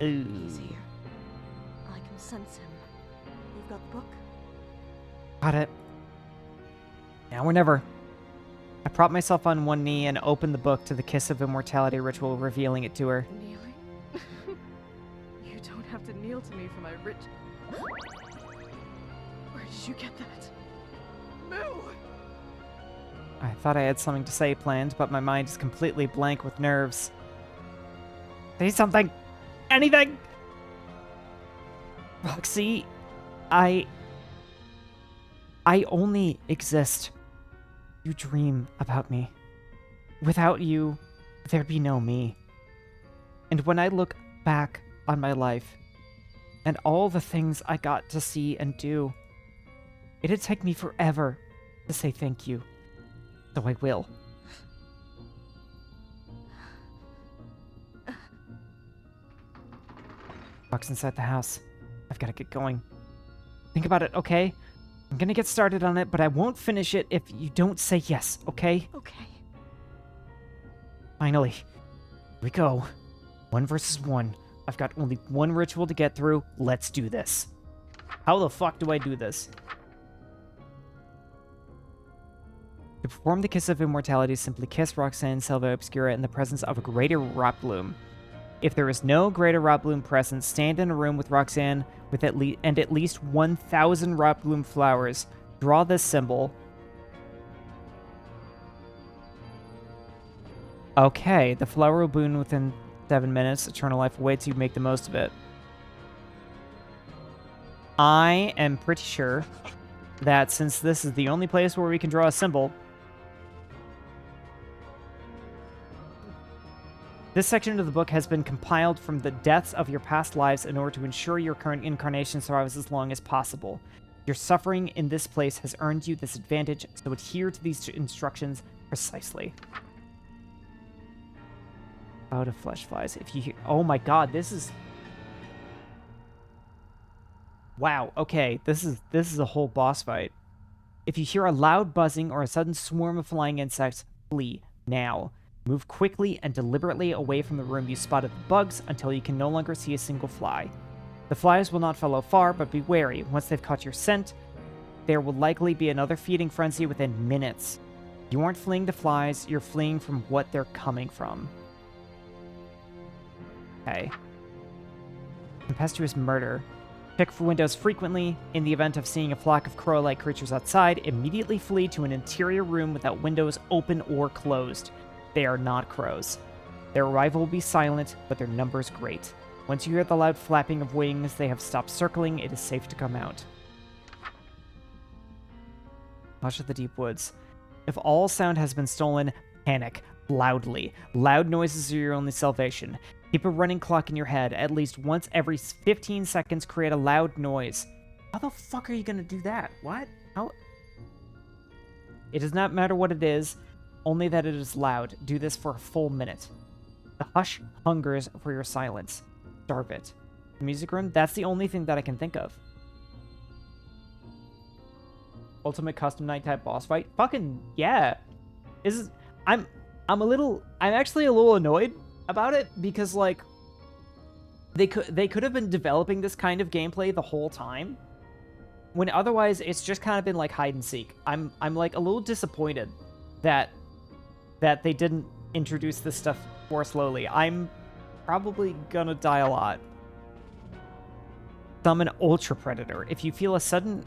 Ooh. He's here. I can sense him. You've got the book? Got it. Now or never. I prop myself on one knee and open the book to the Kiss of Immortality ritual, revealing it to her. Kneeling? You don't have to kneel to me for my rich... Where did you get that? Moo! I thought I had something to say planned, but my mind is completely blank with nerves. Say something! Anything! Roxy, I only exist. You dream about me. Without you, there'd be no me. And when I look back on my life, and all the things I got to see and do, it'd take me forever to say thank you. So I will. Walks inside the house. I've got to get going. Think about it, okay? I'm gonna get started on it, but I won't finish it if you don't say yes, okay? Okay. Finally. Here we go. 1 versus 1. I've got only one ritual to get through. Let's do this. How the fuck do I do this? To perform the Kiss of Immortality, simply kiss Roxanne Selva Obscura in the presence of a greater rot bloom. If there is no greater rot bloom present, stand in a room with Roxanne with at least 1,000 rot bloom flowers. Draw this symbol. Okay, the flower will bloom within 7 minutes. Eternal life awaits you. Make the most of it. I am pretty sure that since this is the only place where we can draw a symbol, this section of the book has been compiled from the deaths of your past lives in order to ensure your current incarnation survives as long as possible. Your suffering in this place has earned you this advantage, so adhere to these instructions precisely. Out of flesh flies. If you hear... Oh my god, this is... Wow, okay, this is a whole boss fight. If you hear a loud buzzing or a sudden swarm of flying insects, flee now. Move quickly and deliberately away from the room you spotted the bugs until you can no longer see a single fly. The flies will not follow far, but be wary. Once they've caught your scent, there will likely be another feeding frenzy within minutes. You aren't fleeing the flies, you're fleeing from what they're coming from. Okay. Tempestuous murder. Check for windows frequently. In the event of seeing a flock of crow-like creatures outside, immediately flee to an interior room without windows open or closed. They are not crows. Their arrival will be silent, but their numbers great. Once you hear the loud flapping of wings, they have stopped circling. It is safe to come out. Hush of the deep woods. If all sound has been stolen, panic loudly. Loud noises are your only salvation. Keep a running clock in your head. At least once every 15 seconds, create a loud noise. How the fuck are you gonna do that? What? How? It does not matter what it is, only that it is loud. Do this for a full minute. The hush hungers for your silence. Starve it. The music room, that's the only thing that I can think of. Ultimate custom night type boss fight? Fucking yeah. I'm actually a little annoyed about it because like they could have been developing this kind of gameplay the whole time when otherwise it's just kind of been like hide and seek. I'm like a little disappointed that that they didn't introduce this stuff more slowly. I'm probably gonna die a lot. Summon Ultra Predator. If you feel a sudden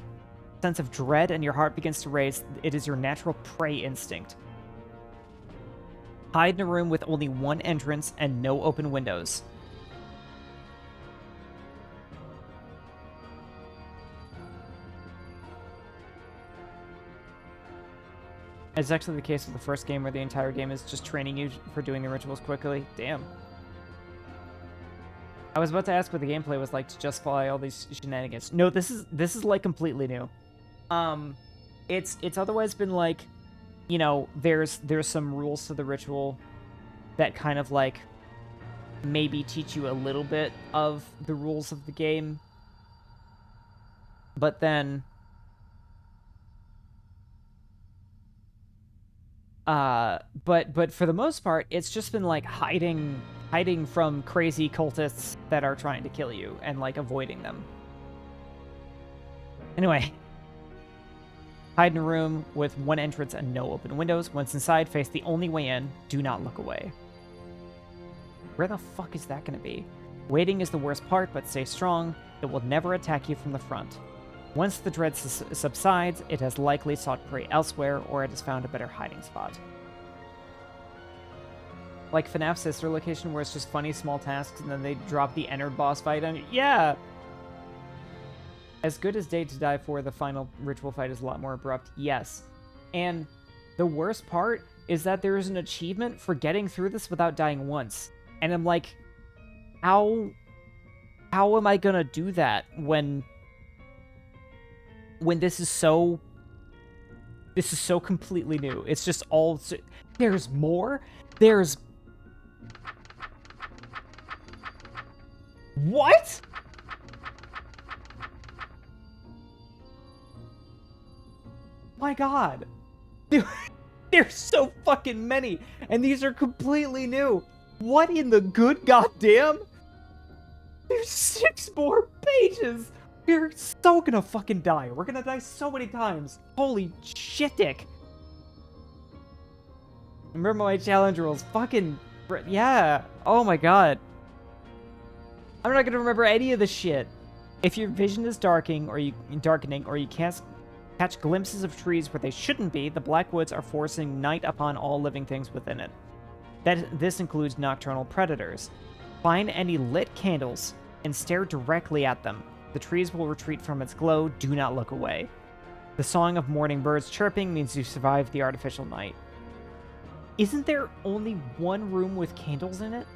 sense of dread and your heart begins to race, it is your natural prey instinct. Hide in a room with only one entrance and no open windows. It's actually the case with the first game where the entire game is just training you for doing the rituals quickly. Damn. I was about to ask what the gameplay was like to justify all these shenanigans. No, this is like completely new. It's otherwise been like, you know, there's some rules to the ritual that kind of like maybe teach you a little bit of the rules of the game. But then but for the most part, it's just been like hiding from crazy cultists that are trying to kill you and like avoiding them. Anyway, hide in a room with one entrance and no open windows. Once inside, face the only way in. Do not look away. Where the fuck is that going to be? Waiting is the worst part, but stay strong. It will never attack you from the front. Once the dread subsides, it has likely sought prey elsewhere, or it has found a better hiding spot. Like FNAF's sister location, where it's just funny small tasks, and then they drop the Ennard boss fight on you. Yeah! As good as Day to Die for, the final ritual fight is a lot more abrupt. Yes. And the worst part is that there is an achievement for getting through this without dying once. And I'm like, how am I gonna do that when this is so completely new? It's just all, there's more? There's... What? My god. Dude, there's so fucking many, and these are completely new. What in the good goddamn? There's 6 more pages. We're so gonna fucking die. We're gonna die so many times. Holy shit, dick. Remember my challenge rules. Fucking... Yeah. Oh my god. I'm not gonna remember any of this shit. If your vision is darkening or you can't catch glimpses of trees where they shouldn't be, the Black Woods are forcing night upon all living things within it. This includes nocturnal predators. Find any lit candles and stare directly at them. The trees will retreat from its glow. Do not look away. The song of morning birds chirping means you survived the artificial night. Isn't there only one room with candles in it?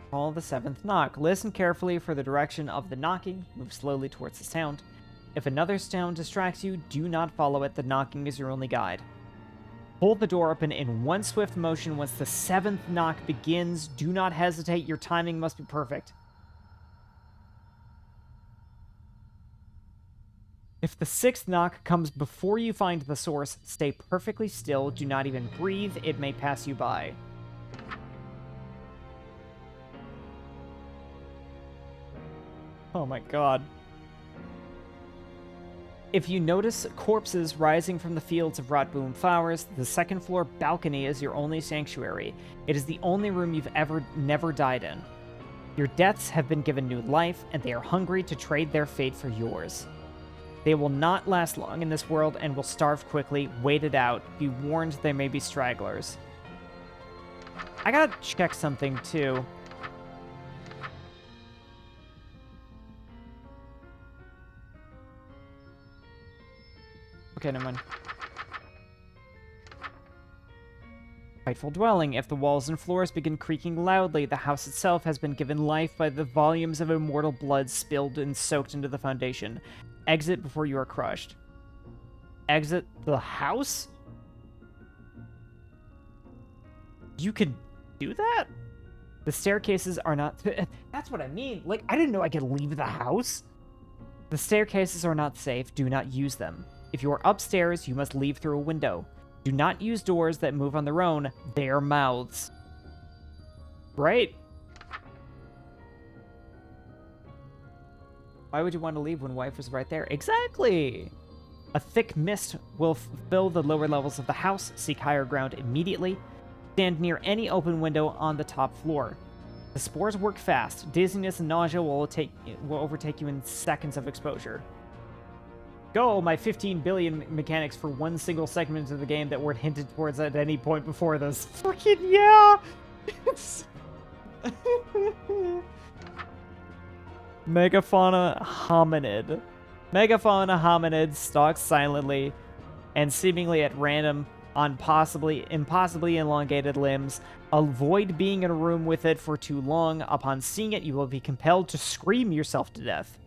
Call the 7th knock. Listen carefully for the direction of the knocking. Move slowly towards the sound. If another sound distracts you, do not follow it. The knocking is your only guide. Hold the door open in one swift motion once the 7th knock begins. Do not hesitate. Your timing must be perfect. If the 6th knock comes before you find the source, stay perfectly still. Do not even breathe. It may pass you by. Oh my god. If you notice corpses rising from the fields of rot-boom flowers, the 2nd floor balcony is your only sanctuary. It is the only room you've never died in. Your deaths have been given new life, and they are hungry to trade their fate for yours. They will not last long in this world and will starve quickly. Wait it out. Be warned, there may be stragglers. I gotta check something, too. Okay, never mind. Frightful dwelling. If the walls and floors begin creaking loudly, the house itself has been given life by the volumes of immortal blood spilled and soaked into the foundation. Exit before you are crushed. Exit the house? You can do that? The staircases are not... That's what I mean. Like, I didn't know I could leave the house. The staircases are not safe. Do not use them. If you are upstairs, you must leave through a window. Do not use doors that move on their own. They are mouths. Right? Why would you want to leave when wife was right there? Exactly! A thick mist will fill the lower levels of the house. Seek higher ground immediately. Stand near any open window on the top floor. The spores work fast. Dizziness and nausea will overtake you in seconds of exposure. Go, my 15 billion mechanics for one single segment of the game that weren't hinted towards at any point before this. Fucking yeah! Megafauna hominid. Megafauna hominid stalks silently and seemingly at random on impossibly elongated limbs. Avoid being in a room with it for too long. Upon seeing it, you will be compelled to scream yourself to death.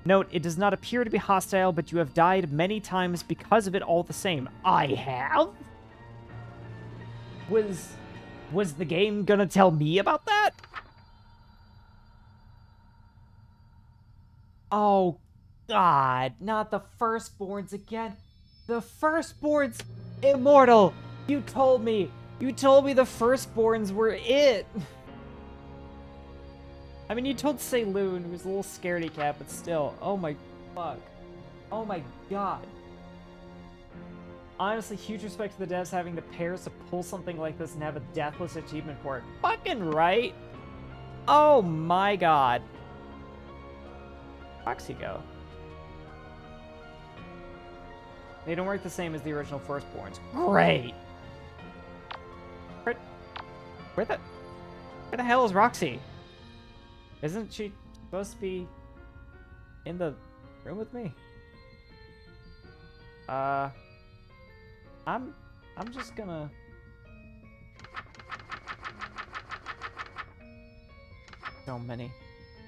Note, it does not appear to be hostile, but you have died many times because of it all the same. I have? Was the game gonna tell me about that? Oh, God. Not the Firstborns again. The Firstborns immortal. You told me. You told me the Firstborns were it. I mean, you told Saloon, who's a little scaredy cat, but still. Oh my fuck. Oh my god. Honestly, huge respect to the devs having the pairs to pull something like this and have a deathless achievement for it. Fucking right. Oh my god. Foxy go. They don't work the same as the original Firstborns. Great. Where the hell is Roxy? Isn't she supposed to be in the room with me? I'm just gonna... So many.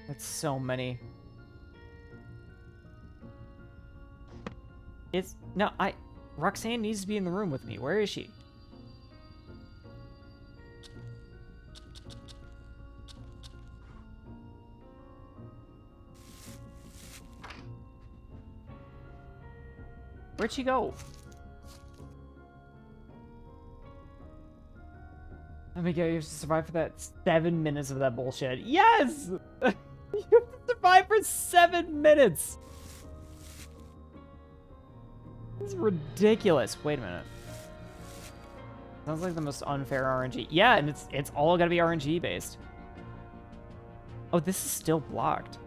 That's so many. No, Roxanne needs to be in the room with me. Where is she? Where'd she go? Oh my god, you have to survive for that 7 minutes of that bullshit. Yes! You have to survive for 7 minutes! This is ridiculous. Wait a minute. Sounds like the most unfair RNG. Yeah, and it's all gonna be RNG based. Oh, this is still blocked.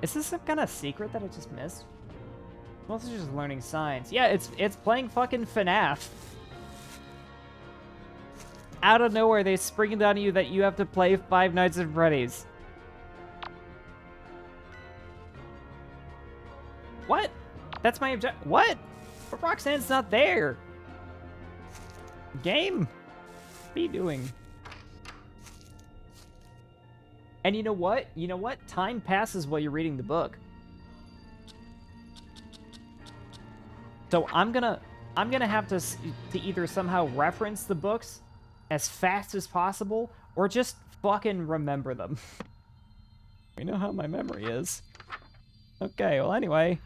Is this some kind of secret that I just missed? Well, this is just learning signs. Yeah, it's playing fucking FNAF. Out of nowhere, they spring it on you that you have to play Five Nights at Freddy's. What? That's my object. What? But Roxanne's not there. Game? What are you doing? And you know what? You know what? Time passes while you're reading the book. So I'm gonna have to either somehow reference the books as fast as possible, or just fucking remember them. We know how my memory is. Okay, well anyway.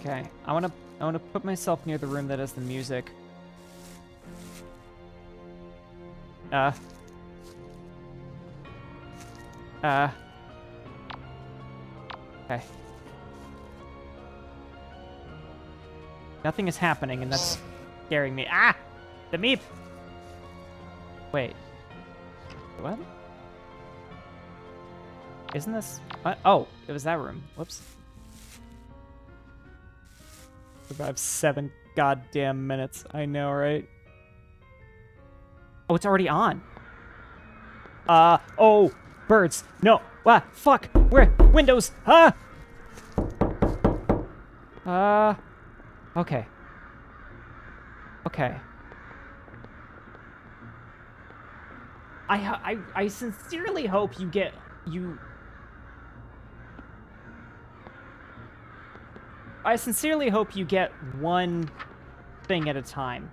Okay, I wanna put myself near the room that has the music. Okay. Nothing is happening, and that's scaring me. Ah! The meep! Wait. What? Isn't this... What? Oh, it was that room. Whoops. Survived 7 goddamn minutes. I know, right? Oh, it's already on. Oh, birds. No. Ah, fuck. Where? Windows. Okay. Okay. I sincerely hope you get... I sincerely hope you get one thing at a time.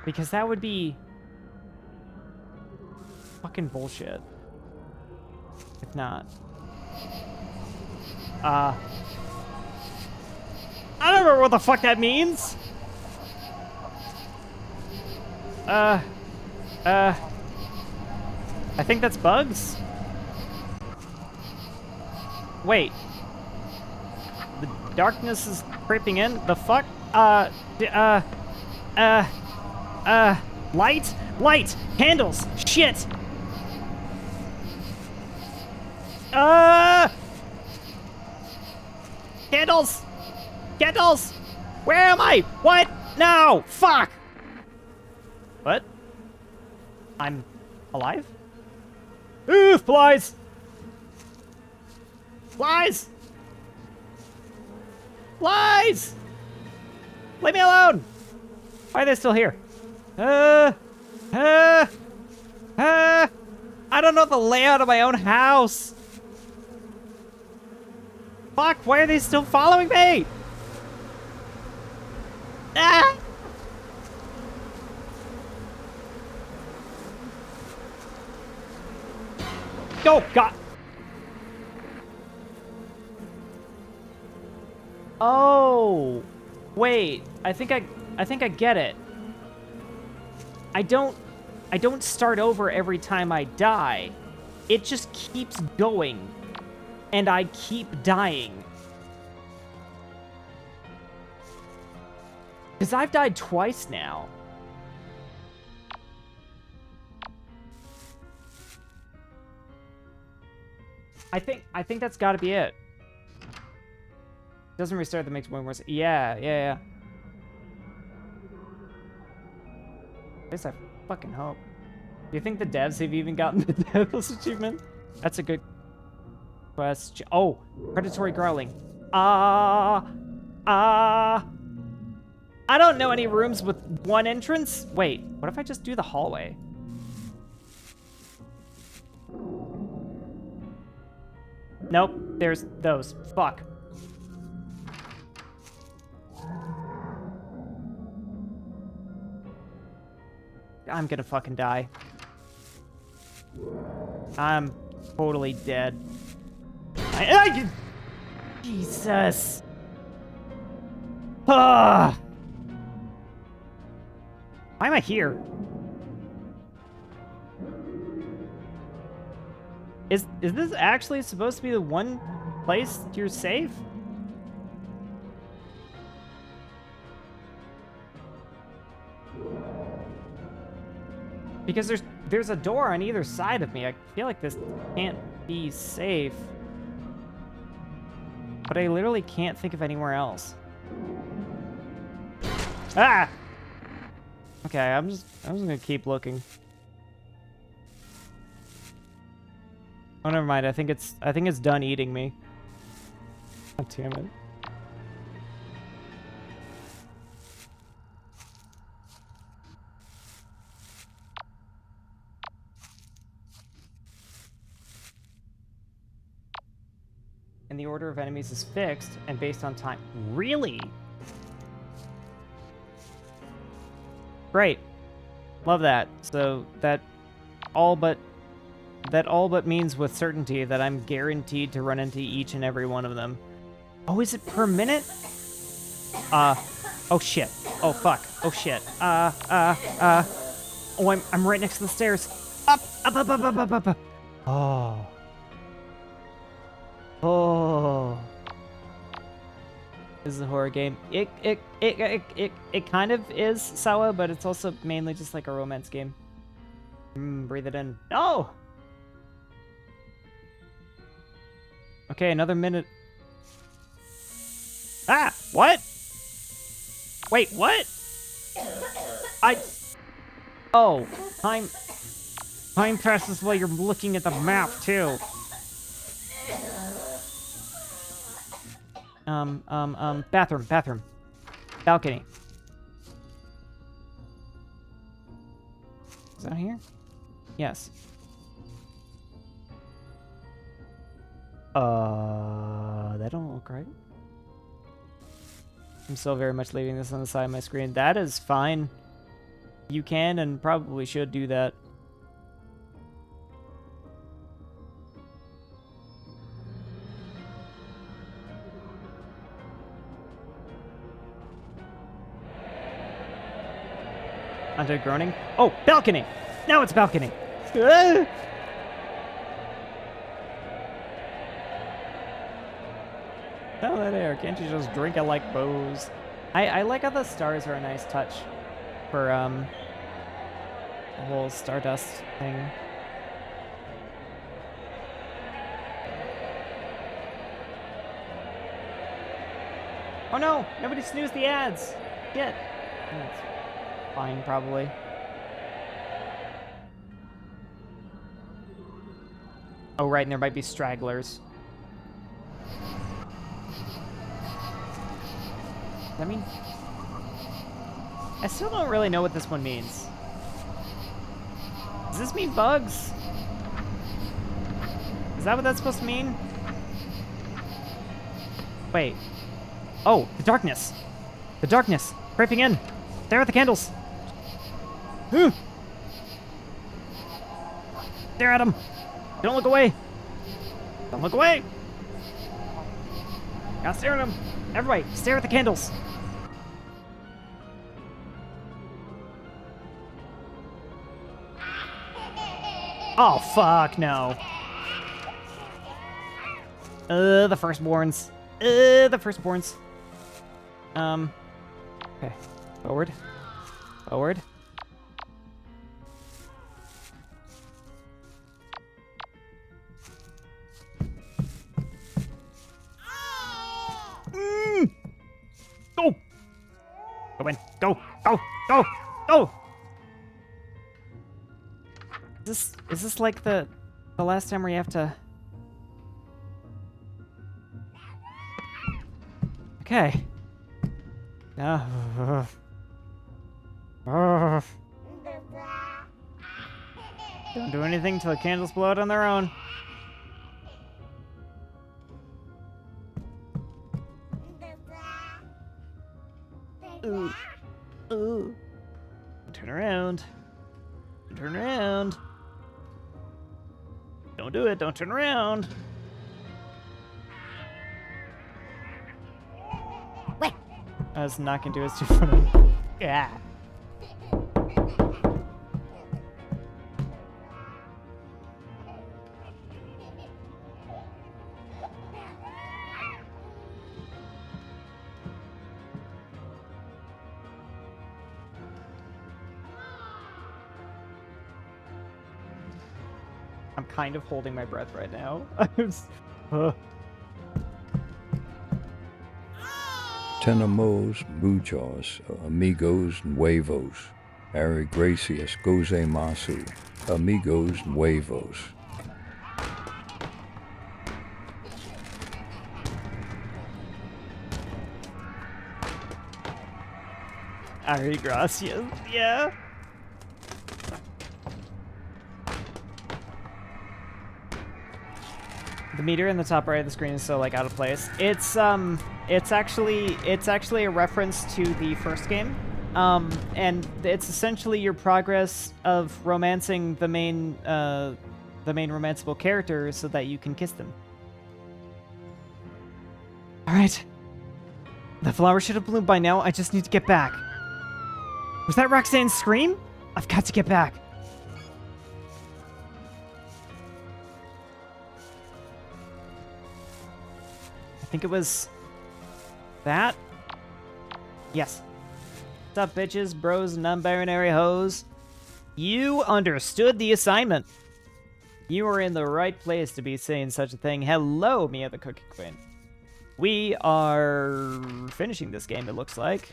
Because that would be fucking bullshit. If not. I don't know what the fuck that means. I think that's bugs. Wait. The darkness is creeping in. The fuck? Light? Light! Candles! Shit! Candles! Candles! Where am I? What? No! Fuck! What? I'm alive? Ooh, flies! Flies! Flies! Leave me alone! Why are they still here? I don't know the layout of my own house. Fuck, why are they still following me? Ah! Oh, God. Oh, wait. I think I get it. I don't start over every time I die. It just keeps going, and I keep dying. Because I've died twice now. I think that's got to be it. Doesn't restart, that makes one worse. Yeah. At least I fucking hope. Do you think the devs have even gotten the Devil's achievement? That's a good question. Oh, predatory growling. I don't know any rooms with one entrance. Wait, what if I just do the hallway? Nope, there's those. Fuck. I'm gonna fucking die. I'm totally dead. Jesus. Why am I here? Is this actually supposed to be the one place you're safe? Because there's a door on either side of me. I feel like this can't be safe. But I literally can't think of anywhere else. Ah! Okay, I'm just gonna keep looking. Oh, never mind. I think it's done eating me. God damn it. And the order of enemies is fixed and based on time. Really? Great. Love that. So that all but means with certainty that I'm guaranteed to run into each and every one of them. Oh, is it per minute? Oh shit. Oh fuck. Oh shit. Oh, I'm right next to the stairs. Up. Oh. Oh. This is a horror game. It kind of is, Sawa, but it's also mainly just like a romance game. Breathe it in. No! Okay, another minute. Ah! What? Wait, what? Oh, time passes while you're looking at the map, too. Bathroom. Balcony. Is that here? Yes. That don't look right. I'm still very much leaving this on the side of my screen. That is fine. You can and probably should do that. Undead groaning. Oh, balcony! Now it's balcony! Ah! Hell that air. Can't you just drink it like booze? I like how the stars are a nice touch for the whole Stardust thing. Oh no! Nobody snoozed the ads! Shit. That's fine, probably. Oh, right, and there might be stragglers. Does that mean... I still don't really know what this one means. Does this mean bugs? Is that what that's supposed to mean? Wait. Oh, the darkness. The darkness. Creeping in. There are the candles. Stare at them. Don't look away. Don't look away. Gotta stare at them. Everybody, stare at the candles. Oh, fuck, no. The firstborns. The firstborns. Okay. Forward. Forward. Go! Go in. Go! Go! Go! Go! Is this like the last time where you have to... Okay. Don't do anything till the candles blow out on their own. Ooh. Ooh. Turn around. Turn around. Don't do it. Don't turn around. Wait. I was not gonna do it. It's too funny. Yeah. I'm kind of holding my breath right now. Tenemos muchos amigos nuevos. Ari gracias gozaimasu. Amigos nuevos. Ari gracias. Yeah. The meter in the top right of the screen is so like out of place. It's actually a reference to the first game, and it's essentially your progress of romancing the main romanceable character so that you can kiss them. All right, the flower should have bloomed by now. I just need to get back. Was that Roxanne's scream? I've got to get back. I think it was that. Yes. What's up, bitches, bros, and non-binary hoes? You understood the assignment. You were in the right place to be saying such a thing. Hello, Mia the Cookie Queen. We are finishing this game, it looks like.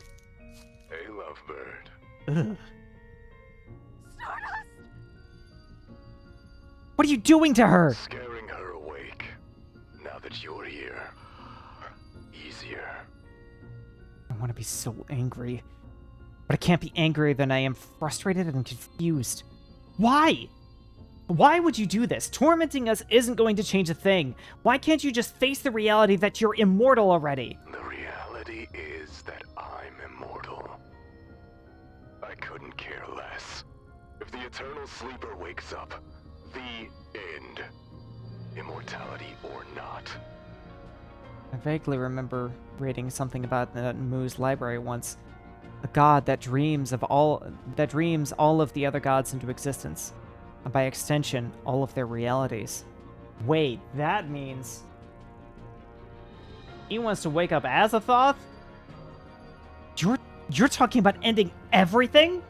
Hey, lovebird. Ugh. What are you doing to her? Scaring her awake. Now that you're here. Easier. I want to be so angry. But I can't be angrier than I am frustrated and confused. Why? Why would you do this? Tormenting us isn't going to change a thing. Why can't you just face the reality that you're immortal already? The reality is that I'm immortal. I couldn't care less. If the eternal sleeper wakes up, the end. Immortality or not. I vaguely remember reading something about that in Moo's library once. A god that dreams all of the other gods into existence, and by extension, all of their realities. Wait, that means he wants to wake up Azathoth? You're talking about ending everything?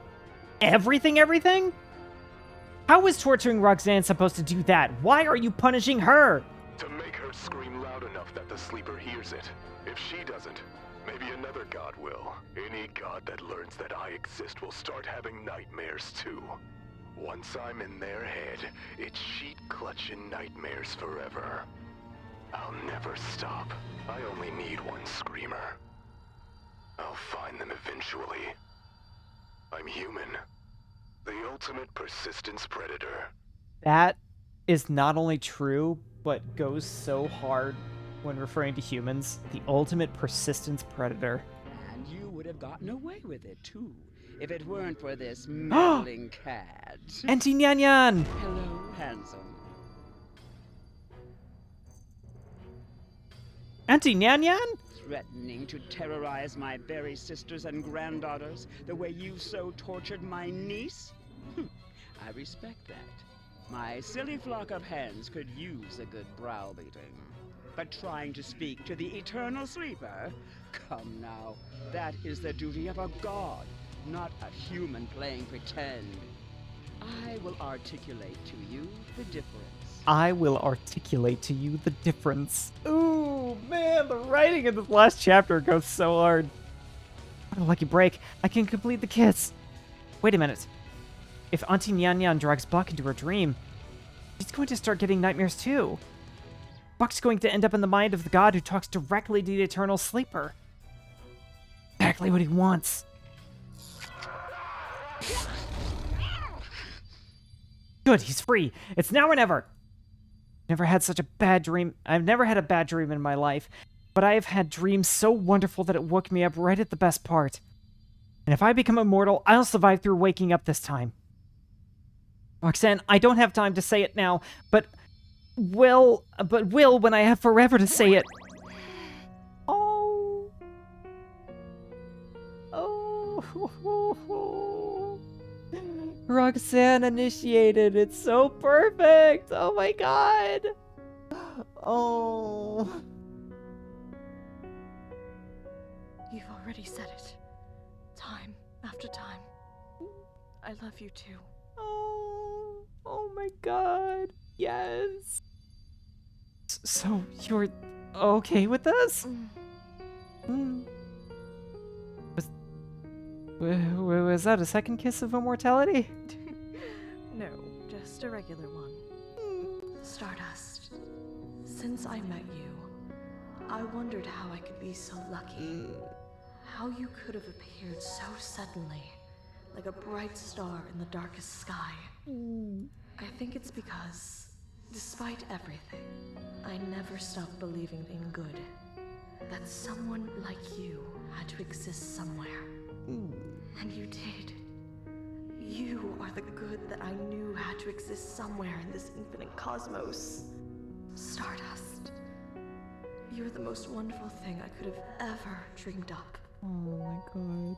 Everything? How is torturing Roxanne supposed to do that? Why are you punishing her? To make her scream loud enough that the sleeper hears it. If she doesn't, maybe another god will. Any god that learns that I exist will start having nightmares too. Once I'm in their head, it's sheet-clutching nightmares forever. I'll never stop. I only need one screamer. I'll find them eventually. I'm human. The ultimate persistence predator. That is not only true, but goes so hard when referring to humans. The ultimate persistence predator. And you would have gotten away with it, too, if it weren't for this meddling cat. Auntie Nyan Nyan! Hello, handsome. Auntie Nyan Nyan? Threatening to terrorize my berry sisters and granddaughters the way you so tortured my niece? I respect that. My silly flock of hens could use a good browbeating. But trying to speak to the eternal sleeper? Come now, that is the duty of a god, not a human playing pretend. I will articulate to you the difference. I will articulate to you the difference. Ooh, man, the writing in this last chapter goes so hard. What a lucky break. I can complete the kiss. Wait a minute. If Auntie Nyan Nyan drags Buck into her dream, she's going to start getting nightmares too. Buck's going to end up in the mind of the god who talks directly to the eternal sleeper. Exactly what he wants. Good, he's free. It's now or never. I've never had a bad dream in my life, but I have had dreams so wonderful that it woke me up right at the best part. And if I become immortal, I'll survive through waking up this time. Roxanne, I don't have time to say it now, but will when I have forever to say it. Oh. Roxanne initiated. It's so perfect. Oh my god. Oh. You've already said it. Time after time. I love you too. Oh my god. Yes. So you're okay with this? Was that a second kiss of immortality? No, just a regular one. Stardust, since I met you, I wondered how I could be so lucky. How you could have appeared so suddenly, like a bright star in the darkest sky. I think it's because, despite everything, I never stopped believing in good. That someone like you had to exist somewhere. And you did. You are the good that I knew had to exist somewhere in this infinite cosmos. Stardust. You're the most wonderful thing I could have ever dreamed up. Oh my god.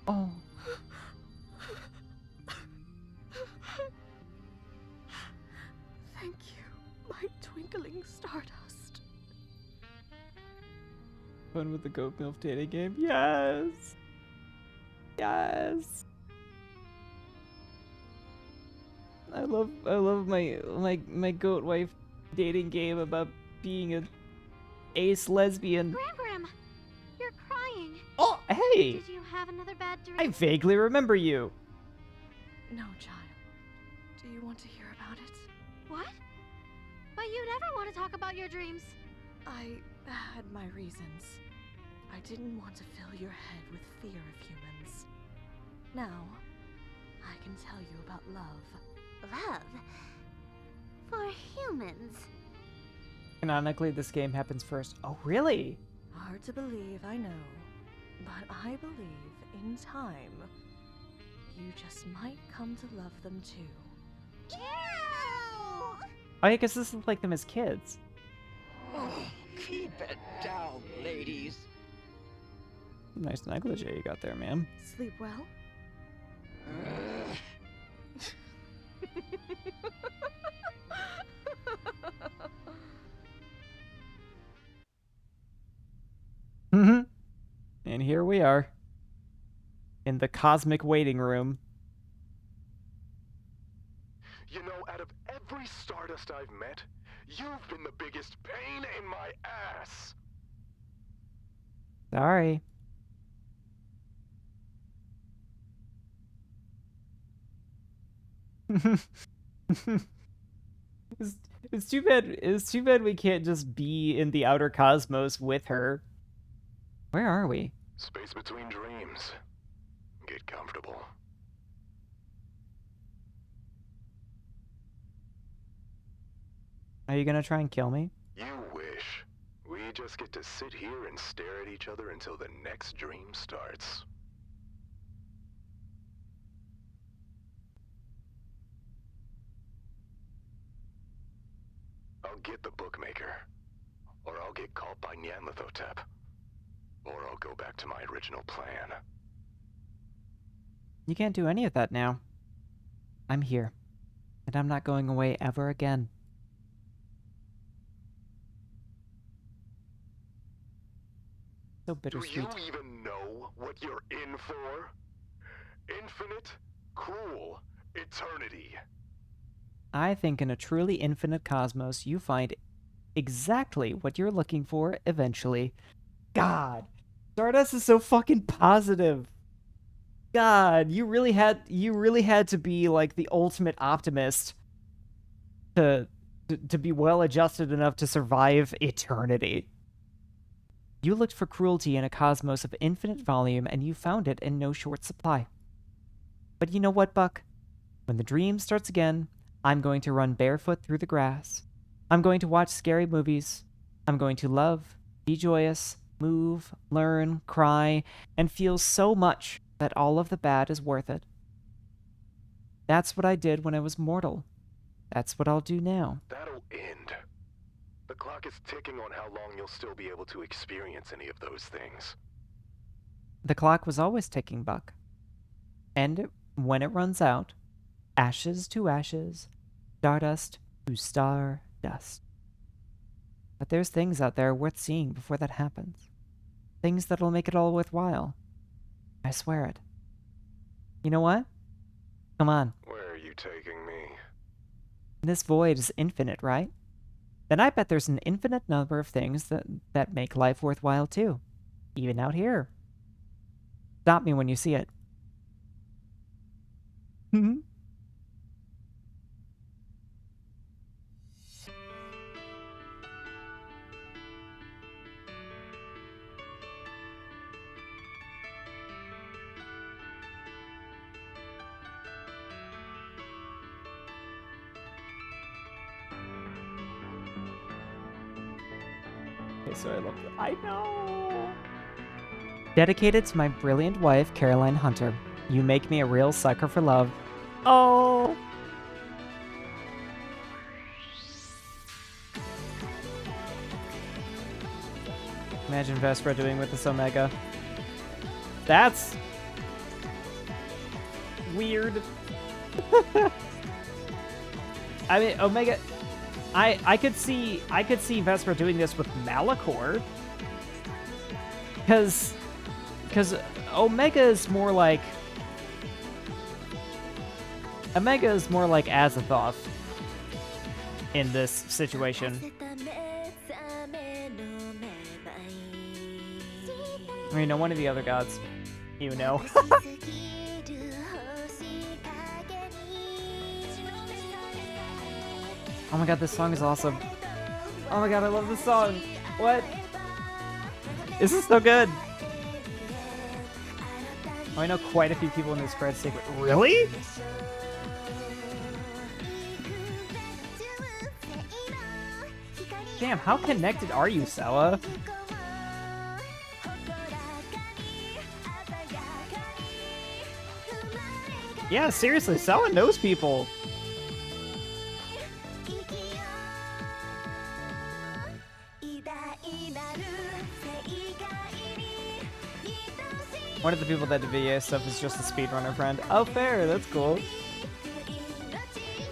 Oh. Thank you, my twinkling Stardust. Fun with the Goat Milf dating game. Yes. Yes. I love my goat wife dating game about being a ace lesbian. Brehm, you're crying. Oh, hey. Did you have another bad dream? I vaguely remember you. No, child. Do you want to hear about it? What? But you never want to talk about your dreams. I had my reasons. I didn't want to fill your head with fear of humans. Now, I can tell you about love. Love? For humans? Canonically, this game happens first. Oh, really? Hard to believe, I know. But I believe, in time, you just might come to love them too. Ew! I guess this is like them as kids. Keep it down, ladies. Nice negligee you got there, man. Sleep well? And here we are. In the cosmic waiting room. You know, out of every Stardust I've met, you've been the biggest pain in my ass. Sorry. It's too bad. It's too bad we can't just be in the outer cosmos with her. Where are we? Space between dreams. Get comfortable. Are you gonna try and kill me? You wish. We just get to sit here and stare at each other until the next dream starts. I'll get the bookmaker. Or I'll get caught by Nyanlithotep. Or I'll go back to my original plan. You can't do any of that now. I'm here. And I'm not going away ever again. So bittersweet. Do you even know what you're in for? Infinite, cruel, eternity. I think in a truly infinite cosmos, you find exactly what you're looking for eventually. God, Stardust is so fucking positive. God, you really had to be like the ultimate optimist to be well adjusted enough to survive eternity. You looked for cruelty in a cosmos of infinite volume, and you found it in no short supply. But you know what, Buck? When the dream starts again, I'm going to run barefoot through the grass. I'm going to watch scary movies. I'm going to love, be joyous, move, learn, cry, and feel so much that all of the bad is worth it. That's what I did when I was mortal. That's what I'll do now. That'll end. The clock is ticking on how long you'll still be able to experience any of those things. The clock was always ticking, Buck. And when it runs out, ashes to ashes, stardust to stardust. But there's things out there worth seeing before that happens. Things that'll make it all worthwhile. I swear it. You know what? Come on. Where are you taking me? This void is infinite, right? Then I bet there's an infinite number of things that make life worthwhile too. Even out here. Stop me when you see it. Okay, so I know. Dedicated to my brilliant wife, Caroline Hunter. You make me a real sucker for love. Oh! Imagine Vesper doing with this Omega. That's weird. I mean, Omega. I could see Vesper doing this with Malachor. Because Omega is more like Azathoth in this situation. I mean, no, one of the other gods, you know. Oh my god, this song is awesome. Oh my god, I love this song. What? This is so good. Oh, I know quite a few people in this credit segment. Really? Damn, how connected are you, Sella? Yeah, seriously, Sella knows people. One of the people that did VA stuff is just a speedrunner friend. Oh, fair. That's cool.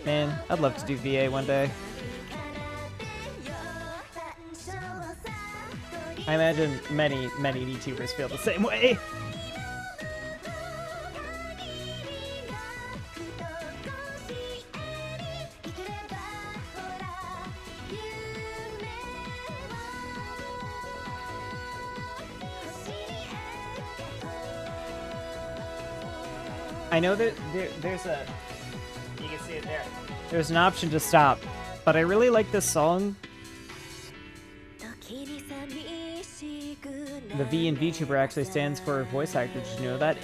Man, I'd love to do VA one day. I imagine many VTubers feel the same way. I know that there's a... You can see it there. There's an option to stop, but I really like this song. The V in VTuber actually stands for voice actor. Did you know that?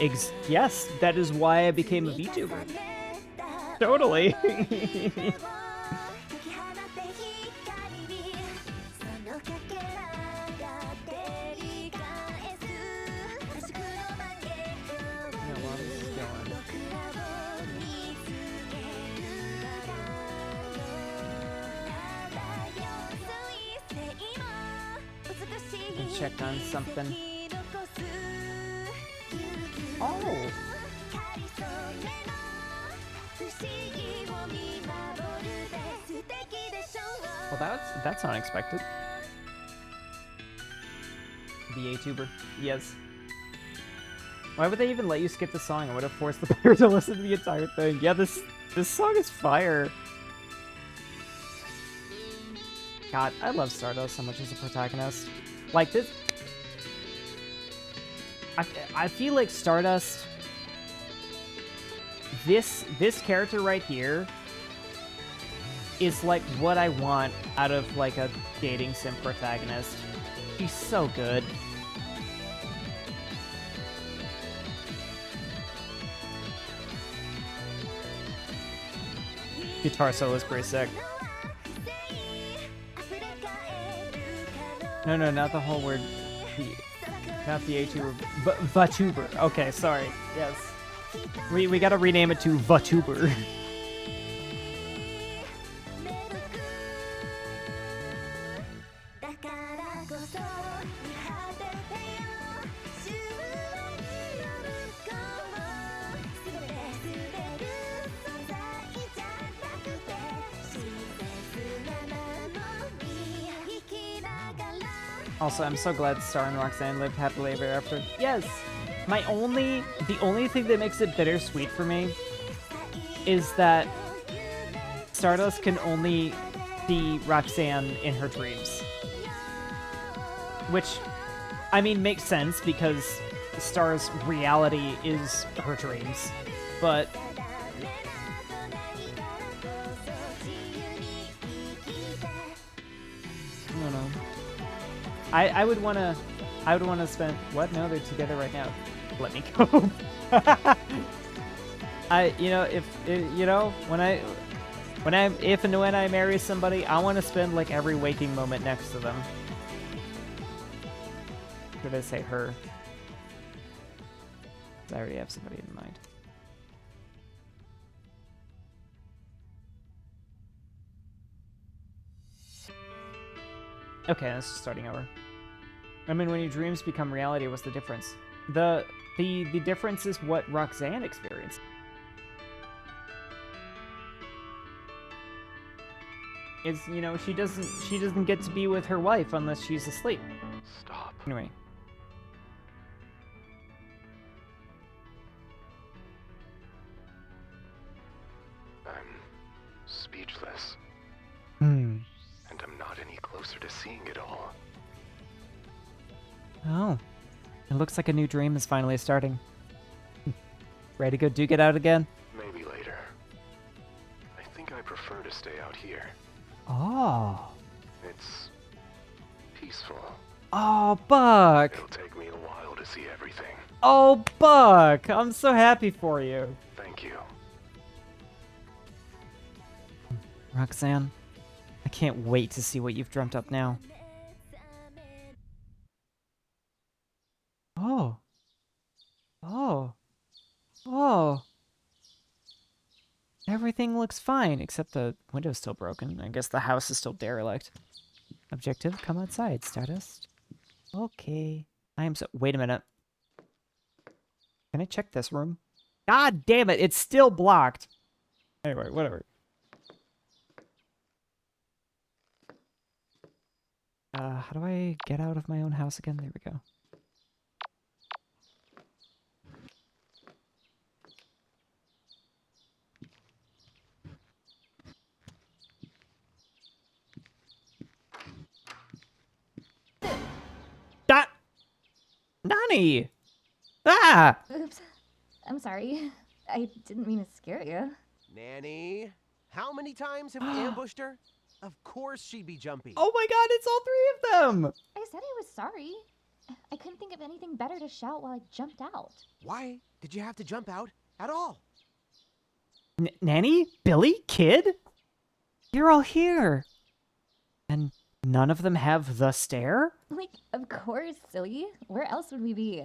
Yes, that is why I became a VTuber. Totally. Check on something. Oh! Well, that's unexpected. VTuber. Yes. Why would they even let you skip the song? I would have forced the player to listen to the entire thing. Yeah, this song is fire. God, I love Stardust so much as a protagonist. Like this, I feel like Stardust, this character right here is like what I want out of like a dating sim protagonist. She's so good. Guitar solo is pretty sick. No, not the whole word. Not VTuber, but VTuber. Okay, sorry. Yes. We gotta rename it to VTuber. Also, I'm so glad Star and Roxanne lived happily ever after. Yes! The only thing that makes it bittersweet for me is that Stardust can only see Roxanne in her dreams. Which, I mean, makes sense because Star's reality is her dreams. But I don't know. I would wanna spend what? No, they're together right now. Let me go. If and when I marry somebody, I want to spend like every waking moment next to them. Should I say her? I already have somebody in mind. Okay, this is starting over. I mean, when your dreams become reality, what's the difference? The difference is what Roxanne experienced. Is, you know, she doesn't get to be with her wife unless she's asleep. Stop. Anyway. I'm speechless. Hmm. And I'm not any closer to seeing it all. Oh. It looks like a new dream is finally starting. Ready to go duke it out again? Maybe later. I think I prefer to stay out here. Oh. It's peaceful. Oh, Buck. It'll take me a while to see everything. Oh, Buck. I'm so happy for you. Thank you. Roxanne, I can't wait to see what you've dreamt up now. Oh. Oh. Oh. Everything looks fine, except the window's still broken. I guess the house is still derelict. Objective, come outside, Stardust. Okay. I am so... Wait a minute. Can I check this room? God damn it, it's still blocked. Anyway, whatever. How do I get out of my own house again? There we go. That Nani! Ah! Oops. I'm sorry. I didn't mean to scare you. Nanny, how many times have we ambushed her? Of course she'd be jumpy. Oh my god, it's all three of them! I said I was sorry. I couldn't think of anything better to shout while I jumped out. Why did you have to jump out at all? Nanny? Billy? Kid? You're all here. And none of them have the stair? Like, of course, silly. Where else would we be?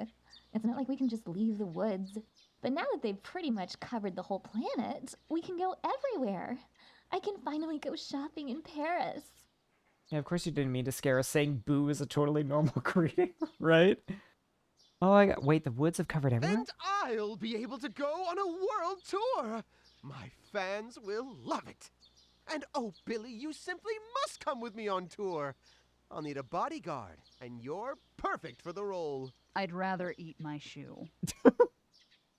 It's not like we can just leave the woods. But now that they've pretty much covered the whole planet, we can go everywhere. I can finally go shopping in Paris. Yeah, of course you didn't mean to scare us. Saying boo is a totally normal greeting, right? Oh, I got. Wait, the woods have covered everywhere? And I'll be able to go on a world tour. My fans will love it. And oh, Billy, you simply must come with me on tour. I'll need a bodyguard, and you're perfect for the role. I'd rather eat my shoe.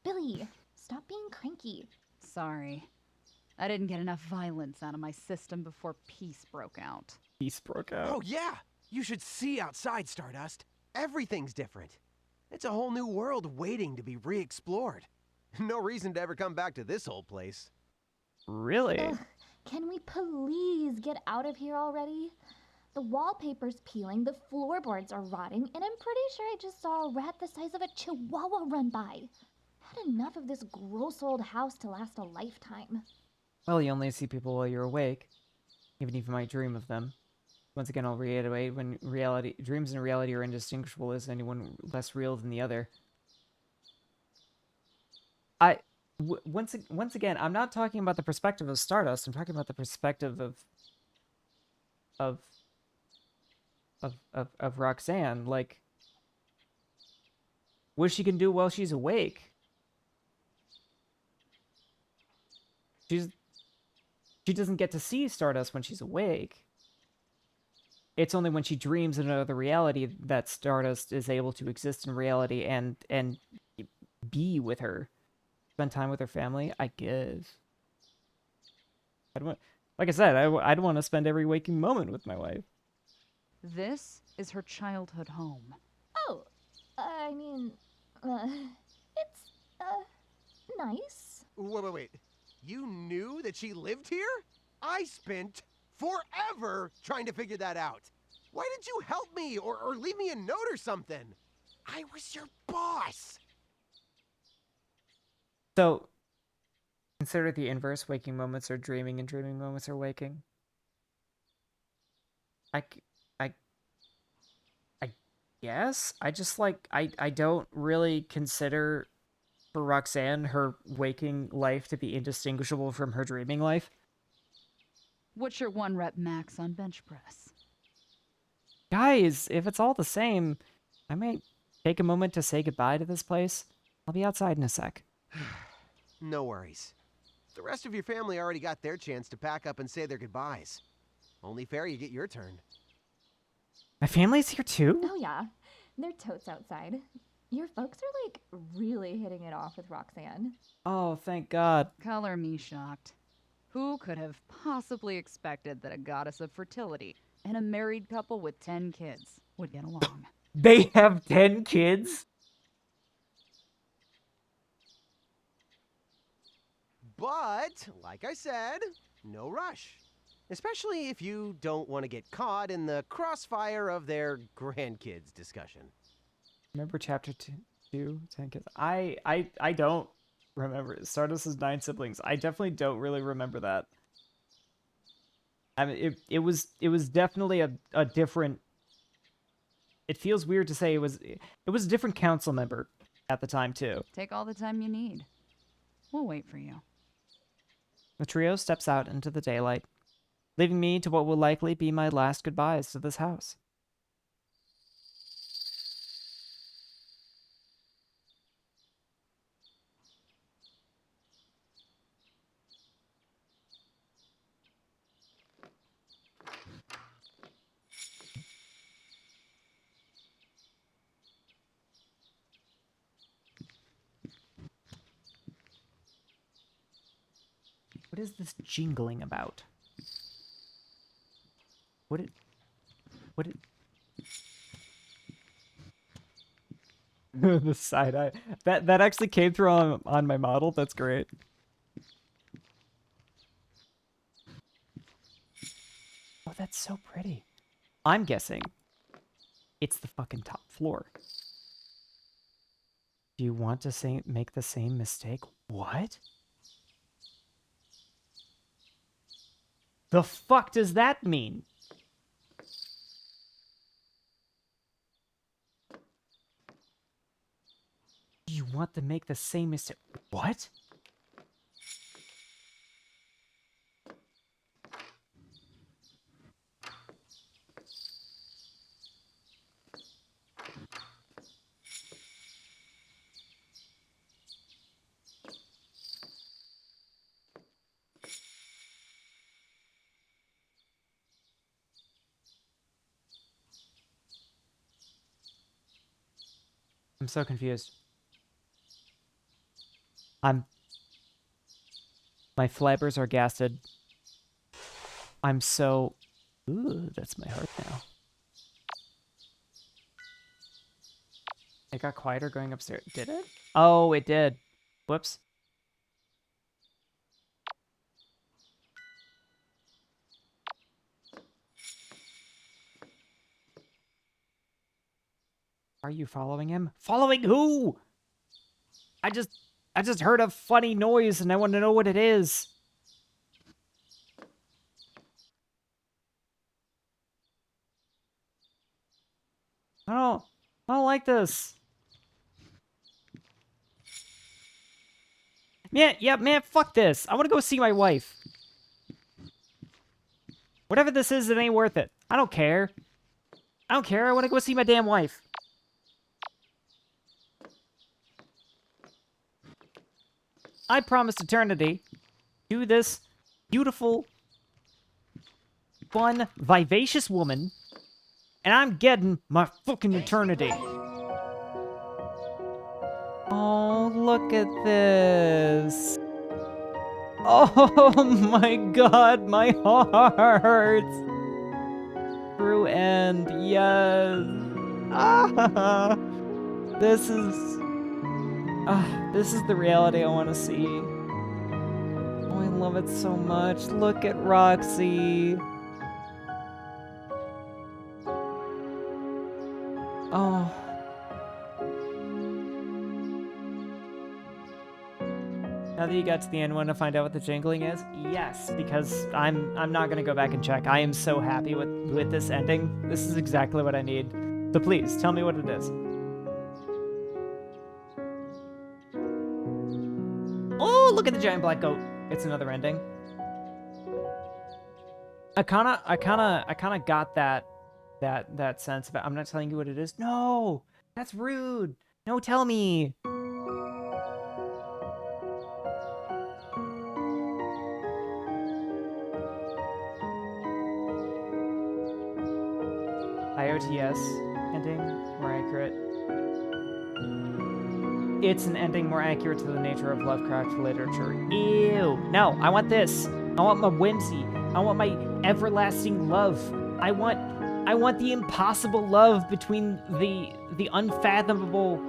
Billy, stop being cranky. Sorry. I didn't get enough violence out of my system before peace broke out. Peace broke out. Oh, yeah. You should see outside, Stardust. Everything's different. It's a whole new world waiting to be re-explored. No reason to ever come back to this old place. Really? Ugh, can we please get out of here already? The wallpaper's peeling, the floorboards are rotting, and I'm pretty sure I just saw a rat the size of a chihuahua run by. Had enough of this gross old house to last a lifetime. Well, you only see people while you're awake, even if you might dream of them. Once again, I'll reiterate, when dreams and reality are indistinguishable, is anyone less real than the other? Once again, I'm not talking about the perspective of Stardust. I'm talking about the perspective of Roxanne. Like, what she can do while she's awake. She doesn't get to see Stardust when she's awake. It's only when she dreams in another reality that Stardust is able to exist in reality and be with her. Spend time with her family, I guess. Like I said, I'd want to spend every waking moment with my wife. This is her childhood home. Oh, I mean, it's, nice. Wait. You knew that she lived here? I spent forever trying to figure that out. Why didn't you help me or leave me a note or something? I was your boss. So, consider the inverse. Waking moments are dreaming and dreaming moments are waking. I guess. I just, like, I don't really consider, for Roxanne, her waking life to be indistinguishable from her dreaming life. What's your 1 rep max on bench press? Guys, if it's all the same, I might take a moment to say goodbye to this place. I'll be outside in a sec. No worries. The rest of your family already got their chance to pack up and say their goodbyes. Only fair you get your turn. My family's here too? Oh yeah, they're totes outside. Your folks are, like, really hitting it off with Roxanne. Oh, thank God. Color me shocked. Who could have possibly expected that a goddess of fertility and a married couple with 10 kids would get along? They have 10 kids? But, like I said, no rush. Especially if you don't want to get caught in the crossfire of their grandkids discussion. Remember chapter 2, 10 kids? I don't remember. Stardust has 9 siblings. I definitely don't really remember that. I mean, it was definitely a different. It feels weird to say it was a different council member at the time too. Take all the time you need. We'll wait for you. The trio steps out into the daylight, leaving me to what will likely be my last goodbyes to this house. is this jingling about? What it... The side eye. That actually came through on my model. That's great. Oh, that's so pretty. I'm guessing it's the fucking top floor. Do you want to make the same mistake? What? The fuck does that mean? You want to make the same mistake? What? I'm so confused. My flappers are gasted. I'm so... Ooh, that's my heart now. It got quieter going upstairs. Did it? Oh, it did. Whoops. Are you following him? Following who? I just heard a funny noise and I want to know what it is. I don't like this. Man, fuck this. I want to go see my wife. Whatever this is, it ain't worth it. I don't care. I don't care. I want to go see my damn wife. I promised eternity to this beautiful, fun, vivacious woman, and I'm getting my fucking eternity. Oh, look at this. Oh my god, my heart. True end, yes. Ah, this is the reality I want to see. Oh, I love it so much. Look at Roxy. Oh. Now that you got to the end, want to find out what the jingling is? Yes, because I'm not gonna go back and check. I am so happy with this ending. This is exactly what I need. So please, tell me what it is. Oh, look at the giant black goat. It's another ending. I kinda got that sense of it. I'm not telling you what it is. No, that's rude. No, tell me. IOTS ending more accurate. It's an ending more accurate to the nature of Lovecraft literature. Ew. No, I want this. I want my whimsy. I want my everlasting love. I want the impossible love between the unfathomable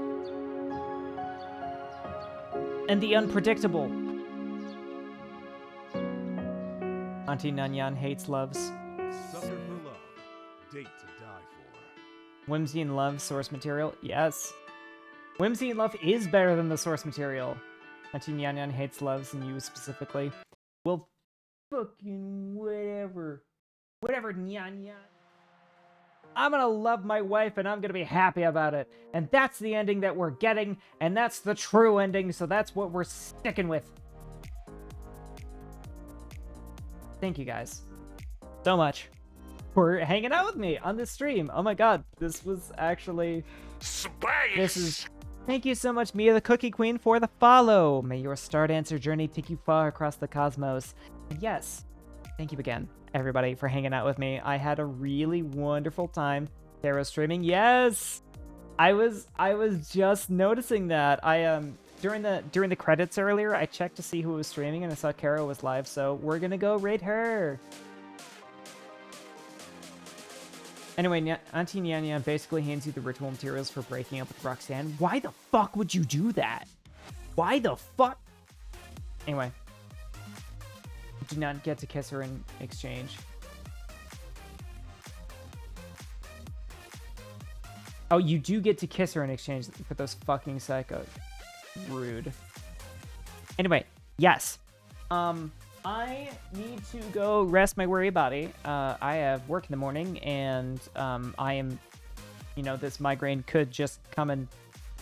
and the unpredictable. Auntie Nunyan hates loves. Suffer for love. Date to die for. Whimsy and love, source material? Yes. Whimsy and love is better than the source material. Auntie Nyan hates loves and you specifically. Well, fucking whatever. Whatever, Nyan Nyan. I'm gonna love my wife and I'm gonna be happy about it. And that's the ending that we're getting, and that's the true ending, so that's what we're sticking with. Thank you guys so much for hanging out with me on this stream. Oh my god, this was actually... Space! Thank you so much, Mia the Cookie Queen, for the follow. May your Star Dancer journey take you far across the cosmos. And yes, thank you again, everybody, for hanging out with me. I had a really wonderful time. Tarot streaming, yes! I was just noticing that. during the credits earlier, I checked to see who was streaming, and I saw Kara was live, so we're gonna go raid her. Anyway, Auntie Nyanya basically hands you the ritual materials for breaking up with Roxanne. Why the fuck would you do that? Why the fuck? Anyway. Do not get to kiss her in exchange. Oh, you do get to kiss her in exchange for those fucking psychos. Rude. Anyway, yes. I need to go rest my weary body. I have work in the morning, and I am, you know, this migraine could just come and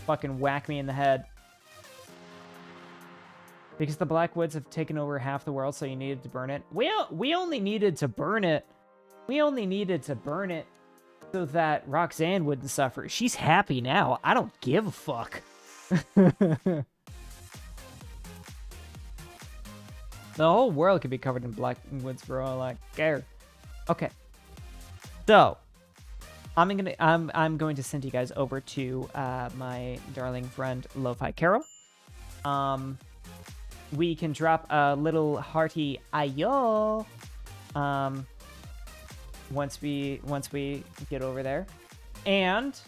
fucking whack me in the head. Because the Blackwoods have taken over half the world, so you needed to burn it. We only needed to burn it. We only needed to burn it so that Roxanne wouldn't suffer. She's happy now. I don't give a fuck. The whole world could be covered in Blackwoods for all I care. Okay. So, I'm going to send you guys over to my darling friend Lo-Fi Carol. We can drop a little hearty ayo once we get over there. And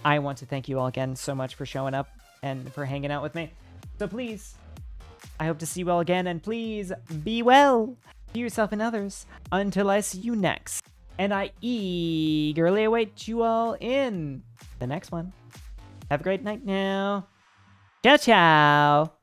I want to thank you all again so much for showing up and for hanging out with me. So please, I hope to see you all again, and please be well to yourself and others until I see you next. And I eagerly await you all in the next one. Have a great night now. Ciao, ciao.